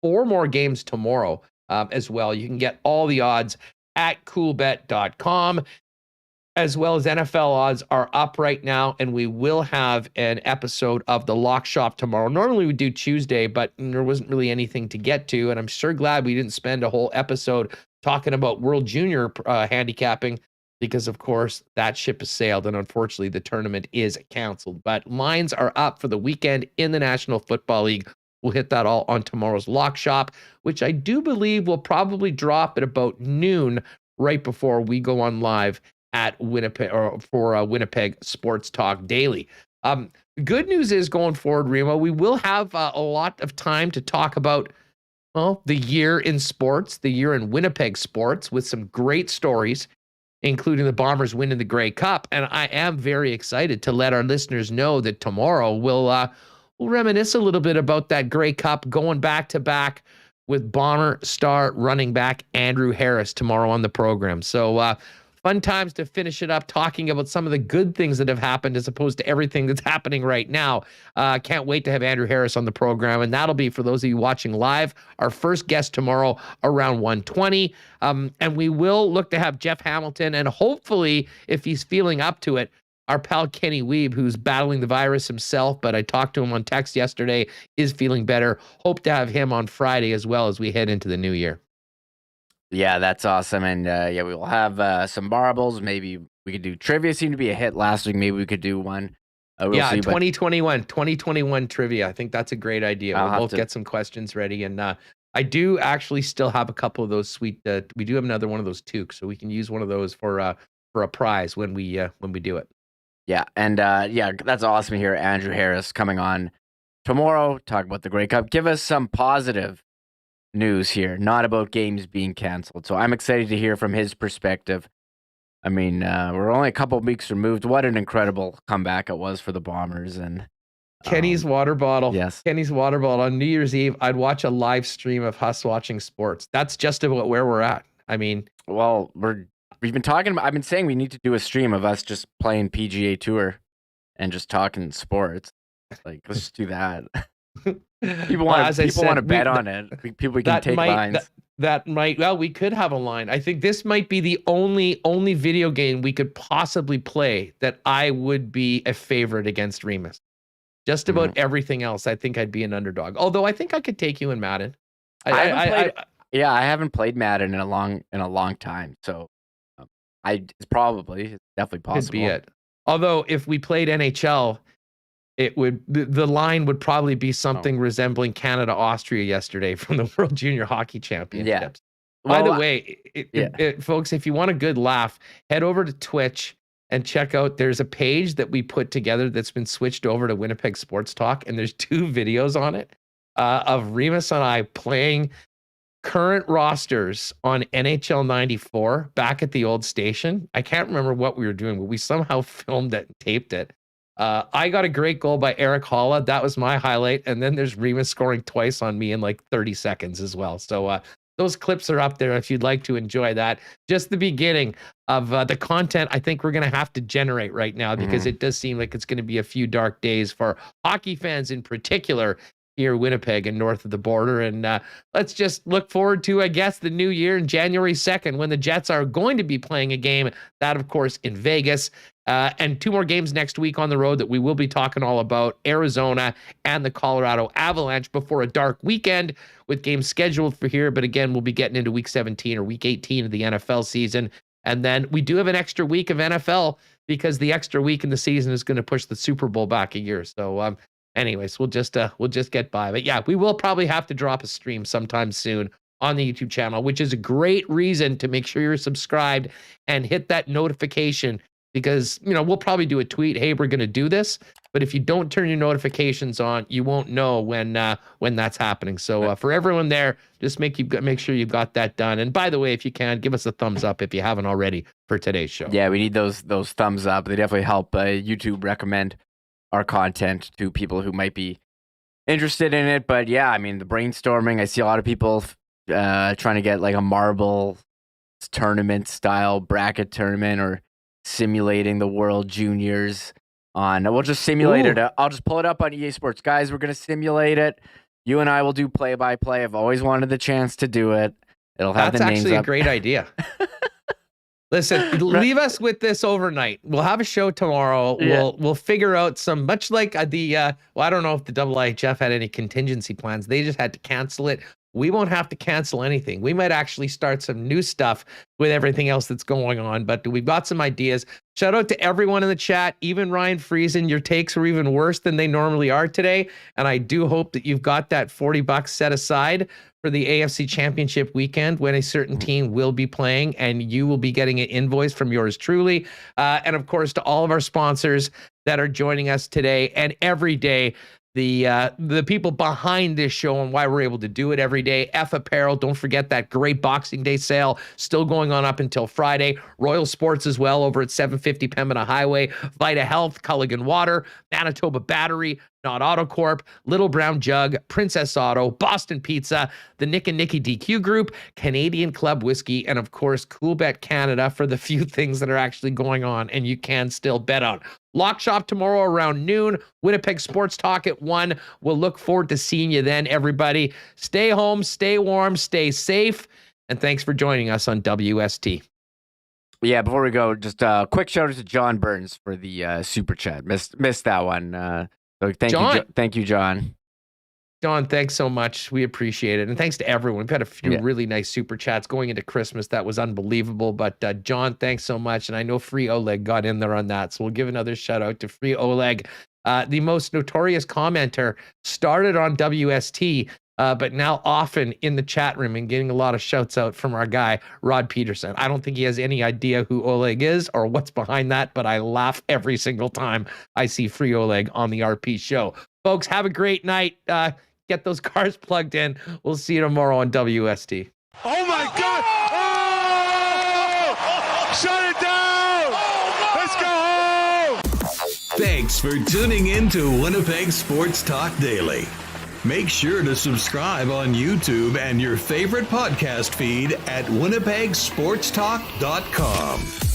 more games tomorrow as well. You can get all the odds at coolbet.com. As well as NFL odds are up right now, and we will have an episode of the Lock Shop tomorrow. Normally we do Tuesday, but there wasn't really anything to get to, and I'm sure glad we didn't spend a whole episode talking about World Junior handicapping, because of course that ship has sailed, and unfortunately the tournament is canceled. But lines are up for the weekend in the National Football League. We'll hit that all on tomorrow's Lock Shop, which I do believe will probably drop at about noon, right before we go on live at Winnipeg or for Winnipeg Sports Talk Daily. Good news is going forward, Remo, we will have a lot of time to talk about, well, the year in sports, the year in Winnipeg sports, with some great stories, including the Bombers winning the Grey Cup. And I am very excited to let our listeners know that tomorrow we'll reminisce a little bit about that Grey Cup, going back to back with Bomber star running back Andrew Harris tomorrow on the program. So fun times to finish it up, talking about some of the good things that have happened as opposed to everything that's happening right now. Can't wait to have Andrew Harris on the program, and that'll be, for those of you watching live, our first guest tomorrow around 1:20. And we will look to have Jeff Hamilton, and hopefully, if he's feeling up to it, our pal Kenny Weeb, who's battling the virus himself, but I talked to him on text yesterday, is feeling better. Hope to have him on Friday as well as we head into the new year.
Yeah, that's awesome. And yeah, we will have some marbles. Maybe we could do trivia. Seemed to be a hit last week. Maybe we could do one. We'll
yeah,
see,
2021 trivia. I think that's a great idea. We'll both get some questions ready. And I do actually still have a couple of those sweet. We do have another one of those toques, so we can use one of those for a prize when we do it.
Yeah, and yeah, that's awesome to hear Andrew Harris coming on tomorrow, talk about the Grey Cup. Give us some positive news here, not about games being canceled. So I'm excited to hear from his perspective. I mean, we're only a couple of weeks removed. What an incredible comeback it was for the Bombers. And
Kenny's water bottle.
Yes.
Kenny's water bottle. On New Year's Eve, I'd watch a live stream of us watching sports. That's just about where we're at. I mean,
well, we've been talking about, I've been saying we need to do a stream of us just playing PGA Tour and just talking sports. Like, let's just do that. People want to bet on it. People can take lines.
That might, well, we could have a line. I think this might be the only video game we could possibly play that I would be a favorite against Remis. Just about everything else, I think I'd be an underdog. Although I think I could take you in Madden.
I haven't played Madden in a long time. So it's definitely possible.
Could be it. Although if we played NHL, the line would probably be something resembling Canada-Austria yesterday from the World Junior Hockey Championships. Yeah. By the way, folks, if you want a good laugh, head over to Twitch and check out. There's a page that we put together that's been switched over to Winnipeg Sports Talk, and there's 2 videos on it of Remis and I playing current rosters on NHL 94 back at the old station. I can't remember what we were doing, but we somehow filmed it and taped it. I got a great goal by Eric Holla. That was my highlight. And then there's Remis scoring twice on me in like 30 seconds as well. So those clips are up there if you'd like to enjoy that. Just the beginning of the content I think we're going to have to generate right now, because it does seem like it's going to be a few dark days for hockey fans in particular here in Winnipeg and north of the border. And let's just look forward to, I guess, the new year in January 2nd, when the Jets are going to be playing a game, that of course in Vegas, and 2 more games next week on the road that we will be talking all about, Arizona and the Colorado Avalanche, before a dark weekend with games scheduled for here. But again, we'll be getting into week 17 or week 18 of the NFL season. And then we do have an extra week of NFL, because the extra week in the season is going to push the Super Bowl back a year. So anyways, we'll just get by. But yeah, we will probably have to drop a stream sometime soon on the YouTube channel, which is a great reason to make sure you're subscribed and hit that notification, because, we'll probably do a tweet, hey, we're going to do this. But if you don't turn your notifications on, you won't know when that's happening. So for everyone there, just make sure you've got that done. And by the way, if you can, give us a thumbs up if you haven't already for today's show.
Yeah, we need those thumbs up. They definitely help YouTube recommend our content to people who might be interested in it. But yeah, I mean, the brainstorming, I see a lot of people trying to get like a marble tournament style bracket tournament, or simulating the World Juniors on. We'll just simulate it. I'll just pull it up on EA Sports. Guys, we're going to simulate it. You and I will do play-by-play. I've always wanted the chance to do it. It'll have the names up.
That's actually a great idea. Listen, leave us with this overnight. We'll have a show tomorrow. Yeah. We'll figure out some, much like I don't know if the IIHF had any contingency plans. They just had to cancel it. we won't have to cancel anything. We might actually start some new stuff with everything else that's going on, but we've got some ideas. Shout out to everyone in the chat, even Ryan Friesen. Your takes were even worse than they normally are today, and I do hope that you've got that $40 set aside for the AFC Championship weekend when a certain team will be playing, and you will be getting an invoice from yours truly. And of course, to all of our sponsors that are joining us today and every day, the people behind this show and why we're able to do it every day. F Apparel, don't forget that great Boxing Day sale still going on up until Friday. Royal Sports as well over at 750 Pembina Highway. Vita Health, Culligan Water, Manitoba Battery, Not Auto Corp, Little Brown Jug, Princess Auto, Boston Pizza, the Nick and Nicky DQ Group, Canadian Club Whiskey, and of course, Coolbet Canada for the few things that are actually going on and you can still bet on. Lock Shop tomorrow around noon. Winnipeg Sports Talk at 1. We'll look forward to seeing you then, everybody. Stay home, stay warm, stay safe, and thanks for joining us on WST.
Yeah, before we go, just a quick shout out to John Burns for the super chat. Missed that one. So thank you, John.
John, thanks so much. We appreciate it. And thanks to everyone. We've had a few really nice super chats going into Christmas. That was unbelievable. But John, thanks so much. And I know Free Oleg got in there on that. So we'll give another shout out to Free Oleg. The most notorious commenter, started on WST, but now often in the chat room and getting a lot of shouts out from our guy, Rod Peterson. I don't think he has any idea who Oleg is or what's behind that, but I laugh every single time I see Free Oleg on the RP show. Folks, have a great night. Get those cars plugged in. We'll see you tomorrow on WST.
Oh my God! Oh! Shut it down! Let's go home!
Thanks for tuning in to Winnipeg Sports Talk Daily. Make sure to subscribe on YouTube and your favorite podcast feed at winnipegsportstalk.com.